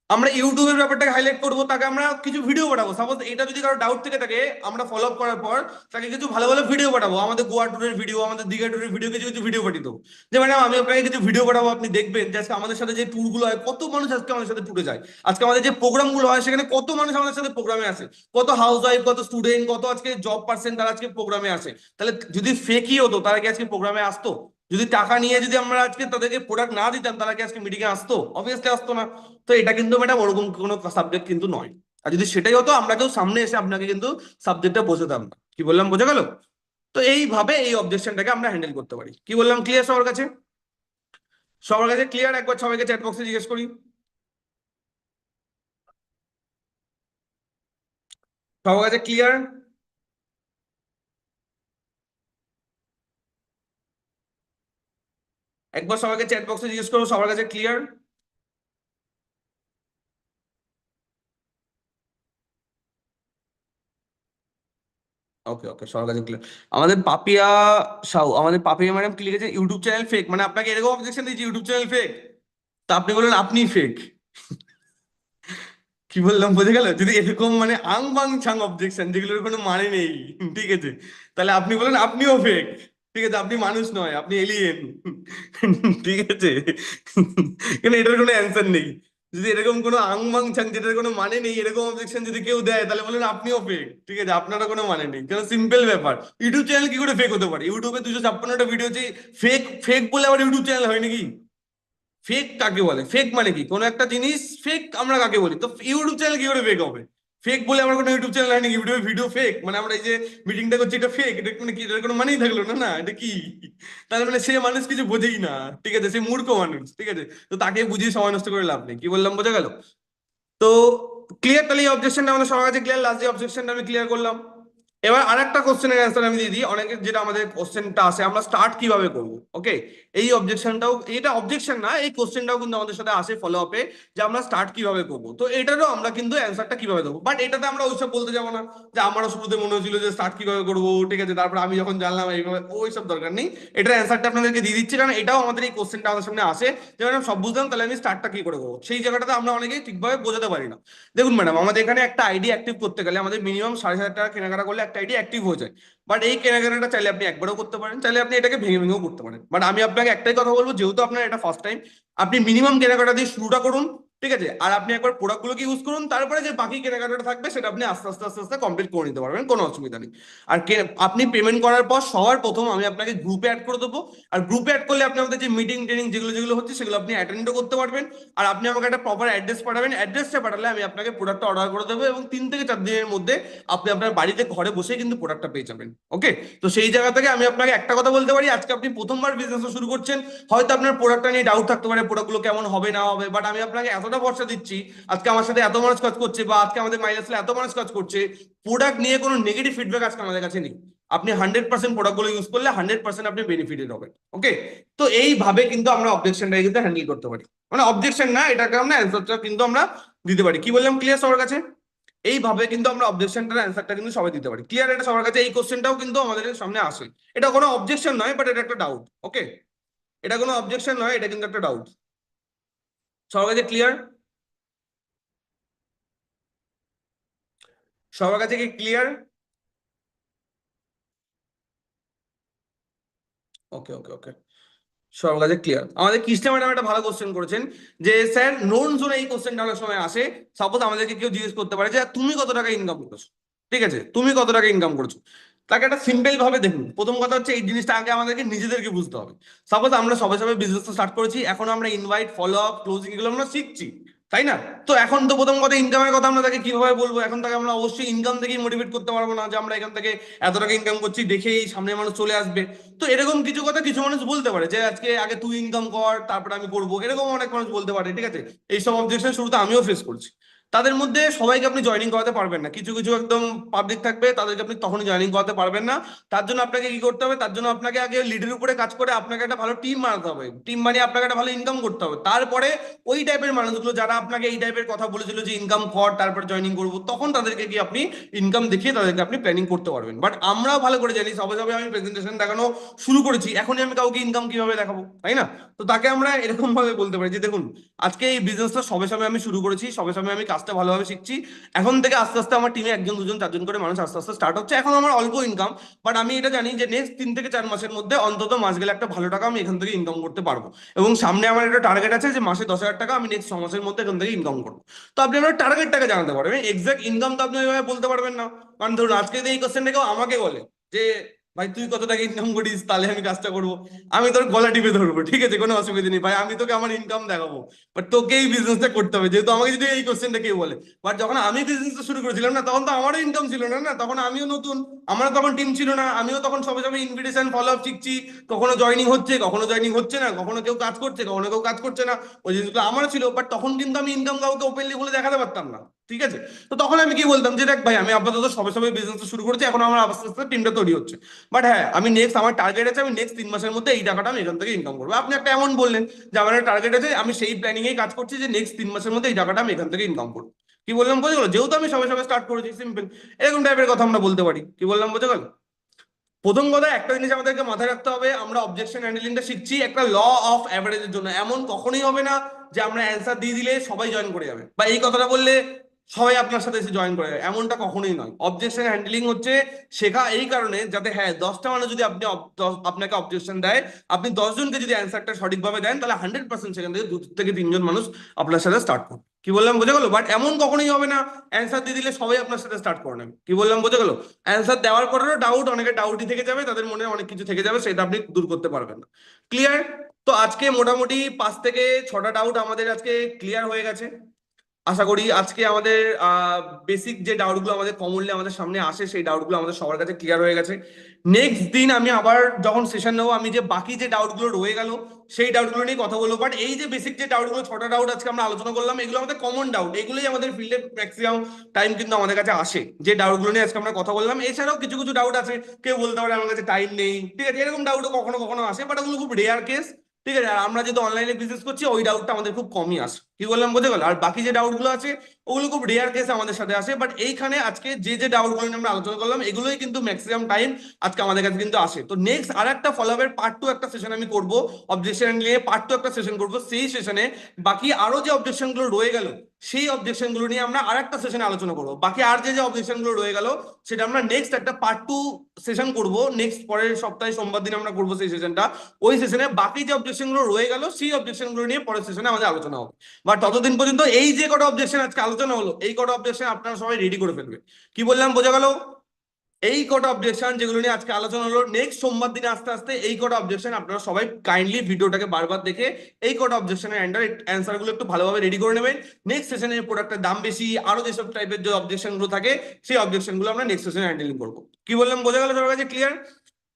আমরা ইউটিউবের ব্যাপারটাকে হাইলাইট করবো, তাকে আমরা কিছু ভিডিও পাঠাবো, সাপোজ এটা যদি কারো ডাউট থেকে থাকে আমরা ফলো আপ করার পর তাকে কিছু ভালো ভালো ভিডিও পাঠাবো, আমাদের গোয়া ট্যুরের ভিডিও, আমাদের দীঘা ট্যুরের ভিডিও, কিছু কিছু ভিডিও পাঠিয়ে দেবো, যে ম্যাডাম আমি আপনাকে কিছু ভিডিও পাঠাবো, আপনি দেখবেন যে আজকে আমাদের সাথে যে ট্যুর গুলো হয়, কত মানুষ আজকে আমাদের সাথে ট্যুরে যায়, আজকে আমাদের যে প্রোগ্রাম গুলো হয় সেখানে কত মানুষ আমাদের সাথে প্রোগ্রামে আসে, কত হাউস ওয়াইফ, কত স্টুডেন্ট, কত আজকে জব পার্সন তারা আজকে প্রোগ্রামে আসে। তাহলে যদি ফেকই হতো তারা কি আজকে প্রোগ্রামে আসতো? যদি টাকা নিয়ে যদি আমরা আজকে তাদেরকে প্রোডাক্ট না দিতাম তারা কি আজকে মিটিংয়ে আসতো? অবভিয়াসলি আসতো না। তো এটা কিন্তু ম্যাডাম ওরকম কোনো সাবজেক্ট কিন্তু নয়। আর যদি সেটাই হতো আমরা কেউ সামনে এসে আপনাকে কিন্তু সাবজেক্টটা বোঝাতাম না। কি বললাম বোঝা গেল? তো এইভাবে এই অবজেকশনটাকে আমরা হ্যান্ডেল করতে পারি। কি বললাম ক্লিয়ার সবার কাছে? সবার কাছে ক্লিয়ার? একবার সবাইকে চ্যাট বক্সে জিজ্ঞেস করি। সবার কাছে ক্লিয়ার? একবার সবাইকে চ্যাট বক্সে জিজ্ঞেস করবো সবার কাছে ক্লিয়ার? ওকে ওকে, সবার কাছে ক্লিয়ার। আমাদের পাপিয়া সাউ, আমাদের পাপিয়া ম্যাডাম কি লিখেছে, ইউটিউব চ্যানেল ফেক, মানে আপনাকে এরকম অবজেকশন দিয়েছি ইউটিউব চ্যানেল ফেক, তা আপনি বললেন আপনি ফেক। কি বললাম বোঝা গেল? যদি এরকম মানে আং বাং ছাং অবজেকশন যেগুলোর কোনো মানে নেই, ঠিক আছে, তাহলে আপনি বলেন আপনিও ফেক। ঠিক আছে, আপনি মানুষ নয়, আপনি এলিয়েন। ঠিক আছে, কেন এটার কোনো অ্যান্সার নেই। যদি এরকম কোনো আং বাং ছাং যেটার কোনো মানে নেই এরকম অবজেকশন যদি কেউ দেয় তাহলে বলেন আপনিও ফেক। ঠিক আছে, আপনারও কোনো মানে নেই, কেন সিম্পল ব্যাপার। ইউটিউব চ্যানেল কি করে ফেক হতে পারে? ইউটিউবে 256টা ভিডিও আছে, ফেক ফেক বলে আবার ইউটিউব চ্যানেল হয় নাকি? ফেক কাকে বলে? ফেক মানে কি? কোন একটা জিনিস ফেক আমরা কাকে বলি? তো ইউটিউব চ্যানেল কি করে ফেক হবে? ফেক বলে আমার কোনো ইউটিউব চ্যানেল হয় নাকি? ইউটিউবে ভিডিও ফেক মানে আমরা এই যে মিটিংটা করছি এটা ফেক, এটা মানে কি? এটার কোনো মানেই থাকলো না, না এটা কি? তার মানে সে মানুষ কিছু বোঝেই না, ঠিক আছে, সে মূর্খ মানুষ, ঠিক আছে, তো তাকে বুঝিয়ে সময় নষ্ট করে লাভ নেই। কি বললাম বোঝা গেল? তো ক্লিয়ার, তাহলে এই অবজেকশনটা আমাদের সবার কাছে ক্লিয়ার। লাস্ট যে অবজেকশনটা আমি ক্লিয়ার করলাম, এবার আরেকটা কোশ্চেনের অ্যান্সার আমি দিয়ে দিই। অনেকের যেটা আমাদের কোশ্চেনটা আসে, আমরা স্টার্ট কিভাবে করব? ওকে, এই অবজেকশনটাও, এটা অবজেকশন না, এই কোশ্চেনটাও কিন্তু আমাদের সাথে আসে ফলো আপে, যে আমরা স্টার্ট কিভাবে করব। তো এটারও আমরা কিন্তু অ্যান্সারটা কিভাবে দেবো, বাট এটাতে আমরা ওইসব বলতে যাবো না যে আমারও শুরুতে মনে হয়েছিল যে স্টার্ট কিভাবে করবো, ঠিক আছে, তারপর আমি যখন জানলাম এইভাবে, ওইসব দরকার নেই। এটার অ্যান্সারটা আপনাদেরকে দিয়ে দিচ্ছি, কারণ এটাও আমাদের এই কোশ্চেনটা আমাদের সামনে আসে, যে ম্যাডাম সব বুঝলাম, তাহলে আমি স্টার্টটা কি করে করবো? সেই জায়গাটাতে আমরা অনেকেই ঠিকভাবে বোঝাতে পারি না। দেখুন ম্যাডাম, আমাদের এখানে একটা আইডি অ্যাক্টিভ করতে গেলে আমাদের মিনিমাম 7,500 টাকা কেনাকাটা করলে একটা আইডি অ্যাক্টিভ হয়ে যায়। বাট এই কেনাকাটাটা চাইলে আপনি একবারও করতে পারেন, চাইলে আপনি এটাকে ভেঙে ভেঙেও করতে পারেন। বাট আমি আপনাকে একটাই কথা বলবো, যেহেতু আপনার এটা ফার্স্ট টাইম, আপনি মিনিমাম কেনাকাটা দিয়ে শুরুটা করুন, ঠিক আছে, আর আপনি একবার প্রোডাক্টগুলোকে ইউজ করুন, তারপরে যে বাকি কেনাকাটাটা থাকবে সেটা আপনি আস্তে আস্তে আস্তে আস্তে কমপ্লিট করে নিতে পারবেন, কোনো অসুবিধা নেই। আর আপনি পেমেন্ট করার পর সবার প্রথম আমি আপনাকে গ্রুপে অ্যাড করে দেবো। আর গ্রুপে অ্যাড করলে আপনি আমাদের যে মিটিং ট্রেনিং যেগুলো যেগুলো হচ্ছে সেগুলো আপনি অ্যাটেন্ডও করতে পারবেন। আর আপনি আমাকে একটা প্রপার অ্যাড্রেস পাঠাবেন, অ্যাড্রেসটা পাঠালে আমি আপনাকে প্রোডাক্টটা অর্ডার করে দেবো, এবং 3 থেকে 4 দিনের মধ্যে আপনি আপনার বাড়িতে ঘরে বসে কিন্তু প্রোডাক্টটা পেয়ে যাবেন। ওকে, তো সেই জায়গা থেকে আমি আপনাকে একটা কথা বলতে পারি, আজকে আপনি প্রথমবার বিজনেস শুরু করছেন, হয়তো আপনার প্রোডাক্টটা নিয়ে ডাউট থাকতে পারে, প্রোডাক্টগুলো কেমন হবে না হবে, বাট আমি আপনাকে এতটা ভরসা দিচ্ছি, আজকে আমার সাথে এত মানুষ কাজ করছে, বা আজকে আমাদের মাইনাসে এত মানুষ কাজ করছে, প্রোডাক্ট নিয়ে কোনো নেগেটিভ ফিডব্যাক আজকে আমাদের কাছে নেই। আপনি 100% প্রোডাক্টগুলো ইউজ করলে 100% আপনি বেনিফিটেড হবেন। ওকে, তো এইভাবে কিন্তু আমরা অবজেকশনটাকে কিন্তু হ্যান্ডেল করতে পারি, মানে অবজেকশন না, এটাকে আমরা অ্যান্সারটা কিন্তু আমরা দিতে পারি। কি বললাম, ক্লিয়ার সবার কাছে? এইভাবে কিন্তু আমরা অবজেকশনটার অ্যান্সারটা কিন্তু সবাই দিতে পারি। ক্লিয়ার এটা সবার কাছে? এই কোশ্চেনটাও কিন্তু আমাদের সামনে আসে, এটা কোনো অবজেকশন নয়, বাট এটা একটা ডাউট। ওকে, এটা কোনো অবজেকশন নয়, এটা কিন্তু একটা ডাউট। সবার কাছে ক্লিয়ার? সবার কাছে কি ক্লিয়ার? ওকে ওকে ওকে, সবার কাছে ক্লিয়ার। আমাদের কৃষ্ণা ম্যাডাম একটা ভালো কোশ্চেন করেছেন, যে স্যার নোন জোনে এই কোশ্চেনটা অনেক সময় আসে। সাপোজ আমাদেরকে কেউ জিজ্ঞেস করতে পারে যে তুমি কত টাকা ইনকাম করেছো, ঠিক আছে, তুমি কত টাকা ইনকাম করেছো। তাকে একটা সিম্পল ভাবে দেখুন, প্রথম কথা হচ্ছে এই জিনিসটা আগে আমাদেরকে নিজেদেরকে বুঝতে হবে। সাপোজ আমরা সবে সবে বিজনেস স্টার্ট করেছি, এখন আমরা ইনভাইট, ফলো আপ, ক্লোজিং এগুলো আমরা শিখছি, তাই না? তো এখন তো প্রথম কথা ইনকামের কথা আমরা তাকে কিভাবে বলবো? এখন তাকে আমরা অবশ্যই ইনকাম থেকেই মোটিভেট করতে পারবো না, যে আমরা এখান থেকে এত টাকা ইনকাম করছি দেখেই সামনে মানুষ চলে আসবে। তো এরকম কিছু কথা কিছু মানুষ বলতে পারে, যে আজকে আগে তুই ইনকাম কর তারপরে আমি করবো, এরকম অনেক মানুষ বলতে পারে, ঠিক আছে। এইসব অবজেকশন শুরুতে আমিও ফেস করছি। তাদের মধ্যে সবাইকে আপনি জয়েনিং করাতে পারবেন না, কিছু কিছু একদম পাবলিক থাকবে, তাদেরকে আপনি তখনই জয়েনিং করাতে পারবেন না। তার জন্য আপনাকে কি করতে হবে? তার জন্য আপনাকে আগে লিডের উপরে কাজ করে আপনাকে একটা ভালো টিম বানাতে হবে, টিম বানিয়ে আপনাকে একটা ভালো ইনকাম করতে হবে, তারপরে ওই টাইপের মানুষগুলো যারা আপনাকে এই টাইপের কথা বলেছিল যে ইনকাম কর তারপর জয়েনিং করবো, তখন তাদেরকে কি আপনি ইনকাম দেখিয়ে তাদেরকে আপনি প্ল্যানিং করতে পারবেন। বাট আমরাও ভালো করে জানি, সবে সবে আমি প্রেজেন্টেশন দেখানো শুরু করেছি, এখনই আমি কাউকে ইনকাম কিভাবে দেখাবো, তাই না? তো তাকে আমরা এরকম ভাবে বলতে পারি যে দেখুন, আজকে এই বিজনেসটা সবে সবে আমি শুরু করেছি, সবে সবে আমি কাজটা ভালোভাবে শিখছি, এখন থেকে আস্তে আস্তে আমার টিমে 1 2 3 4 করে মানুষ আস্তে আস্তে স্টার্ট হচ্ছে, এখন আমার অল্প ইনকাম, বাট আমি এটা জানি যে নেক্সট 3 থেকে 4 মাসের মধ্যে অন্তত মাস গেলে একটা ভালো টাকা আমি এখান থেকে ইনকাম করতে পারবো। এবং সামনে আমার একটা টার্গেট আছে যে মাসে 10,000 টাকা আমি নেক্সট 6 মাসের মধ্যে এখান থেকে ইনকাম করবো। তো আপনি আপনার টার্গেটটাকে জানাতে পারবেন, এক্সাক্ট ইনকাম তো আপনি ওইভাবে বলতে পারবেন না। কারণ ধরুন আজকে যদি এই কোশ্চেনটা কেউ আমাকে বলে যে ভাই তুই কত টাকা ইনকাম করিস তাহলে আমি কাজটা করবো, আমি তোর গলা টিপে ধরবো, ঠিক আছে, কোনো অসুবিধা নেই ভাই, আমি তোকে আমার ইনকাম দেখাবো, বাট তোকে এই বিজনেসটা করতে হবে, যেহেতু আমাকে যদি এই কোশ্চেনটা কেউ বলে। বাট যখন আমি বিজনেসটা শুরু করেছিলাম না, তখন তো আমারও ইনকাম ছিল না, না তখন আমিও নতুন, আমার তখন টিম ছিল না, আমিও তখন সবে সবে ইনভিটেশন ফলো আপ শিখছি, কখনো জয়নিং হচ্ছে না, কখনো কেউ কাজ করছে, কখনো কেউ কাজ করছে না, ওই জিনিসগুলো আমারও ছিল। বাট তখন কিন্তু আমি ইনকাম কাউকে ওপেনলি বলে দেখাতে পারতাম না, ঠিক আছে? তো তখন আমি কি বলতাম যে দেখ ভাই, আমি আপাতত সবে সবে বিজনেস শুরু করেছি, এখন আমার আস্তে আস্তে টিমটা তৈরি হচ্ছে, বাট হ্যাঁ আমি নেক্সট, আমার টার্গেট আছে আমি নেক্সট 3 মাসের মধ্যে এই টাকাটা আমি এখান থেকে ইনকাম করবো। আপনি একটা এমন বললেন যে আমার একটা টার্গেট আছে, আমি সেই প্ল্যানিং এই কাজ করছি যে নেক্সট 3 মাসের মধ্যে এই টাকাটা আমি এখান থেকে ইনকাম করবো। কি বললাম বোঝা গেলো? যেহেতু আমি সবে সবে স্টার্ট করেছি, সিম্পল এরকম টাইপের কথা আমরা বলতে পারি। কি বললাম বোঝা গেল? প্রথম কথা একটা জিনিস আমাদেরকে মাথায় রাখতে হবে, আমরা অবজেকশন হ্যান্ডলিংটা শিখছি একটা ল অফ অ্যাভারেজের জন্য। এমন কখনোই হবে না যে আমরা অ্যান্সার দিয়ে দিলে সবাই জয়েন করে যাবে, বা এই কথাটা বললে সবাই আপনার সাথে এসে জয়েন করে যাবে, এমনটা কখনোই নয়। অবজেকশন হ্যান্ডলিং হচ্ছে শেখা এই কারণে যাতে হ্যাঁ 10টা মানুষ যদি আপনাকে অবজেকশন দেয়, আপনি 10 জনকে যদি অ্যান্সারটা সঠিকভাবে দেন, তাহলে 100% সেখান থেকে 2 থেকে 3 জন মানুষ আপনার সাথে স্টার্ট করবে। কি বললাম বোঝা গেলো? বাট এমন কখনোই হবে না অ্যান্সার দিয়ে দিলে সবাই আপনার সাথে স্টার্ট করে নেবে। কি বললাম বোঝা গেলো? অ্যান্সার দেওয়ার পরেও ডাউট, অনেকে ডাউটই থেকে যাবে, তাদের মনে অনেক কিছু থেকে যাবে, সেটা আপনি দূর করতে পারবেন না। ক্লিয়ার? তো আজকে মোটামুটি 5 থেকে 6টা ডাউট আমাদের আজকে ক্লিয়ার হয়ে গেছে। আশা করি আজকে আমাদের বেসিক যে ডাউটগুলো আমাদের কমনলি আমাদের সামনে আসে, সেই ডাউটগুলো আমাদের সবার কাছে ক্লিয়ার হয়ে গেছে। নেক্সট দিন আমি আবার যখন সেশন নেবো, আমি যে বাকি যে ডাউটগুলো রয়ে গেল সেই ডাউটগুলো নিয়ে কথা বলবো। বাট এই যে বেসিক যে ডাউটগুলো, 6টা ডাউট আজকে আমরা আলোচনা করলাম, এগুলো আমাদের কমন ডাউট, এগুলোই আমাদের ফিল্ডে ম্যাক্সিমাম টাইম কিন্তু আমাদের কাছে আসে, যে ডাউটগুলো নিয়ে আজকে আমরা কথা বললাম। এছাড়াও কিছু কিছু ডাউট আছে, কেউ বলতে পারে আমার কাছে টাইম নেই, ঠিক আছে, এরকম ডাউটও কখনো কখনো আসে, বাট ওগুলো খুব রেয়ার কেস, ঠিক আছে? আর আমরা যেহেতু অনলাইনে বিজনেস করছি, ওই ডাউটটা আমাদের খুব কমই আসে। কি বললাম বোঝা গেল? আর বাকি যে ডাউটগুলো আছে ওগুলো খুব রেয়ার কেস আমাদের সাথে আসে। বাট এইখানে আজকে যে যে ডাউটগুলো নিয়ে আমরা আলোচনা করলাম, এগুলোই কিন্তু ম্যাক্সিমাম টাইম আজকে আমাদের কাছে কিন্তু আসে। তো নেক্সট আর একটা ফলো আপের পার্ট 2 একটা সেশন আমি করবো, অবজেকশন নিয়ে পার্ট 2 একটা সেশন করবো। সেই সেশনে বাকি আরো যে অবজেকশন গুলো রয়ে গেল, সেই অবজেকশন গুলো নিয়ে আমরা আর একটা সেশনে আলোচনা করবো। বাকি আর যে যে অবজেকশন গুলো রয়ে গেল, সেটা আমরা নেক্সট একটা পার্ট 2 সেশন করবো, নেক্সট পরের সপ্তাহে সোমবার দিন আমরা করবো সেই সেশনটা। ওই সেশনে বাকি যে অবজেকশন গুলো রয়ে গেল, সেই অবজেকশন গুলো নিয়ে পরের সেশনে আমাদের আলোচনা হবে। বাট ততদিন পর্যন্ত এই যে কটা অবজেকশন আজকে আলোচনা হলো, এই কটা অবজেকশন আপনারা সবাই রেডি করে ফেলবে। কি বললাম বোঝা গেল? এই কটা অবজেকশন যেগুলো নিয়ে আজকে আলোচনা হলো, নেক্সট সোমবার দিনে আস্তে আস্তে এই কটা অবজেকশন আপনারা সবাই কাইন্ডলি ভিডিওটাকে বারবার দেখে এই কটা অবজেকশনের অ্যান্সার গুলো একটু ভালোভাবে রেডি করে নেবেন। নেক্সট সেশনে প্রোডাক্টের দাম বেশি, আরো যেসব টাইপের যে অবজেকশন গুলো থাকে, সেই অবজেকশন গুলো আমরা নেক্সট সেশনে হ্যান্ডেলিং করবো। কি বললাম বোঝা গেল সবার কাছে? ক্লিয়ার?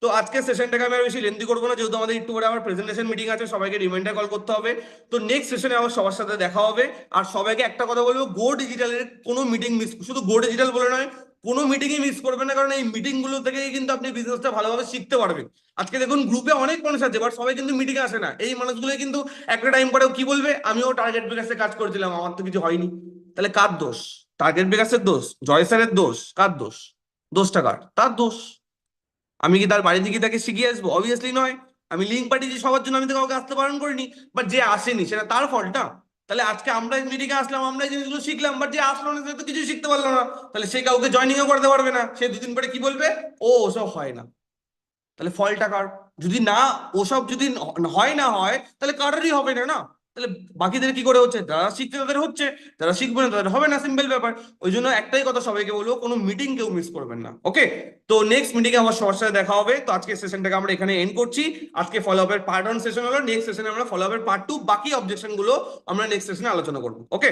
তো আজকে সেশনটাকে আমি আর বেশি লেন্দি করবো না, যেহেতু আমাদের একটু পরে আবার প্রেজেন্টেশন মিটিং আছে, সবাইকে রিমাইন্ডার কল করতে হবে। তো নেক্সট সেশনে আবার সবার সাথে দেখা হবে। আর সবাইকে একটা কথা বলবো, গো ডিজিটালের কোনো মিটিং মিস, শুধু গো ডিজিটাল বলে নয়, কোনো মিটিংই মিস করবেন না, কারণ এই মিটিং গুলো থেকেই কিন্তু আপনি বিজনেসটা ভালোভাবে শিখতে পারবেন। আজকে দেখুন গ্রুপে অনেক মানুষ আছে, বাট সবাই কিন্তু মিটিং আসে না। এই মানুষগুলোই কিন্তু একটা টাইম পরেও কি বলবে, আমিও টার্গেট বিকাশে কাজ করেছিলাম, আমার তো কিছু হয়নি। তাহলে কার দোষ? টার্গেট বিকাশের দোষ? জয় স্যারের দোষ? কার দোষ? দোষটা কার? তার দোষ। আমি কি তার বাড়িতে গিয়ে তাকে শিখিয়ে আসবো? অবভিয়াসলি নয়। আমি লিঙ্ক পাঠিয়েছি সবার জন্য, আমি তো কাউকে আসতে বারণ করিনি, বাট যে আসেনি সেটা তার ফল্টটা। তাহলে আজকে আমরা মিটিংয়ে আসলাম, আমরা এই জিনিসগুলো শিখলাম, বাট যে আসলো না সে তো কিছুই শিখতে পারলো না, তাহলে সে কাউকে জয়নিংও করতে পারবে না। সে 2 দিন পরে কি বলবে? ও ওসব হয় না। তাহলে ফলটা কার? যদি না, ওসব যদি হয় না হয়, তাহলে কারোরই হবে না, না? তাহলে বাকিদের কি করে হচ্ছে? যারা শিখছে তাদের হচ্ছে, যারা শিখবে না তাদের হবে না, সিম্পল ব্যাপার। ওই জন্য একটাই কথা সবাইকে বলবো, কোনো মিটিং কেউ মিস করবেন না, ওকে? তো নেক্সট মিটিং এ আমার সবার সাথে দেখা হবে। তো আজকে সেশনটাকে আমরা এখানে এন্ড করছি। আজকে ফলো আপের পার্ট 1 সেশন হলো, নেক্সট সেশনে আমরা ফলো আপের পার্ট 2 বাকি অবজেকশন গুলো আমরা নেক্সট সেশনে আলোচনা করবো, ওকে?